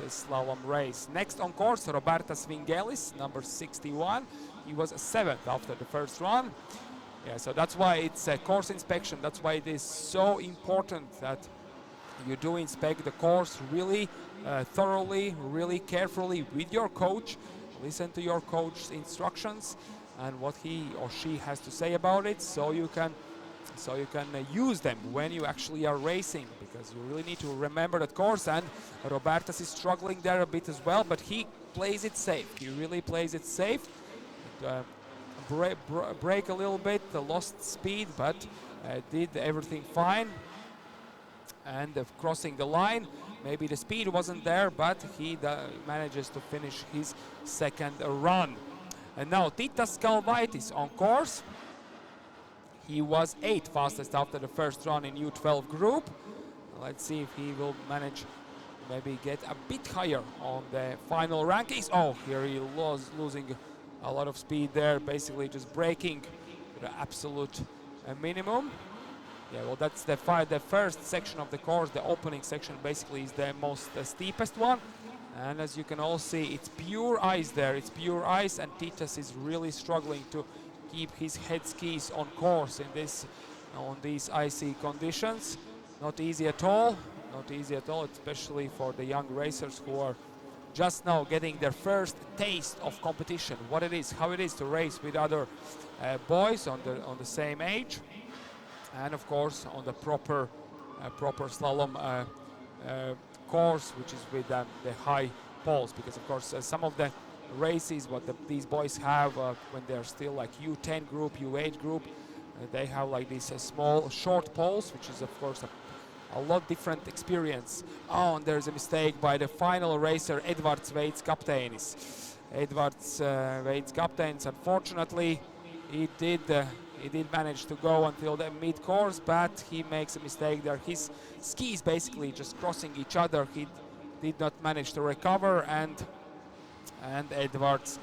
slalom race. Next on course, Roberta Svingelis, number 61. He was 7th after the first run. Yeah, so that's why it's a course inspection. That's why it is so important that you do inspect the course really thoroughly, really carefully with your coach. Listen to your coach's instructions and what he or she has to say about it, so you can use them when you actually are racing, because you really need to remember that course. And Robertas is struggling there a bit as well, but he plays it safe. He really plays it safe. Break a little bit, lost speed, but did everything fine. And crossing the line, maybe the speed wasn't there, but he manages to finish his second run. And now Titas Kalvaitis on course. He was 8th fastest after the first run in U12 group. Let's see if he will manage maybe get a bit higher on the final rankings. Oh, here he was losing a lot of speed there, basically just braking to the absolute minimum. Yeah, well, that's the first section of the course. The opening section basically is the most steepest one. And as you can all see, it's pure ice there. It's pure ice, and Titas is really struggling to keep his head skis on course on these icy conditions. Not easy at all. Not easy at all, especially for the young racers who are just now getting their first taste of competition. What it is, how it is to race with other boys on the same age. And of course on the proper slalom course, which is with the high poles, because of course some of the races what these boys have when they're still like U10 group, U8 group, they have like these small short poles, which is of course a lot different experience. Oh, and there's a mistake by the final racer Edvards Veits Kapteinis. Edvards Veits Kapteinis, unfortunately, he did manage to go until the mid-course, but he makes a mistake there. His skis basically just crossing each other. He did not manage to recover, and Edwards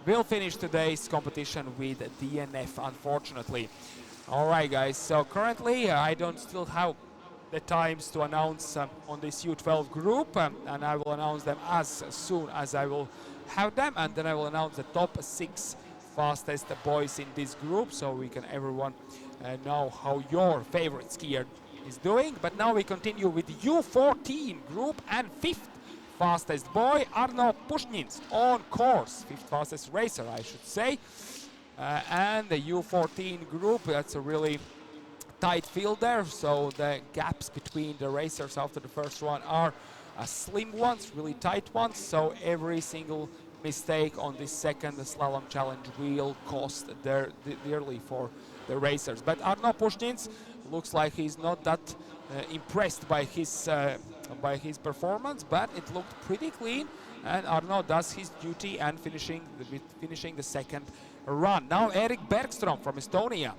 will finish today's competition with DNF, unfortunately. All right, guys, so currently I don't still have the times to announce on this U12 group, and I will announce them as soon as I will have them, and then I will announce the top 6 fastest boys in this group, so we can everyone know how your favorite skier is doing. But now we continue with U14 group, and 5th fastest boy Arno Pushnins on course, 5th fastest racer I should say. And the U14 group, that's a really tight field there, so the gaps between the racers after the first one are slim ones, really tight ones, so every single mistake on this second slalom challenge will cost dearly for the racers. But Arno Pushnins looks like he's not that impressed by his performance, but it looked pretty clean, and Arno does his duty and finishing the second run. Now Erik Bergström from Estonia,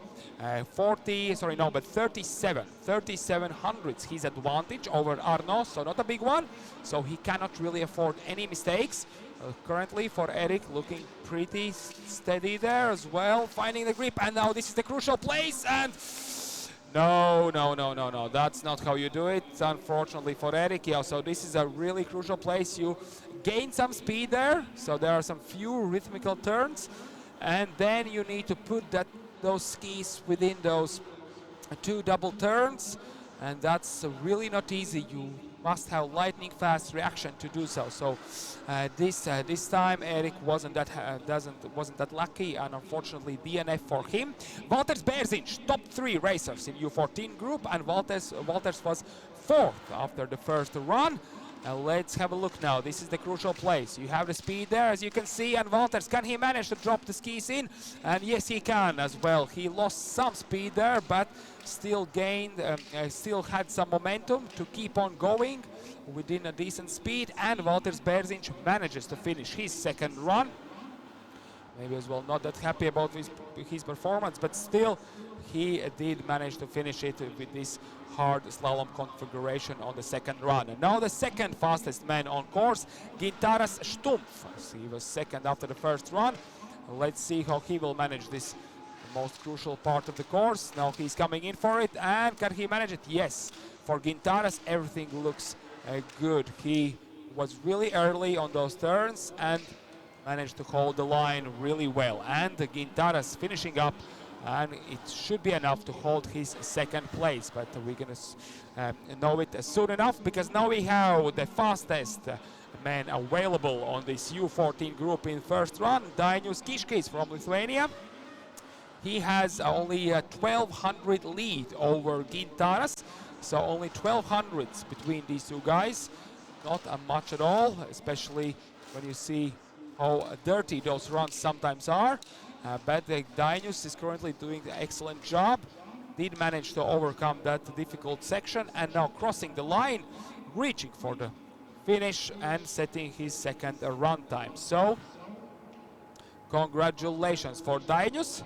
37 hundredths his advantage over Arno, so not a big one, so he cannot really afford any mistakes. Currently for Erik, looking pretty steady there as well, finding the grip, and now this is the crucial place, and no, that's not how you do it, unfortunately for Erik. Yeah, so this is a really crucial place. You gain some speed there, so there are some few rhythmical turns, and then you need to put those skis within those 2 double turns, and that's really not easy. You must have lightning fast reaction to do so. So this time Erik wasn't that lucky, and unfortunately DNF for him. Walters Berzinch, top 3 racers in U14 group, and Walters was 4th after the first run. Let's have a look now. This is the crucial place. You have the speed there, as you can see, and Walters, can he manage to drop the skis in? And yes, he can as well. He lost some speed there, but still gained, still had some momentum to keep on going within a decent speed, and Walters Berzinch manages to finish his second run. Maybe as well not that happy about his performance, but still he did manage to finish it with this hard slalom configuration on the second run. And now the second fastest man on course, Gintaras Stumpf. He was second after the first run. Let's see how he will manage this most crucial part of the course. Now he's coming in for it, and can he manage it? Yes. For Gintaras, everything looks good. He was really early on those turns and managed to hold the line really well. And Gintaras finishing up, and it should be enough to hold his second place, but we're going to know it soon enough, because now we have the fastest men available on this U14 group in first run. Dainius Kiškis from Lithuania. He has only a 1200 lead over Gintaras, so only 1200s between these two guys. Not much at all, especially when you see how dirty those runs sometimes are. But Dainius is currently doing an excellent job. Did manage to overcome that difficult section and now crossing the line, reaching for the finish and setting his second run time. So, congratulations for Dainius.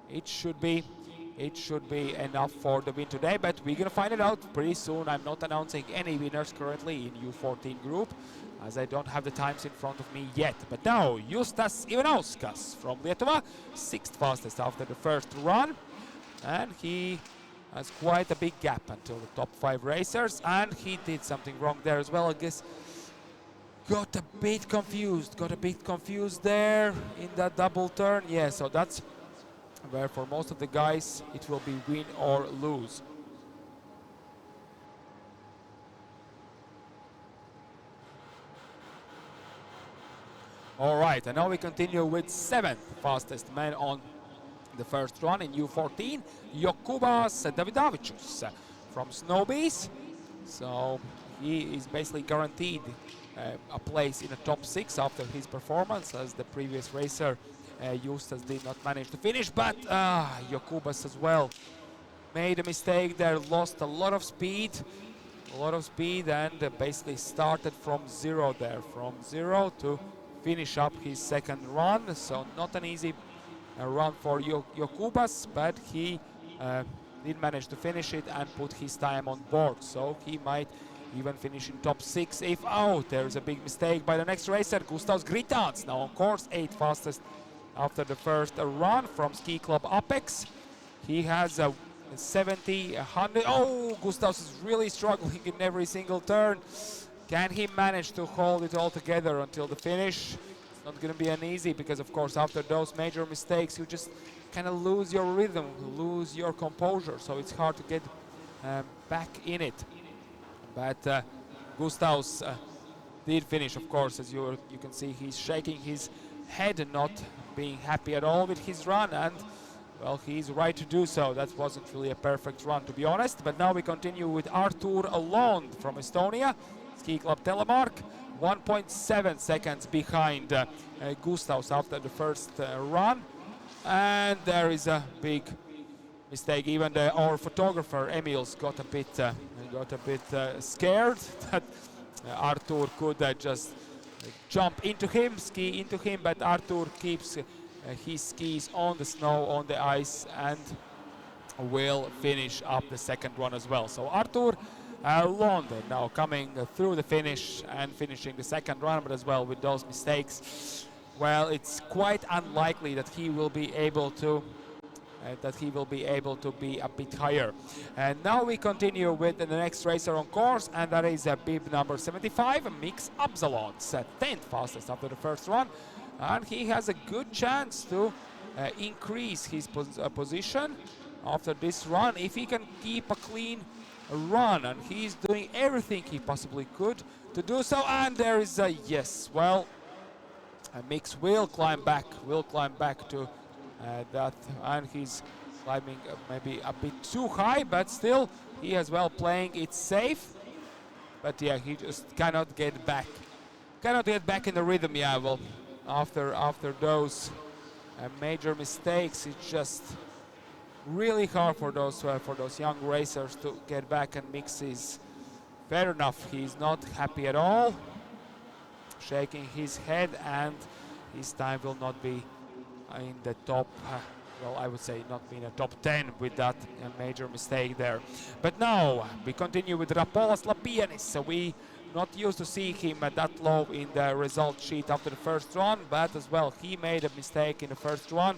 It should be enough for the win today, but we're gonna find it out pretty soon. I'm not announcing any winners currently in U14 group, as I don't have the times in front of me yet. But now, Justas Ivanauskas from Lietuva, 6th fastest after the first run. And he has quite a big gap until the top 5 racers, and he did something wrong there as well, I guess. Got a bit confused there in that double turn. Yeah, so that's where for most of the guys it will be win or lose. All right, and now we continue with 7th fastest man on the first run in U14, Jokubas Davidavičius from Snowbees. So he is basically guaranteed a place in the top 6 after his performance, as the previous racer Justas did not manage to finish. But Jokubas as well made a mistake there, lost a lot of speed, and basically started from zero there, from zero to finish up his second run. So not an easy run for Jokubas, but he did manage to finish it and put his time on board. So he might even finish in top 6 if there's a big mistake by the next racer, Gustavs Gritans, now on course, 8th fastest after the first run from Ski Club Apex. He has a 70, 100. Gustavs is really struggling in every single turn. Can he manage to hold it all together until the finish? It's not going to be an easy, because of course after those major mistakes you just kind of lose your rhythm, lose your composure, so it's hard to get back in it. But Gustavs did finish, of course, as you can see he's shaking his head and not being happy at all with his run, and well, he's right to do so. That wasn't really a perfect run, to be honest. But now we continue with Artur Alond from Estonia, Ski Club Telemark, 1.7 seconds behind Gustavs after the first run. And there is a big mistake. Even our photographer Emils got a bit scared that Artur could just jump into him, ski into him, but Artur keeps his skis on the snow, on the ice, and will finish up the second one as well. So Artur London now coming through the finish and finishing the second run, but as well with those mistakes, well, it's quite unlikely that he will be able to be a bit higher. And now we continue with the next racer on course, and that is bib number 75, Mix Absalons, 10th fastest after the first run, and he has a good chance to increase his position after this run if he can keep a clean run, and he's doing everything he possibly could to do so. And there is a yes. Well, Mix will climb back to that, and he's climbing maybe a bit too high, but still he as well playing it safe. But yeah, he just cannot get back in the rhythm. Yeah, well, after those major mistakes, it's just really hard for those young racers to get back. And Mix is fair enough. He's not happy at all, shaking his head, and his time will not be in the top, well, I would say not be in the top 10 with that major mistake there. But now we continue with Rapolas Lapienis. So we not used to see him that low in the result sheet after the first run, but as well he made a mistake in the first run,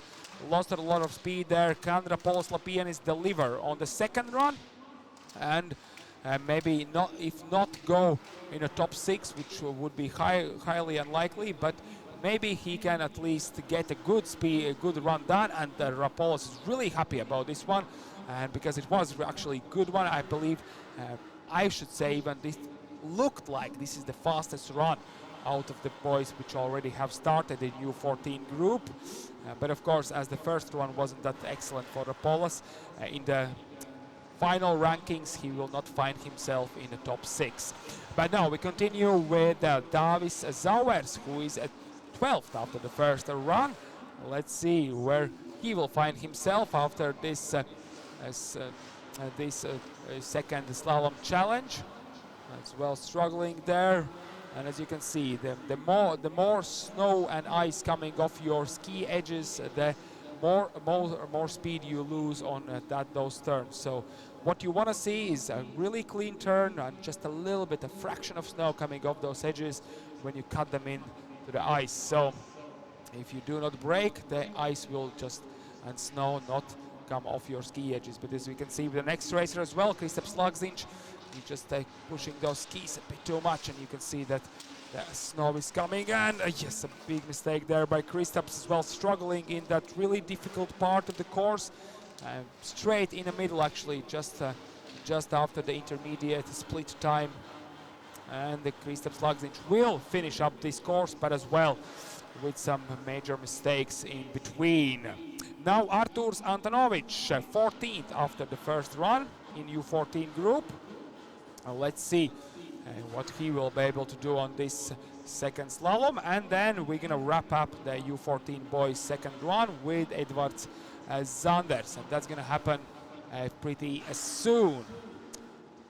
lost a lot of speed there. Can Rapolas Lapienis deliver on the second run and maybe not, if not go in the top 6, which would be highly unlikely, but maybe he can at least get a good speed, a good run done. And Rapolas is really happy about this one, and because it was actually a good one, I believe, I should say even looked like this is the fastest run out of the boys which already have started the U14 group. But of course, as the first one wasn't that excellent for Apollos, in the final rankings he will not find himself in the top 6. But now we continue with Davis Zauers, who is at 12th after the first run. Let's see where he will find himself after this second slalom challenge. As well, struggling there, and as you can see, the more snow and ice coming off your ski edges, the more speed you lose on those turns. So what you want to see is a really clean turn and just a little bit, a fraction of snow coming off those edges when you cut them in to the ice. So if you do not brake, the ice will just, and snow not come off your ski edges. But as we can see with the next racer as well, Kristaps Lagziņš, he's just pushing those skis a bit too much, and you can see that the snow is coming, and yes, a big mistake there by Kristaps as well, struggling in that really difficult part of the course, straight in the middle actually, just after the intermediate split time. And the Kristaps Lagziņš will finish up this course, but as well with some major mistakes in between. Now Artūrs Antonović, 14th after the first run in U14 group. Let's see what he will be able to do on this second slalom, and then we're gonna wrap up the U14 boys second run with Edvards Zanders, and that's gonna happen pretty soon.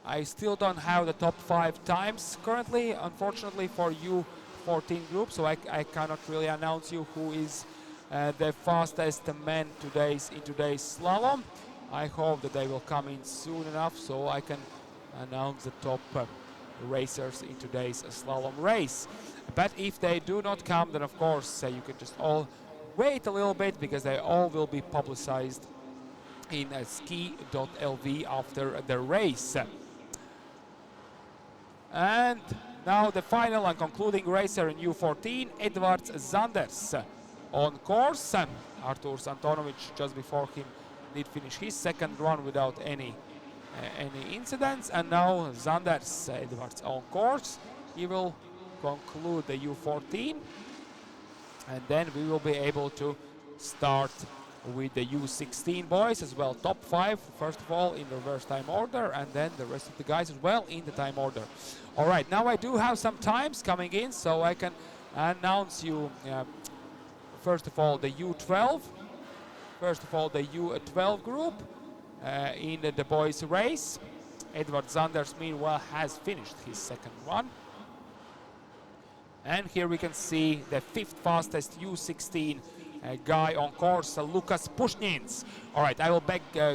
I still don't have the top 5 times currently, unfortunately, for U14 group, so I cannot really announce you who is the fastest man in today's slalom. I hope that they will come in soon enough so I can announce the top racers in today's slalom race. But if they do not come, then of course you can just all wait a little bit, because they all will be publicized in ski.lv after the race. And now the final and concluding racer in U14, Edvards Zanders on course. Artūrs Antonović just before him did finish his second run without any incidents, and now Zanders, Edvards on course. He will conclude the U14, and then we will be able to start with the U16 boys as well. Top 5 first of all in reverse time order, and then the rest of the guys as well in the time order. All right, now I do have some times coming in, so I can announce you first of all the U12, first of all the U12 group. In the boys race, Edvards Zanders meanwhile has finished his second run, and here we can see the 5th fastest U16 guy on course, Lukas Pušņins. All right, I will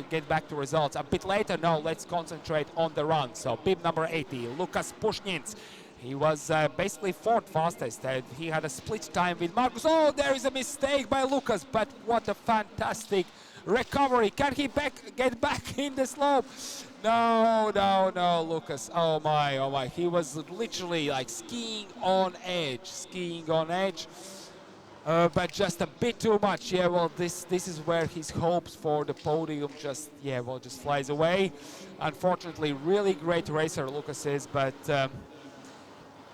get back to results a bit later. Now let's concentrate on the run. So bib number 80, Lukas Pušņins. He was basically 4th fastest. He had a split time with Markus. Oh, there is a mistake by Lukas, but what a fantastic recovery. Can he get back in the slope? No, Lukas. Oh my. He was literally like skiing on edge. But just a bit too much. Yeah, well, this is where his hopes for the podium just flies away. Unfortunately, really great racer Lukas is, but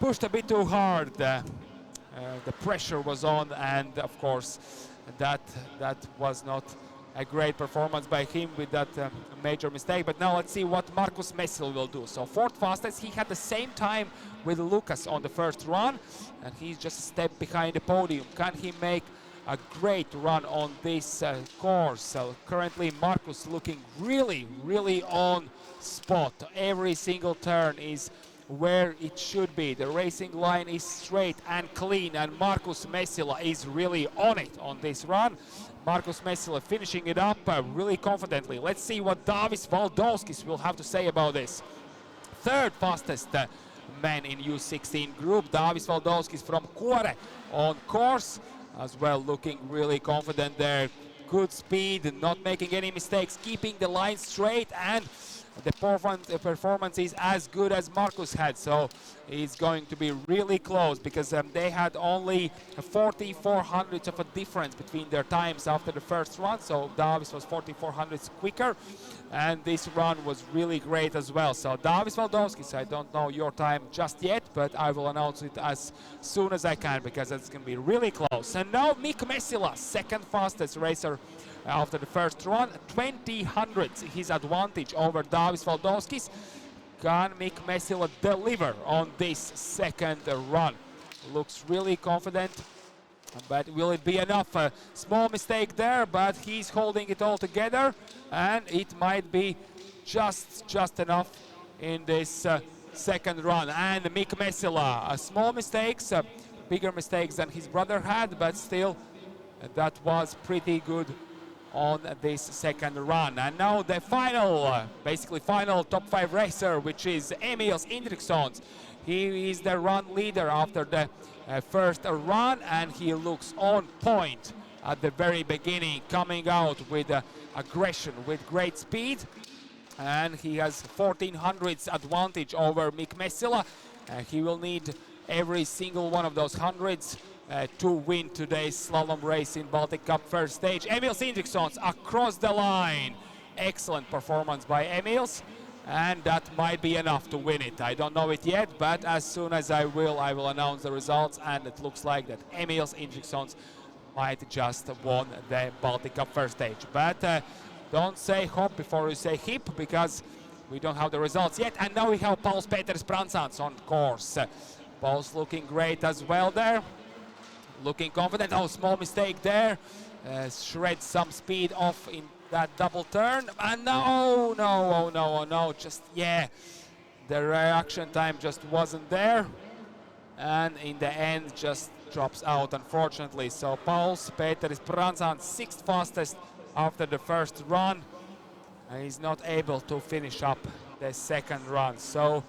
pushed a bit too hard. The pressure was on, and of course that was not a great performance by him with that major mistake. But now let's see what Markus Messil will do. So 4th fastest, he had the same time with Lukas on the first run, and he's just a step behind the podium. Can he make a great run on this course? So currently Markus looking really on spot. Every single turn is where it should be. The racing line is straight and clean, and Markus Messil is really on it on this run. Markus Messil finishing it up really confidently. Let's see what Davis Valdovskis will have to say about this. 3rd fastest man in U16 group, Davis Valdovskis from Kuore on course as well, looking really confident there. Good speed, not making any mistakes, keeping the line straight, and the performance is as good as Marcus had, so it's going to be really close because they had only 44 hundredths of a difference between their times after the first run, so Davis was 44 hundredths quicker, and this run was really great as well. So Davis Valdovskis, I don't know your time just yet, but I will announce it as soon as I can because it's going to be really close. And now Mick Messila, second fastest racer after the first run, 20 hundredths his advantage over Davis Valdovskis. Can Mick Messila deliver on this second run? Looks really confident, but will it be enough? A small mistake there, but he's holding it all together, and it might be just enough in this second run. And Mick Messila, small mistakes, bigger mistakes than his brother had, but still that was pretty good on this second run. And now the final, basically final top 5 racer, which is Emils Indriksons. He is the run leader after the first run, and he looks on point at the very beginning, coming out with aggression, with great speed. And he has 14 hundredths advantage over Mick Messila. He will need every single one of those hundreds to win today's slalom race in Baltic Cup first stage. Emils Indriksons across the line. Excellent performance by Emils, and that might be enough to win it. I don't know it yet, but as soon as I will announce the results, and it looks like that Emils Indriksons might just won the Baltic Cup first stage. But don't say hop before you say hip, because we don't have the results yet. And now we have Pauls Peters Pransants on course. Pauls looking great as well there. Looking confident. Oh, small mistake there. Shreds some speed off in that double turn. And no. Just, yeah. The reaction time just wasn't there. And in the end, just drops out, unfortunately. So Pauls Peters Pransants, 6th fastest after the first run. And he's not able to finish up the second run. So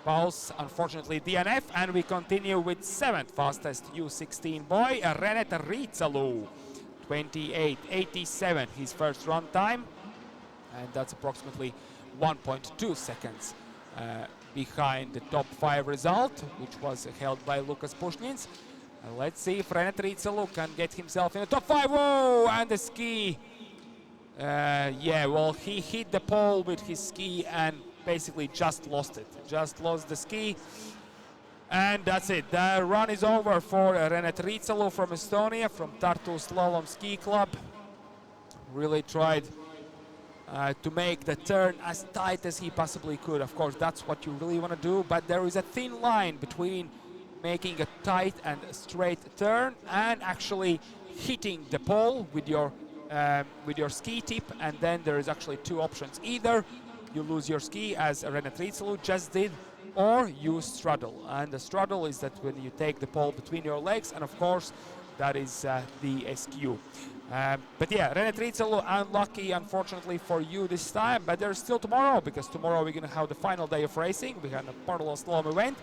Pauls, unfortunately, DNF, and we continue with 7th fastest U16 boy, Renet Riitsalu, 28.87, his first run time, and that's approximately 1.2 seconds behind the top 5 result, which was held by Lukas Pushnins. Let's see if Renet Riitsalu can get himself in the top 5. Whoa! And the ski. Yeah, well, he hit the pole with his ski and basically just lost it. Just lost the ski. And that's it. The run is over for Renet Riitsalu from Estonia, from Tartu Slalom Ski Club. Really tried to make the turn as tight as he possibly could. Of course, that's what you really want to do, but there is a thin line between making a tight and straight turn and actually hitting the pole with your ski tip, and then there is actually 2 options. Either you lose your ski, as Renet Riitsalu just did, or you straddle. And the straddle is that when you take the pole between your legs, and of course that is the SQ. But yeah, Renet Riitsalu unlucky, unfortunately, for you this time, but there's still tomorrow, because tomorrow we're going to have the final day of racing. We have a parallel slalom event,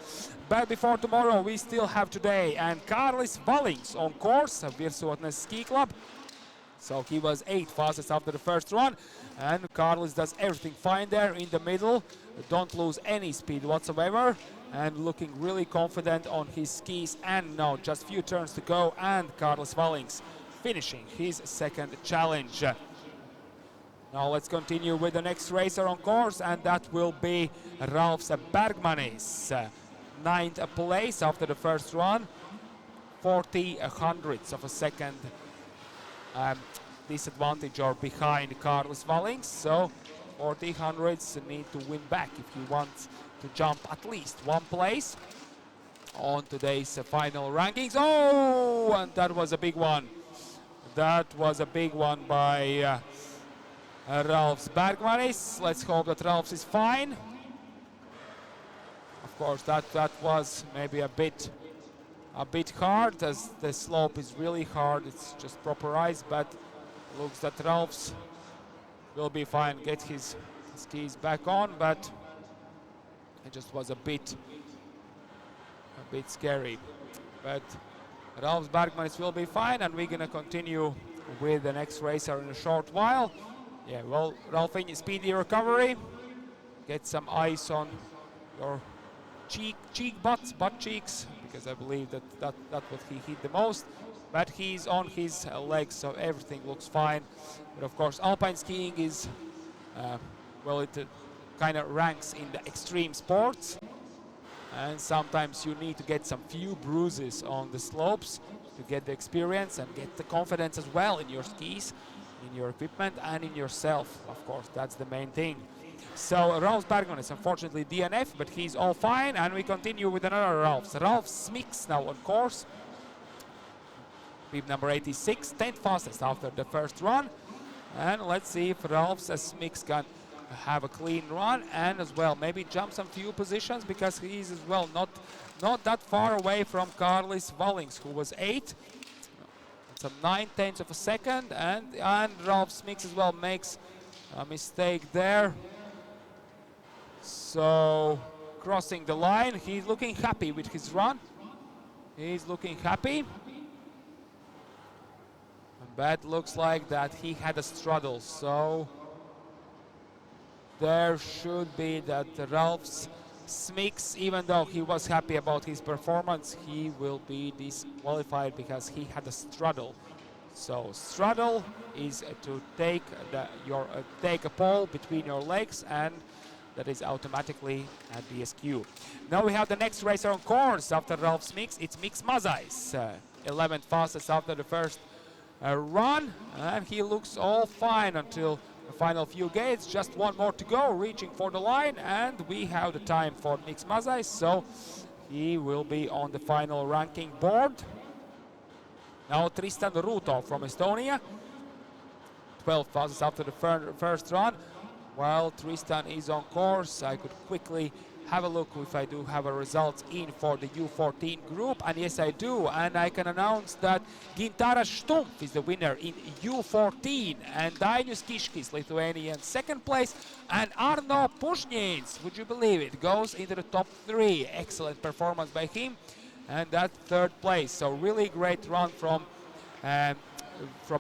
but before tomorrow we still have today, and Kārlis Valings on course, Virsotnes Ski Club. So he was 8th fastest after the first run, and Kārlis does everything fine there in the middle. Don't lose any speed whatsoever, and looking really confident on his skis. And now just few turns to go, and Kārlis Valings finishing his second challenge. Now let's continue with the next racer on course, and that will be Ralfs Bergmanis. 9th place after the first run, 40 hundredths of a second disadvantage or behind Kārlis Valings. So 40 hundredths need to win back if you want to jump at least 1 place on today's final rankings. Oh, and that was a big one. That was a big one by Ralfs Bergmanis. Let's hope that Ralfs is fine. Of course, that was maybe a bit hard, as the slope is really hard. It's just proper ice, but looks that Ralfs will be fine. Get his skis back on, but it just was a bit scary. But Ralfs Bergmanis will be fine, and we're gonna continue with the next racer in a short while. Yeah, well, Ralf, speedy recovery. get some ice on your butt cheeks, because I believe that's what he hit the most. But he's on his legs, so everything looks fine. But of course, alpine skiing is, well, it kind of ranks in the extreme sports. And sometimes you need to get some few bruises on the slopes to get the experience and get the confidence as well in your skis, in your equipment, and in yourself. Of course, that's the main thing. So Ralf Bergman is unfortunately DNF, but he's all fine, and we continue with another Ralf. Ralf Smix now on course. Bib number 86, 10th fastest after the first run. And let's see if Ralf Smix can have a clean run and as well maybe jump some few positions, because he's as well not that far away from Karlis Wallings, who was 8. Some 9/10 of a second, and Ralf Smix as well makes a mistake there. So crossing the line, he's looking happy with his run. He's looking happy. But looks like that he had a struggle, so there should be that Ralf Smix, even though he was happy about his performance, he will be disqualified because he had a struggle. So struggle is to take take a pole between your legs, and that is automatically at DSQ. Now we have the next racer on course after Ralf Smix. It's Mix Mazais, 11th fastest after the first run, and he looks all fine until the final few gates. Just one more to go, reaching for the line, and we have the time for Mix Mazais, so he will be on the final ranking board. Now Tristan Ruto from Estonia, 12th fastest after the first run. While Tristan is on course, I could quickly have a look if I do have a results in for the U14 group, and yes I do, and I can announce that Gintaras Stumpf is the winner in U14, and Dainius Kiškis, Lithuanian, 2nd place, and Arno Pušņins, would you believe it, goes into the top 3. Excellent performance by him, and that 3rd place. So really great run from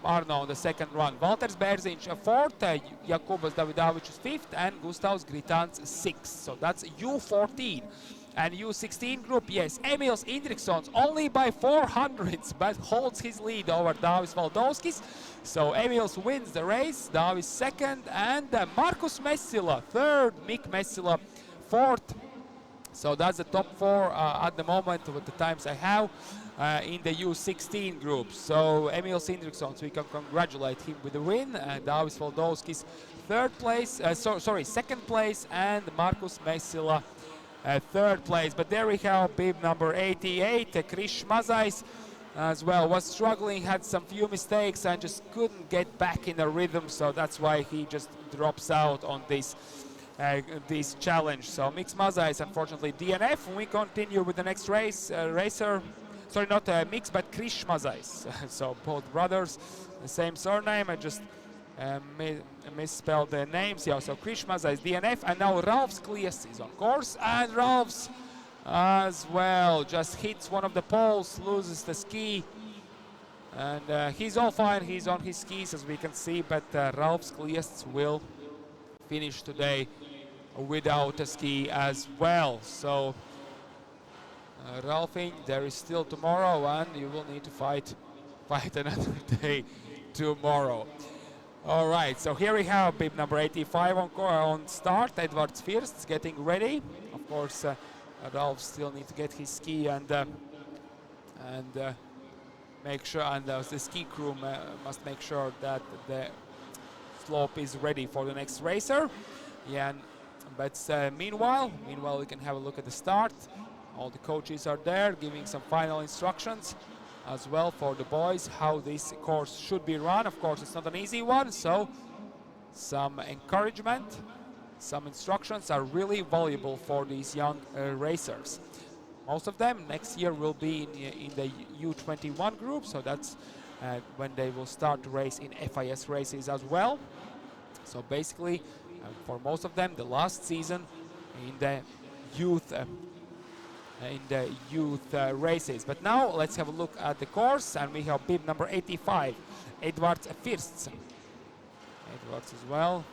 Arno on the 2nd run. Valters Bērziņš 4th, Jakubas Davidovičs 5th, and Gustavs Gritāns 6th. So that's U14. And U16 group, yes, Emils Indriksons only by 400ths, but holds his lead over Dāvis Valdovskis. So Emils wins the race, Dāvis 2nd, and Markus Messila 3rd, Mick Messila 4th. So that's the top 4 at the moment with the times I have. In the U16 group. So Emils Indriksons, we can congratulate him with the win. Dāvis Valdovskis 3rd place, 2nd place, and Markus Messila 3rd place. But there we have bib number 88, Krišs Mazais as well, was struggling, had some few mistakes and just couldn't get back in the rhythm, so that's why he just drops out on this challenge. So Mix Mazais unfortunately DNF. We continue with the next racer. Sorry, not Mix, but Krišs Mazais. So both brothers, the same surname. I just misspelled the names. Yeah, so Krišs Mazais DNF, and now Ralf Sklies is on course, and Ralf's as well just hits one of the poles, loses the ski, and he's all fine. He's on his skis as we can see, but Ralf Sklies will finish today without a ski as well. So Ralfing, there is still tomorrow, and you will need to fight another day tomorrow. All right, so here we have bib number 85 on start. Edvards Firsts getting ready. Of course, Ralf still needs to get his ski and make sure, and the ski crew must make sure that the slope is ready for the next racer. Yeah, but meanwhile we can have a look at the start. All the coaches are there giving some final instructions as well for the boys how this course should be run. Of course, it's not an easy one, so some encouragement, some instructions are really valuable for these young racers. Most of them next year will be in the U21 group, so that's when they will start to race in FIS races as well. So basically, for most of them, the last season in the youth races. But now let's have a look at the course, and we have bib number 85, Edvards Firsts. Edvards as well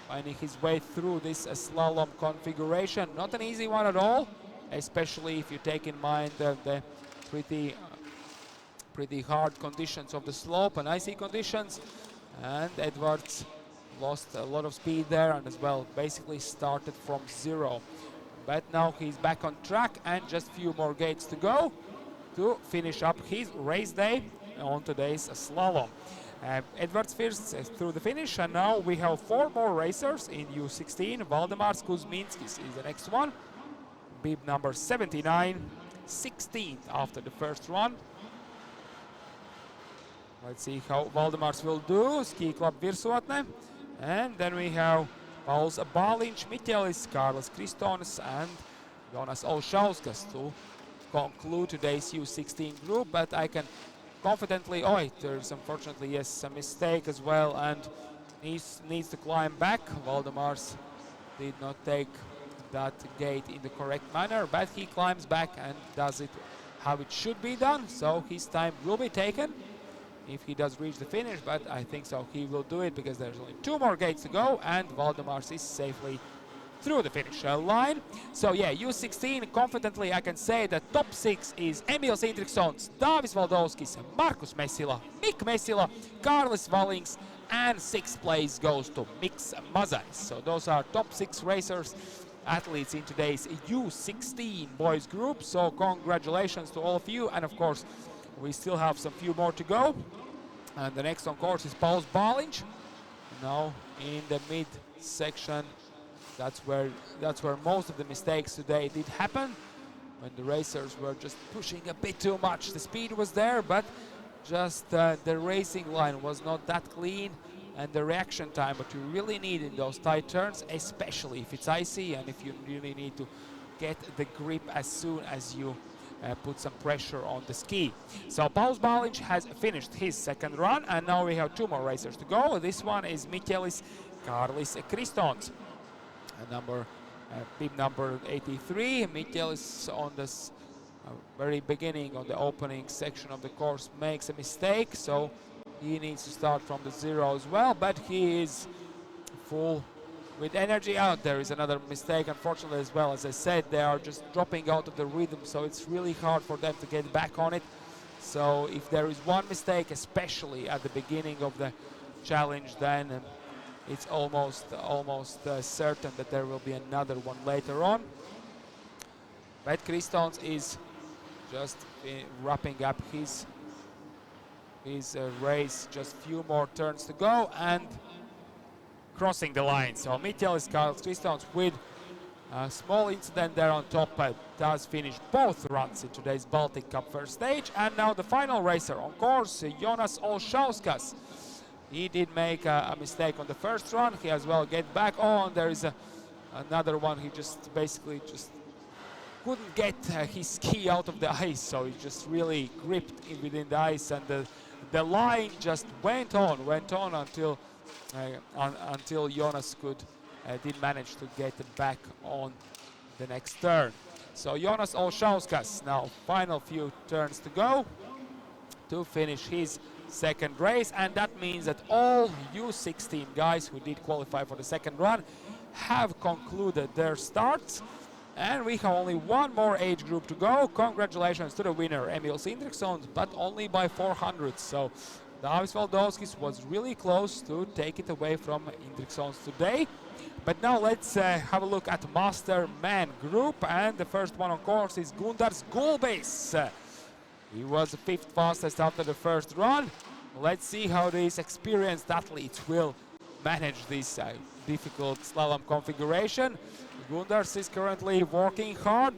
finding his way through this slalom configuration. Not an easy one at all, especially if you take in mind the pretty hard conditions of the slope and icy conditions. And Edwards lost a lot of speed there and as well basically started from zero. But now he's back on track and just few more gates to go to finish up his race day on today's slalom. Edwards first through the finish, and now we have 4 more racers in U16. Valdemars Kuzminskis is the next one. Bib number 79, 16th after the first run. Let's see how Valdemars will do. Ski Club Virsotne. And then we have Pauls Baliņš, Miķelis, Kārlis Kristonis and Jonas Olšauskas to conclude today's U16 group. But I can confidently, there's unfortunately, yes, a mistake as well and needs to climb back. Valdemars did not take that gate in the correct manner, but he climbs back and does it how it should be done. So his time will be taken if he does reach the finish, but I think so he will do it because there's only 2 more gates to go and Valdemars is safely through the finish line. So yeah, U16 confidently I can say that top 6 is Emils Indriksons, Dāvis Valdovskis, Markus Mesila, Mik Mesila, Kārlis Valings, and 6th place goes to Miks Mazais. So those are top 6 racers, athletes in today's U16 boys group. So congratulations to all of you, and of course we still have some few more to go. And the next on course is Pauls Baliņš. Now in the mid section, that's where most of the mistakes today did happen, when the racers were just pushing a bit too much. The speed was there, but just the racing line was not that clean, and the reaction time what you really need in those tight turns, especially if it's icy and if you really need to get the grip as soon as you put some pressure on the ski. So Pauls Baliņš has finished his second run, and now we have 2 more racers to go. This one is Miķelis Kārlis Kristons, bib number 83. Miķelis on this very beginning, on the opening section of the course, makes a mistake, so he needs to start from the zero as well, but he is full with energy out. There is another mistake, unfortunately, as well. As I said, they are just dropping out of the rhythm, so it's really hard for them to get back on it. So if there is one mistake, especially at the beginning of the challenge, then it's almost certain that there will be another one later on. But Kristons is just wrapping up his race, just few more turns to go and crossing the line. So Miķelis Kārlis Kristons with a small incident there on top does finish both runs in today's Baltic Cup first stage. And now the final racer on course, Jonas Olšauskas. He did make a mistake on the first run. He as well get back on. There is another one. He just basically couldn't get his ski out of the ice, so he just really gripped within the ice, and the line just went on until Jonas did manage to get back on the next turn. So Jonas Olšauskas now final few turns to go to finish his second race, and that means that all U16 guys who did qualify for the second run have concluded their starts, and we have only one more age group to go. Congratulations to the winner, Emils Indriksons, but only by 400. So Dāvis Valdovskis was really close to take it away from Indriksons today. But now let's have a look at Master Man group, and the first one on course is Gundars Gulbis. He was the 5th fastest after the first run. Let's see how these experienced athletes will manage this difficult slalom configuration. Gundars is currently working hard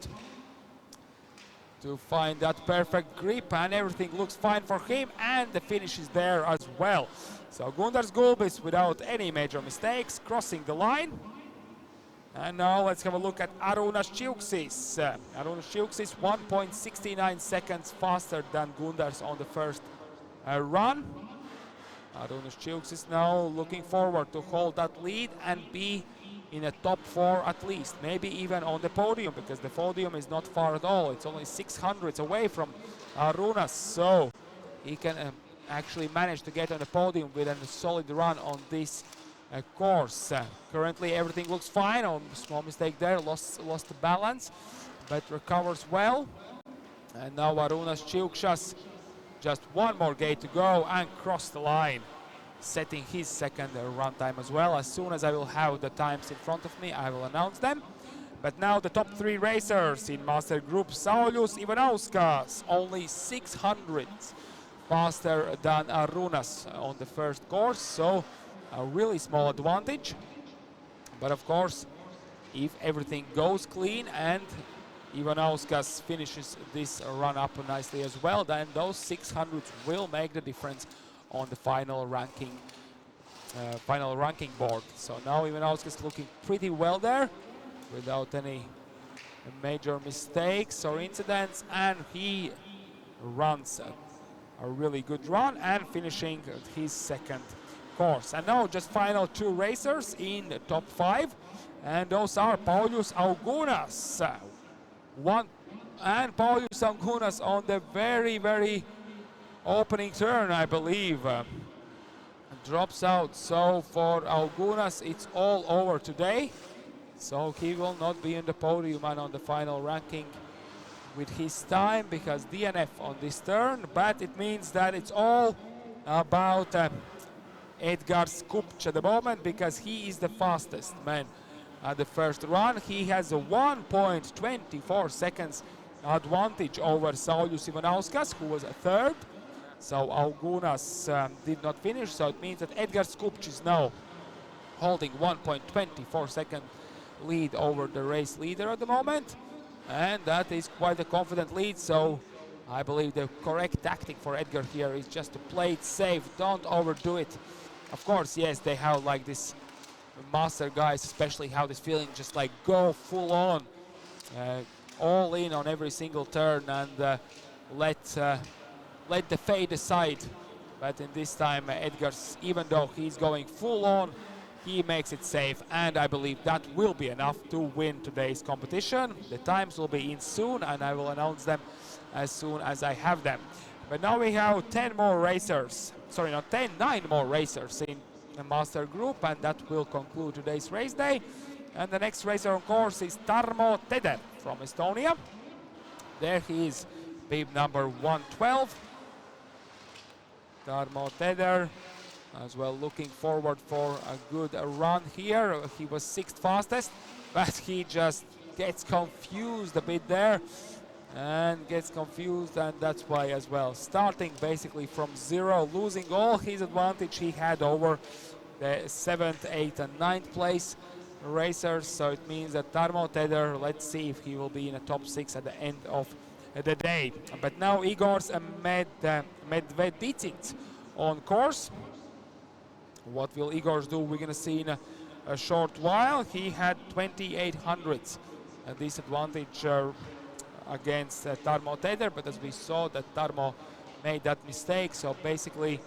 to find that perfect grip, and everything looks fine for him, and the finish is there as well. So Gundars Gulbis without any major mistakes crossing the line. And now let's have a look at Arūnas Čiuksis. Arūnas Čiuksis 1.69 seconds faster than Gundars on the first run. Arūnas Čiuksis now looking forward to hold that lead and be in a top 4 at least, maybe even on the podium, because the podium is not far at all. It's only 600 away from Arūnas, so he can actually manage to get on the podium with a solid run on this course. Currently everything looks fine. Small mistake there, lost the balance, but recovers well. And now Arūnas Čilkšas, just one more gate to go and cross the line, setting his second run time as well. As soon as I will have the times in front of me, I will announce them. But now the top 3 racers in Master Group. Saulius Ivanauskas, only 600 faster than Arūnas on the first course, so a really small advantage. But of course, if everything goes clean and Ivanauskas finishes this run up nicely as well, then those 600s will make the difference on the final ranking board. So now Ivanauskas looking pretty well there, without any major mistakes or incidents, and he runs a really good run and finishing his second course. And now just final 2 racers in the top 5, and those are Paulius Augunas. Paulius Augunas on the very opening turn, I believe, drops out. So for Augunas, it's all over today. So he will not be in the podium and on the final ranking with his time, because DNF on this turn. But it means that it's all about Edgar Skupč at the moment, because he is the fastest man at the first run. He has a 1.24 seconds advantage over Saulius Ivanauskas, who was a third. So Augunas did not finish, so it means that Edgar Skupč is now holding 1.24 second lead over the race leader at the moment, and that is quite a confident lead. So I believe the correct tactic for Edgar here is just to play it safe, don't overdo it. Of course, yes, they have like this master guys especially have this feeling, just like go full on, all in on every single turn, and let the fate decide. But in this time, Edgar's, even though he's going full on, he makes it safe, and I believe that will be enough to win today's competition. The times will be in soon, and I will announce them as soon as I have them. But now we have 9 more racers in the Master Group, and that will conclude today's race day. And the next racer on course is Tarmo Teder from Estonia. There he is, bib number 112. Tarmo Teder as well, looking forward for a good run here. He was 6th fastest, but he just gets confused a bit there, and that's why as well, starting basically from 0, losing all his advantage he had over the 7th, 8th and 9th place racers. So it means that Tarmo Teder, let's see if he will be in the top 6 at the end of the day. But now Igor's Medvedicins on course. What will Igor's do? We're going to see in a short while. He had 2800ths disadvantage against Tarmo Teder, but as we saw that Tarmo made that mistake, so basically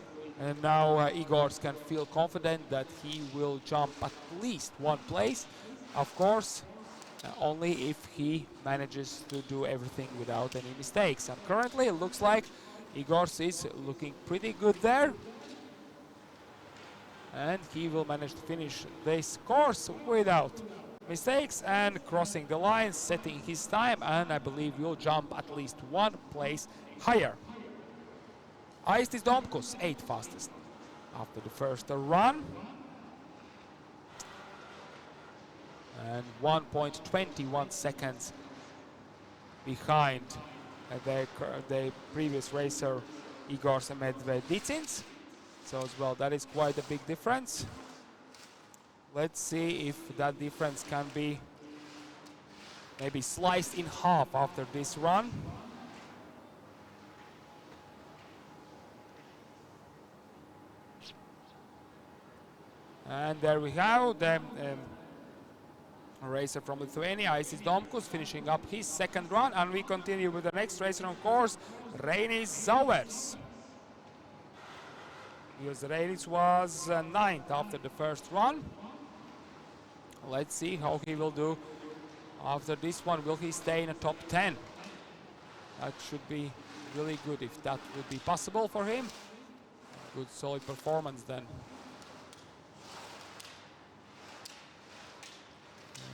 now Igor's can feel confident that he will jump at least 1 place, of course, only if he manages to do everything without any mistakes. And currently it looks like Igor's is looking pretty good there, and he will manage to finish this course without mistakes and crossing the line, setting his time, and I believe will jump at least 1 place higher. Aistis Domkus, 8th fastest after the first run, and 1.21 seconds behind the previous racer Igor's Medvedicins. So as well, that is quite a big difference. Let's see if that difference can be maybe sliced in half after this run. And there we have the racer from Lithuania, Aistis Domkus, finishing up his 2nd run, and we continue with the next racer on course, Reinis Zauers. Because Reinis was 9th after the first run. Let's see how he will do after this one. Will he stay in the top 10? That should be really good if that would be possible for him. Good solid performance then.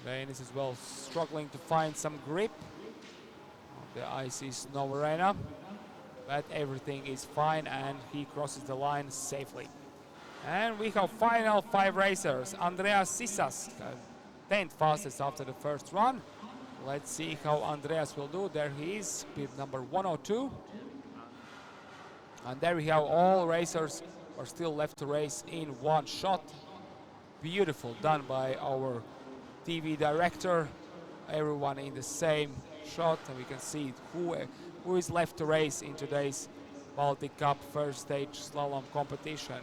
Reinis as well struggling to find some grip on the icy snow arena. But everything is fine and he crosses the line safely. And we have final 5 racers. Andreas Sisas, 10th fastest after the first run. Let's see how Andreas will do. There he is, bib number 102. And there we have all racers are still left to race in one shot. Beautiful done by our TV director. Everyone in the same shot, and we can see who is left to race in today's Baltic Cup first stage slalom competition.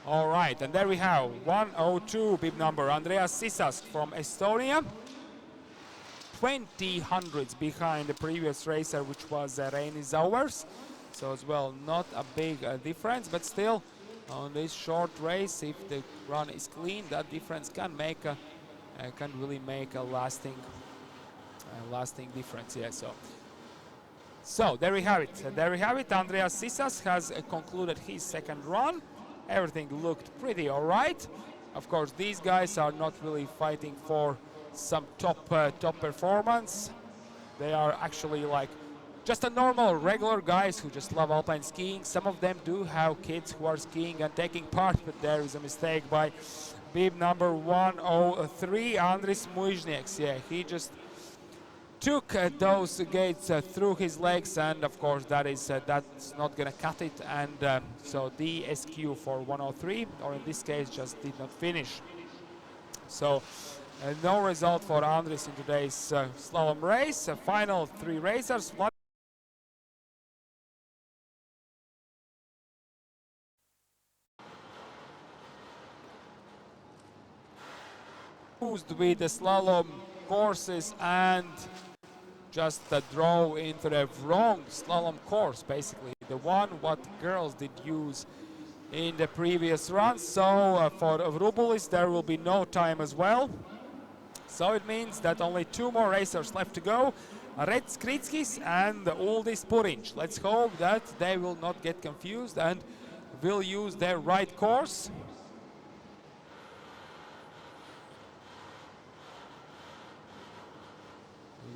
All right, and there we have 102 bib number Andreas Sisas from Estonia. 20 hundredths behind the previous racer, which was Reinis Zauers. So as well, not a big difference, but still on this short race, if the run is clean, that difference can make a can really make a lasting difference. Yeah. So there we have it. There we have it. Andreas Sisas has concluded his second run. Everything looked pretty all right. Of course, these guys are not really fighting for some top performance. They are actually like just a normal, regular guys who just love alpine skiing. Some of them do have kids who are skiing and taking part, but there is a mistake by bib number 103, Andris Muiznieks. Yeah, he just took those gates through his legs, and of course that's not gonna cut it, and so DSQ for 103, or in this case just did not finish. So no result for Andris in today's slalom race. Final 3 racers. With the slalom courses and just drove into the wrong slalom course, basically the one what girls did use in the previous run. So for Rubulis there will be no time as well. So it means that only 2 more racers left to go, Rets Kritskis and Uldis Purinč. Let's hope that they will not get confused and will use their right course.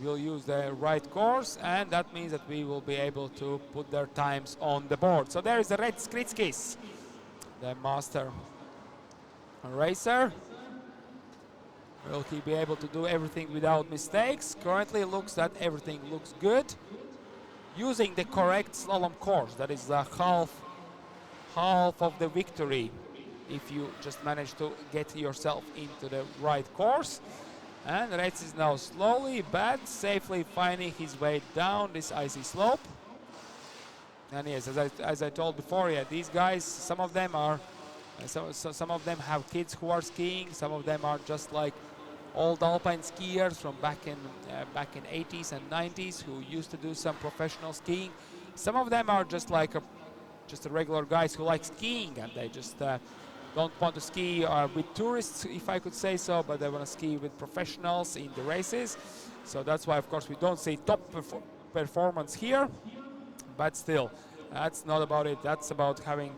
Will use the right course, and that means that we will be able to put their times on the board. So there is the Rets Kritskis, the master racer. Will he be able to do everything without mistakes? Currently looks that everything looks good. Using the correct slalom course, that is half of the victory if you just manage to get yourself into the right course. And Rets is now slowly but safely finding his way down this icy slope. And yes, as I told before, yeah, these guys, some of them are, some of them have kids who are skiing. Some of them are just like old alpine skiers from back in 80s and 90s who used to do some professional skiing. Some of them are just like just regular guys who like skiing, and they just don't want to ski with tourists, if I could say so, but they want to ski with professionals in the races. So that's why, of course, we don't see top performance here. But still, that's not about it. That's about having,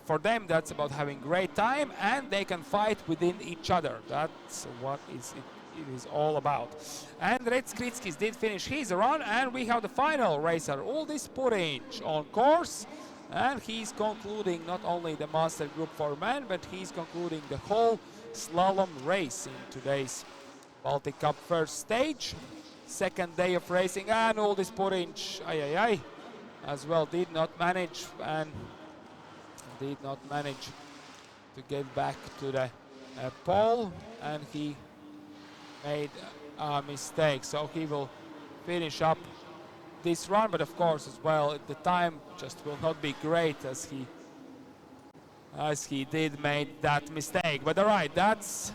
for them, that's about having great time, and they can fight within each other. That's what it is all about. And Rets Kritskis did finish his run, and we have the final racer, Uldis Purinč, on course. And he's concluding not only the master group for men, but he's concluding the whole slalom race in today's Baltic Cup first stage. Second day of racing, and Uldis Purinč, as well did not manage to get back to the pole, and he made a mistake. So he will finish up this run, but of course as well the time just will not be great as he did make that mistake. But all right, that's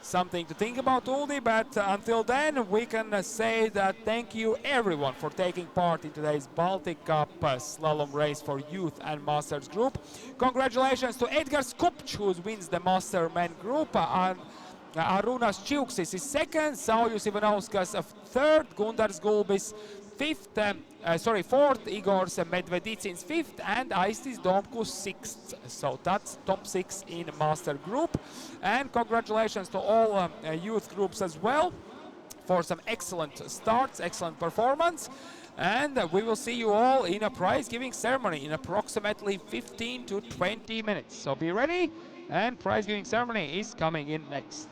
something to think about, Uldi. But until then, we can say that thank you everyone for taking part in today's Baltic Cup slalom race for youth and masters group. Congratulations to Edgar Skupč, who wins the master men group, and Arūnas Čiuksis is second, Saulius Ivanauskas of third, Gundars Gulbis fourth, Igor's Medvedicins fifth, and Aistis Domkus sixth. So that's top 6 in master group. And congratulations to all youth groups as well for some excellent starts, excellent performance. And we will see you all in a prize giving ceremony in approximately 15 to 20 minutes. So be ready, and prize giving ceremony is coming in next.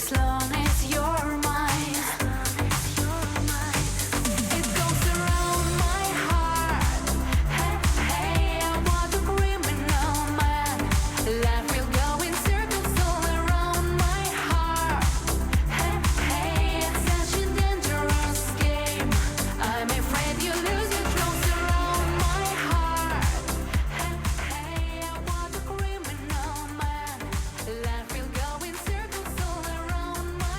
as long as you're mine. It goes around my heart. Hey, hey, I want a criminal man. Life will go in circles all around my heart. Hey, hey, it's such a dangerous game. I'm afraid you lose it. Goes around my heart. Hey, hey, I want a criminal man. Life will go in circles all around my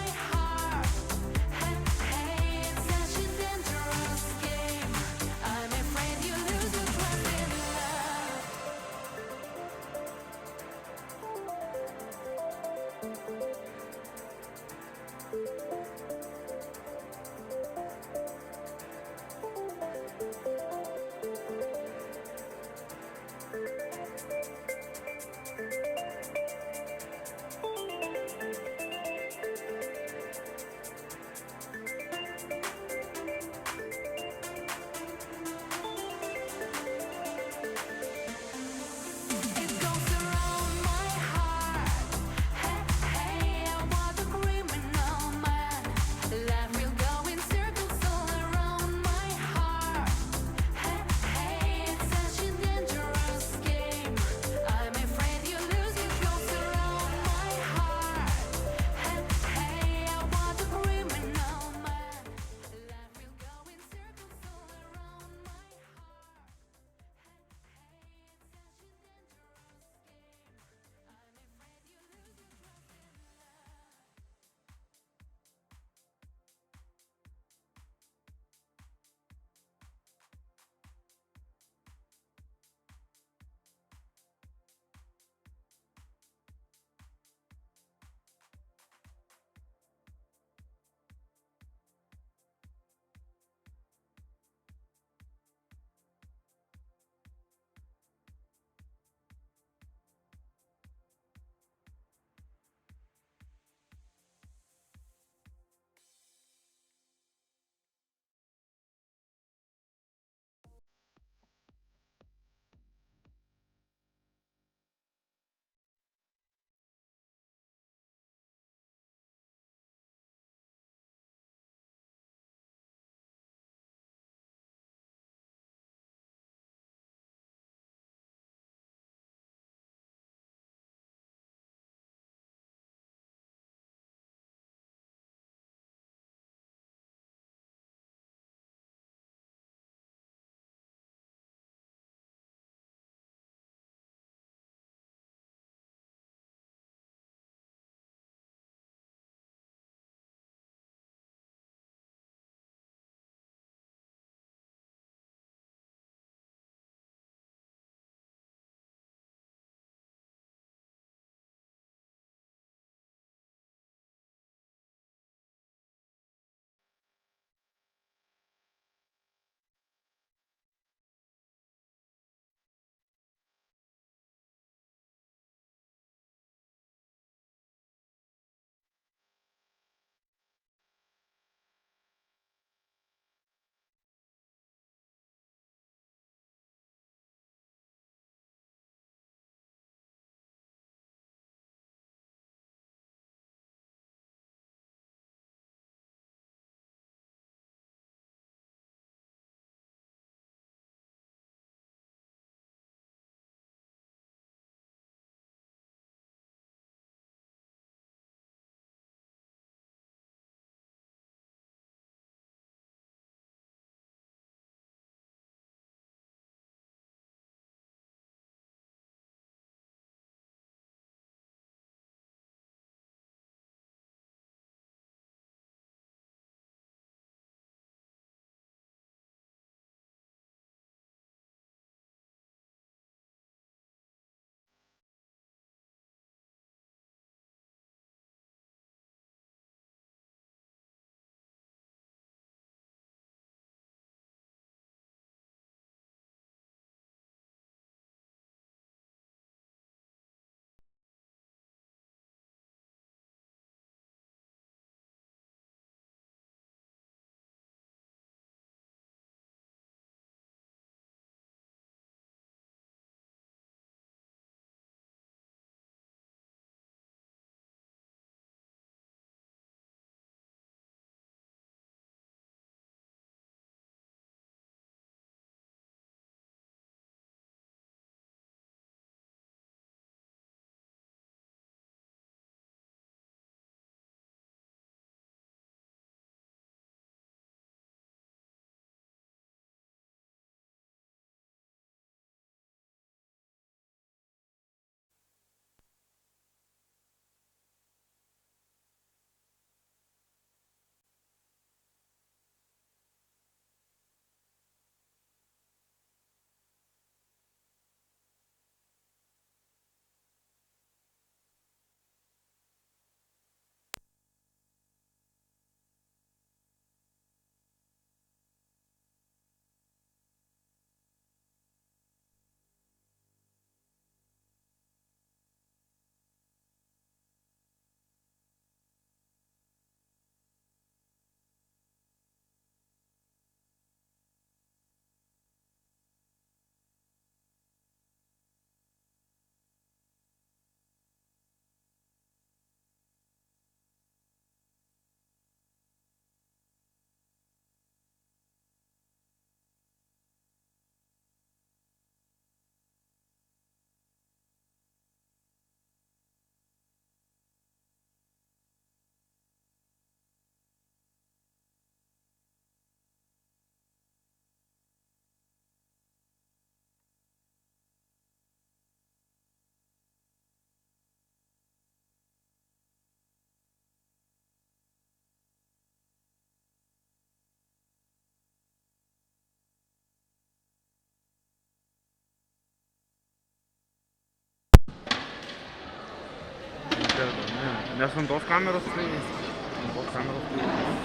Nes ant tos kameros tai... Ant tos kameros tai...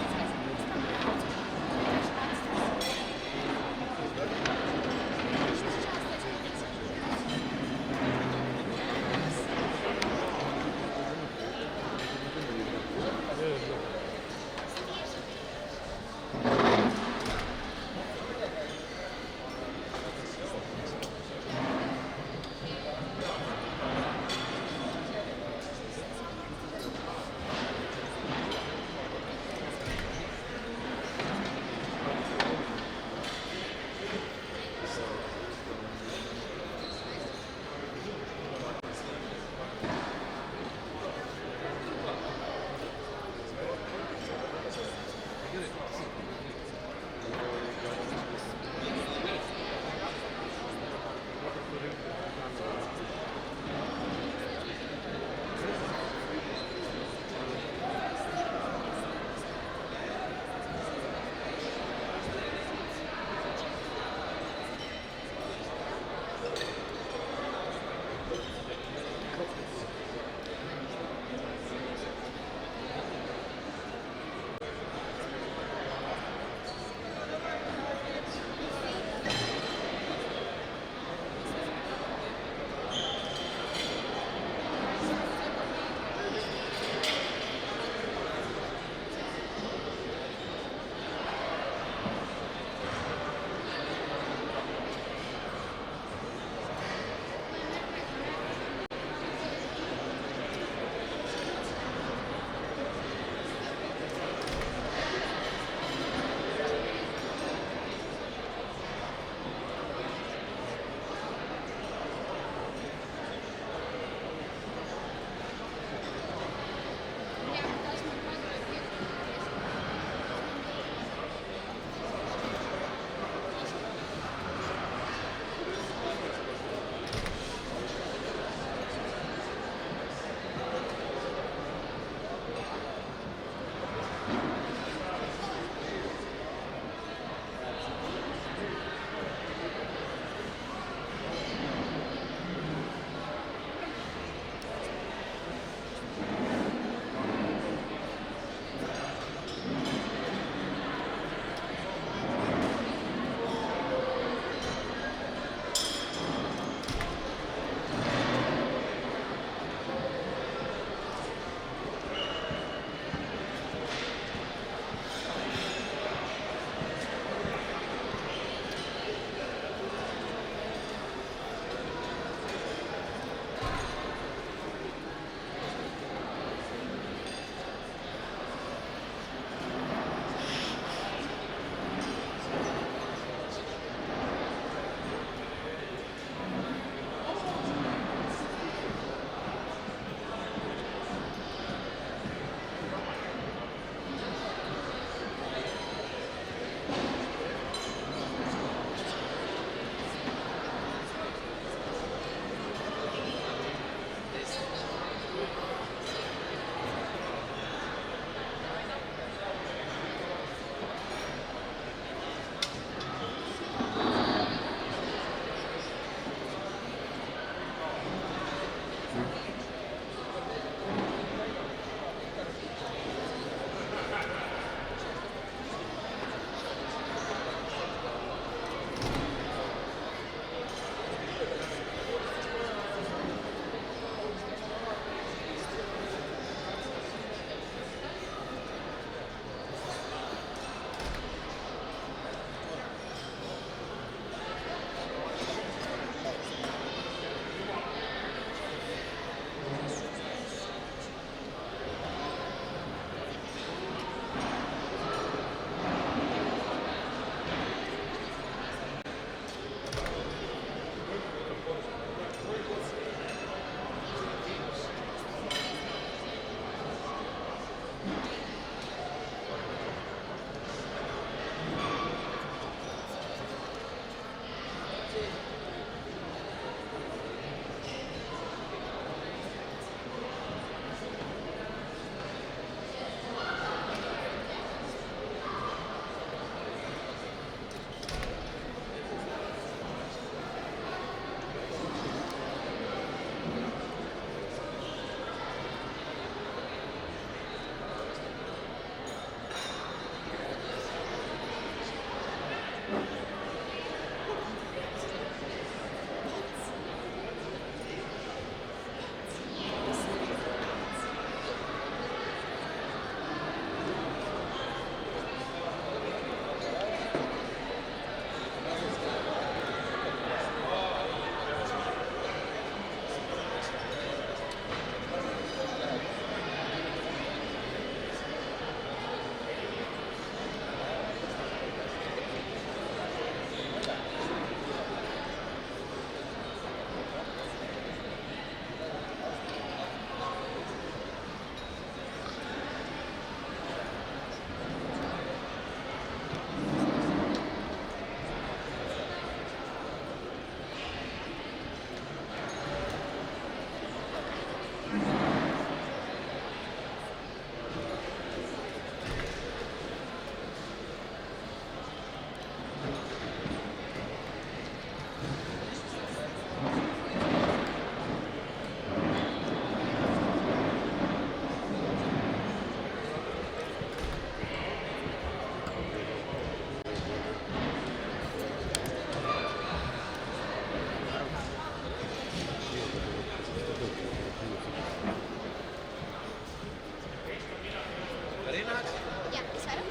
Ja, isveram.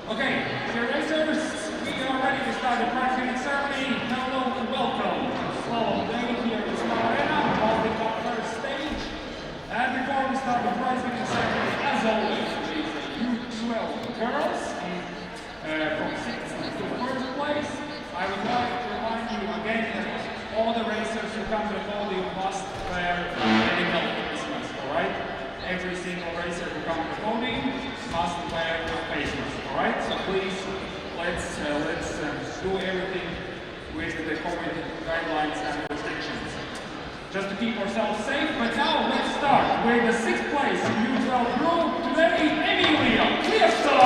Okay, dear racers, we are ready to start the prize giving ceremony. Hello and welcome to Slow Day here in Snow Arena, Baltic Cup first stage. And before we start the prize giving ceremony, as always, with U12 girls from 6th to 1st place, I would like to remind you again that all the racers who come to the podium must wear medical face mask, alright? Every single racer who comes to the podium must wear a face mask, alright? So please, let's do everything with the COVID guidelines and restrictions. Just to keep ourselves safe, but now let's start with the 6th place in U12 group. Today, Emilia Fiesta!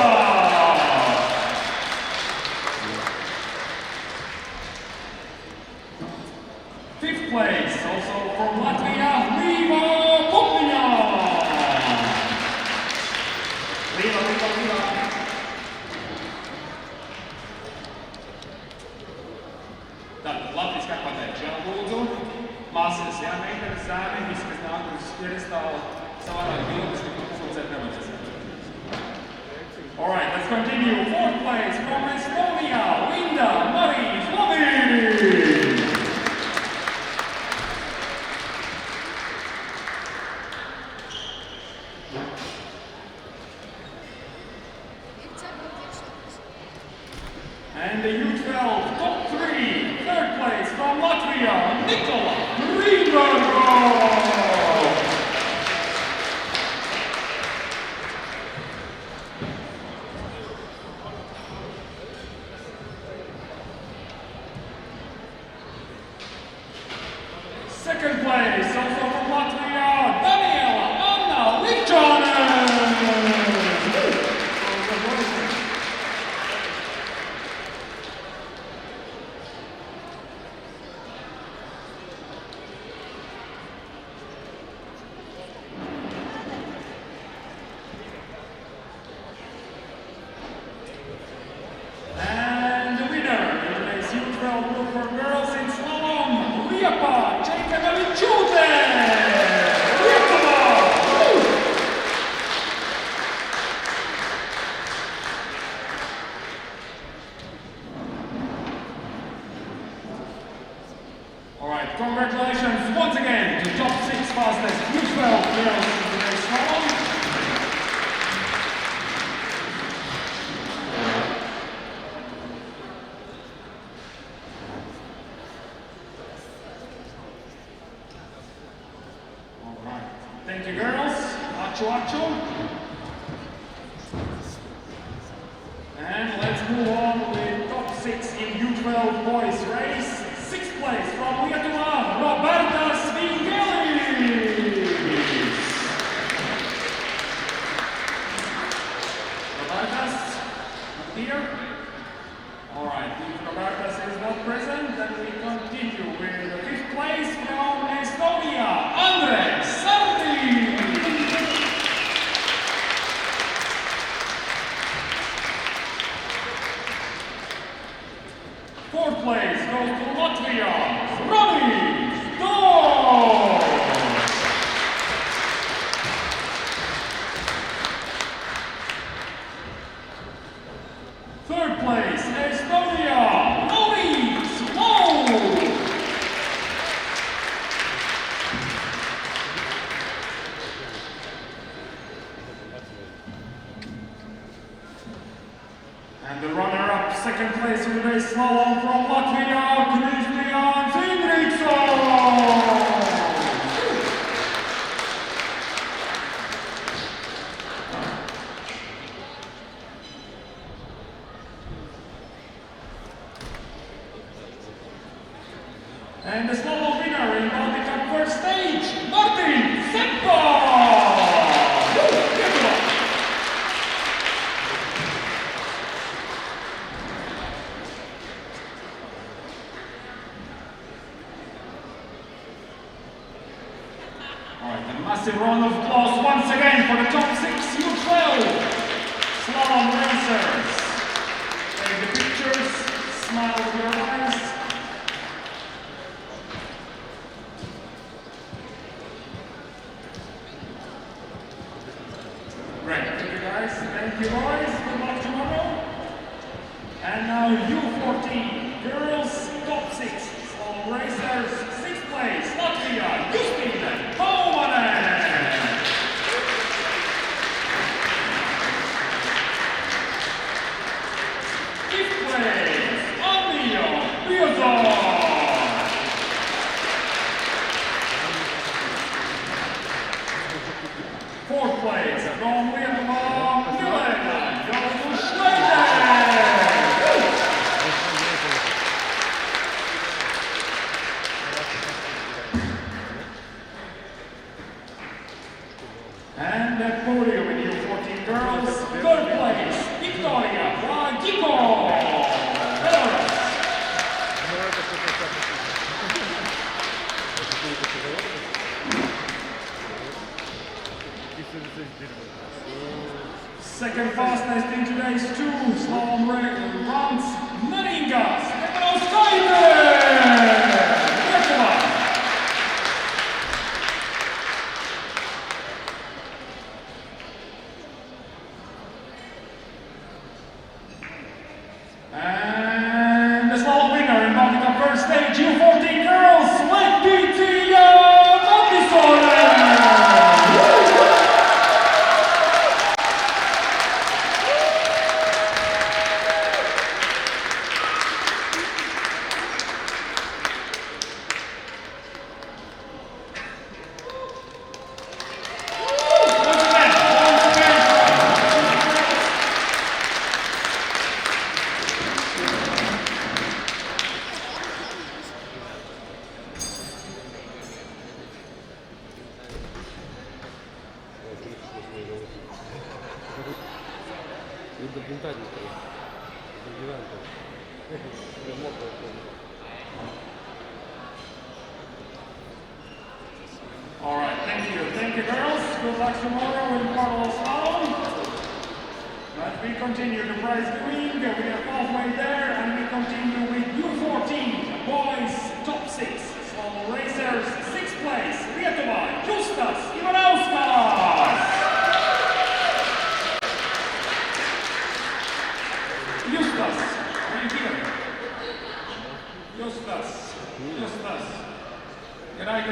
5th place, also from Latvia, Liva Pupina! Liva. Tātad Latvijas kā pateikšu, lūdzu, māsas, jā, meitenes, zēni, visi, kas nāk uz piedestāla, savādāk bildes, ka pulcēt nevajadzēs. Alright, let's continue. 4th place from Estonia, Linda Marie Flavini! 3rd place from Latvia, Nikola Greenberg! Second place, also from Latvia, Daniela Anna Lichonen! Congratulations once again to top 6 fastest U12 girls in today's slalom. All right, thank you girls. Achu. And let's move on with top 6 in U12 boys race. 6th place from Lietuvos, Robertas Vingelis. Robertas, not here? Alright, if Robertas is not present, then we continue with the 5th place from Estonia, Andres Sardi. And the runner-up, second place in today's slalom from Latvia, and the slalom winner in Baltic Cup first stage, Martin Seppo! Alright, a massive round of applause once again for the top 6 U12 slalom racers. Take the pictures, smile with your eyes. Great, thank you guys, thank you boys, good luck tomorrow. And now U14, girls top 6, slalom racers, 6th place, Latvia, Justin Baumanen. 5th place, Anio Biozor. 4th place, from Lietuvos, Milena Jonušaitė. And at podium in U14 girls, 3rd place, Victoria Wagiko. Belarus. Second fastest in today's 2 slalom runs, Neringas Nemanauskaitė. Lietuva. And the slalom winner in Baltic Cup first stage, U14 girls, Letizia Montisonen. All right, thank you girls. Good luck tomorrow in Futbolo slalom. But we continue the prize giving. We are halfway there, and we continue with U14 boys top 6 slalom racers. 6th place, Lietuva, Justas Ivanauskas. Justas, are you here? Justas. Gerai.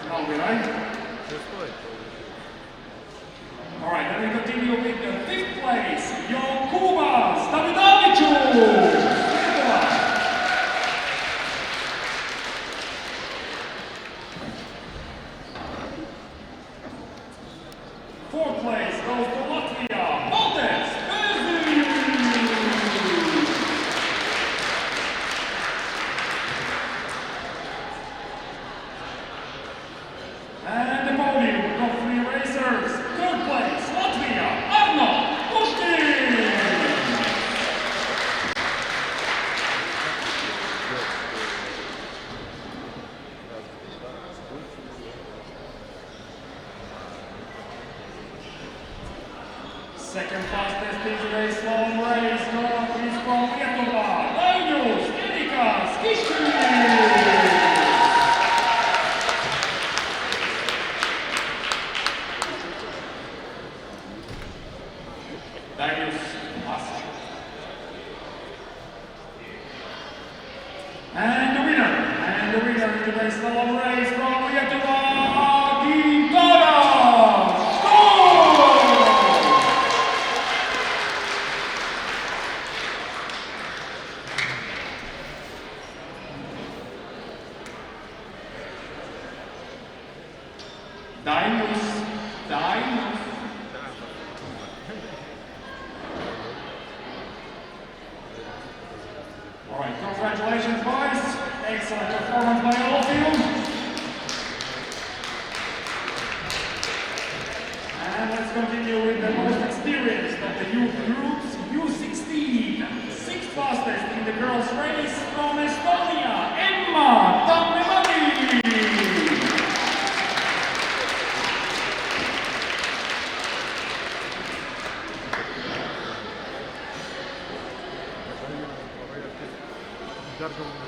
Now gerai. All right, then we continue with the 5th place, Jokūbas Davidavičius. 4th place goes to Latvia, Valdes Perziņš. And the podium, top 3 racers. 3rd place, Latvia, Arno Puškins. 2nd fastest in today's slalom race is from Lietuva, Dainius Erikas Kiškis. And the winner in today's slalom race from Lietuva, Gintaras Školas. Dainus. Dainus. All right, congratulations, boys. Excellent performance by all of you. And let's continue with the most experienced of the youth groups, U16. Sixth fastest in the girls' race from Estonia, Emma Tammemani.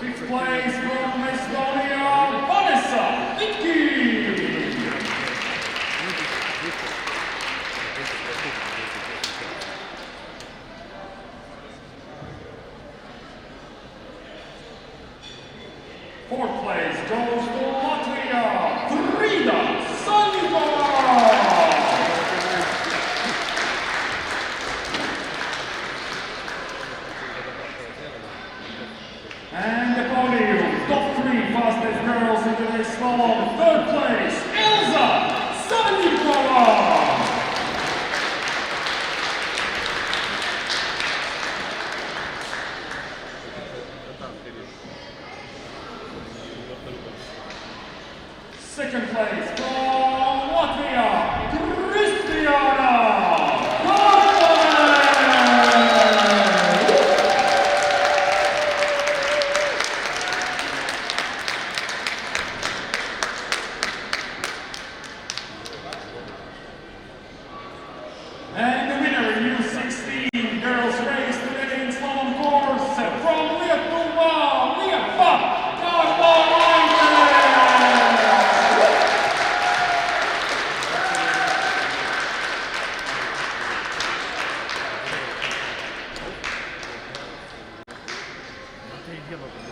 Fifth place from Estonia, Vanessa Vitki. Fourth place goes to Latvia, Frida Salivova. And the podium, top three fastest girls in today's slalom. Third place, Elza Salivova. Second place from Latvia, Kristiana Karponen. And the winner in U16 girls race today in slalom course from Lietuva, Liepa Karponen.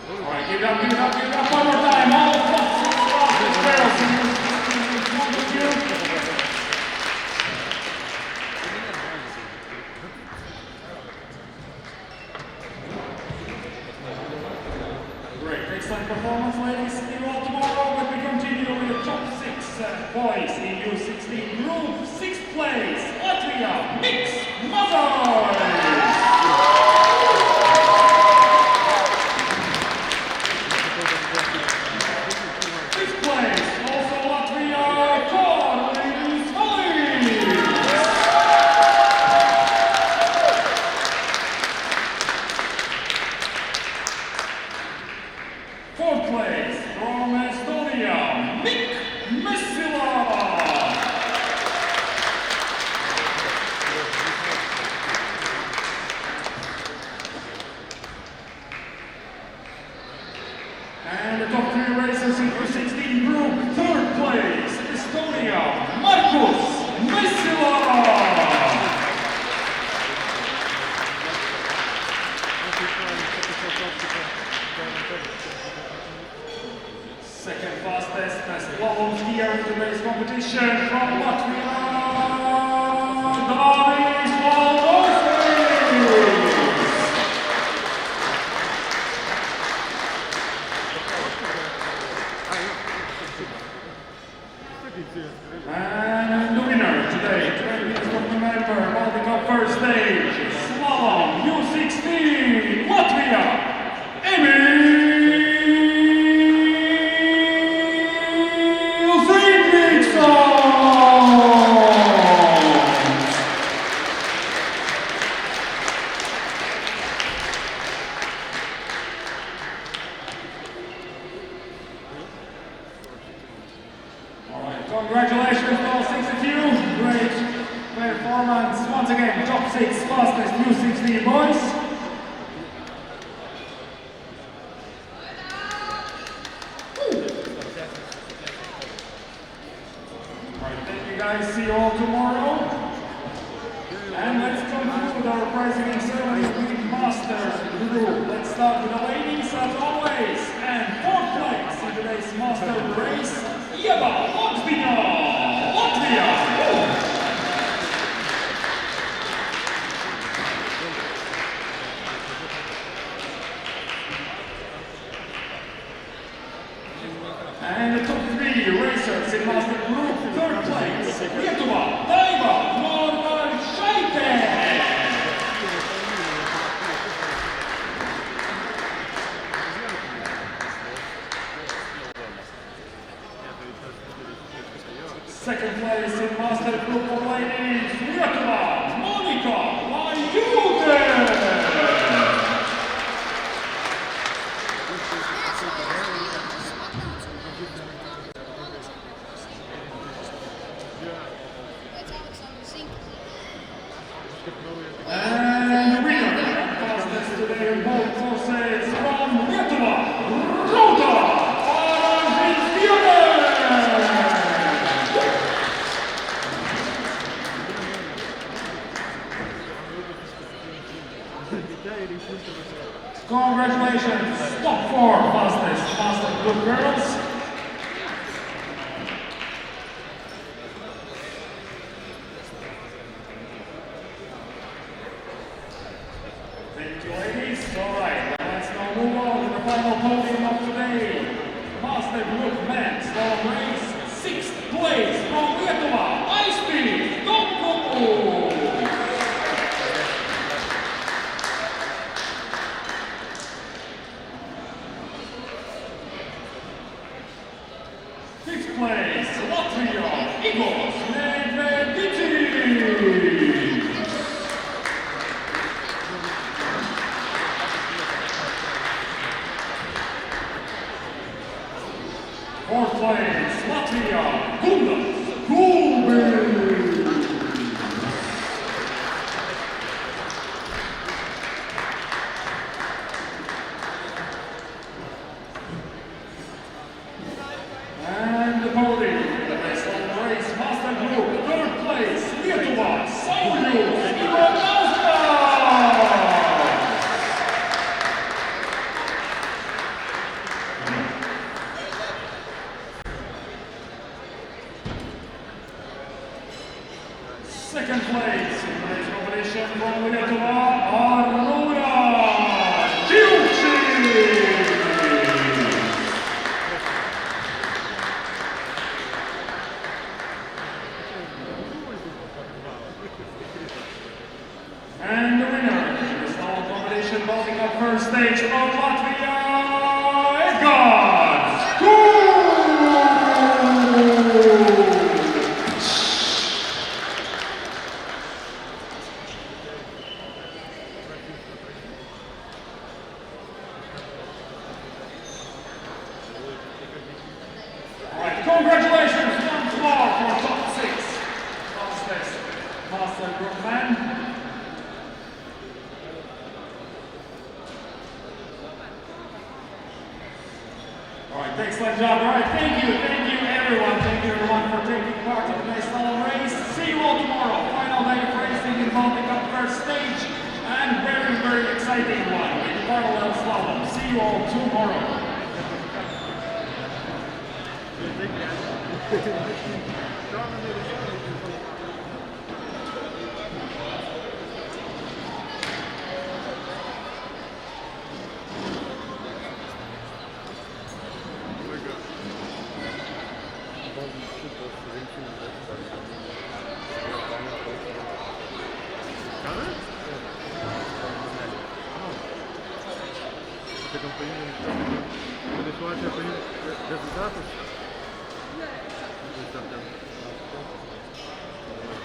All right, give it up one more time. All fastest girls in front of you. Great, excellent performance, ladies. See you all tomorrow, but we continue with the top six boys in U16 group. Sixth place, Latvia, Mix Mazars. Fifth place, also Latvia, Kornelis Hollis. Fourth place, from Estonia, Mikk Messila. And the top three racers in U16 group, third place, Estonia, Markus Messila. Second fastest slalom skier in today's competition from Latvia, Davis Valdosis. And the winner today, 20 meters from the member, Baltic Cup first stage, slalom U16, Latvia, Emil Zygriksson. All right, congratulations to all six of you. Great performance. Once again, top six fastest U16 boys. Alright, thank you guys. See you all tomorrow. And let's conclude our prizing ceremony with Masters group. Let's start with the ladies as always. And fourth place in today's Master race, Ieva Latvija, Latvia. And the top three racers in Master Group, third Second place in master group of ladies, Lietuvos, Monika, Lajūtė. And the winner, fastest today in both courses from Lietuvos, Rūta Paražinskienė. Congratulations, top 4 fastest master group girls. Thank you, ladies. All right, let's now move on to the final podium of today. Master group men's slalom race, 6th place from Lietuva, įvykusį. 5th place, Latvia, Igors, Medvedicki. 4th place, Latvia, Gundas, Gulbi. 3rd place, Lietuvos, Saulius Ivanauskas. 2nd place in today's competition from Lietuva, Arūnas Jums. And the winner in the slalom competition, vaulting up first stage from Latvia, Edgars Congratulations once more for top 6 fastest master group men. Alright, excellent job. Alright, thank you everyone. Thank you everyone for taking part in today's slalom race. See you all tomorrow. Final day of racing in Baltic Cup first stage and very exciting one with parallel slalom. See you all tomorrow.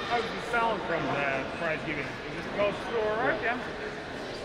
How does it sound from the prize giving? It just goes through, alright, yeah?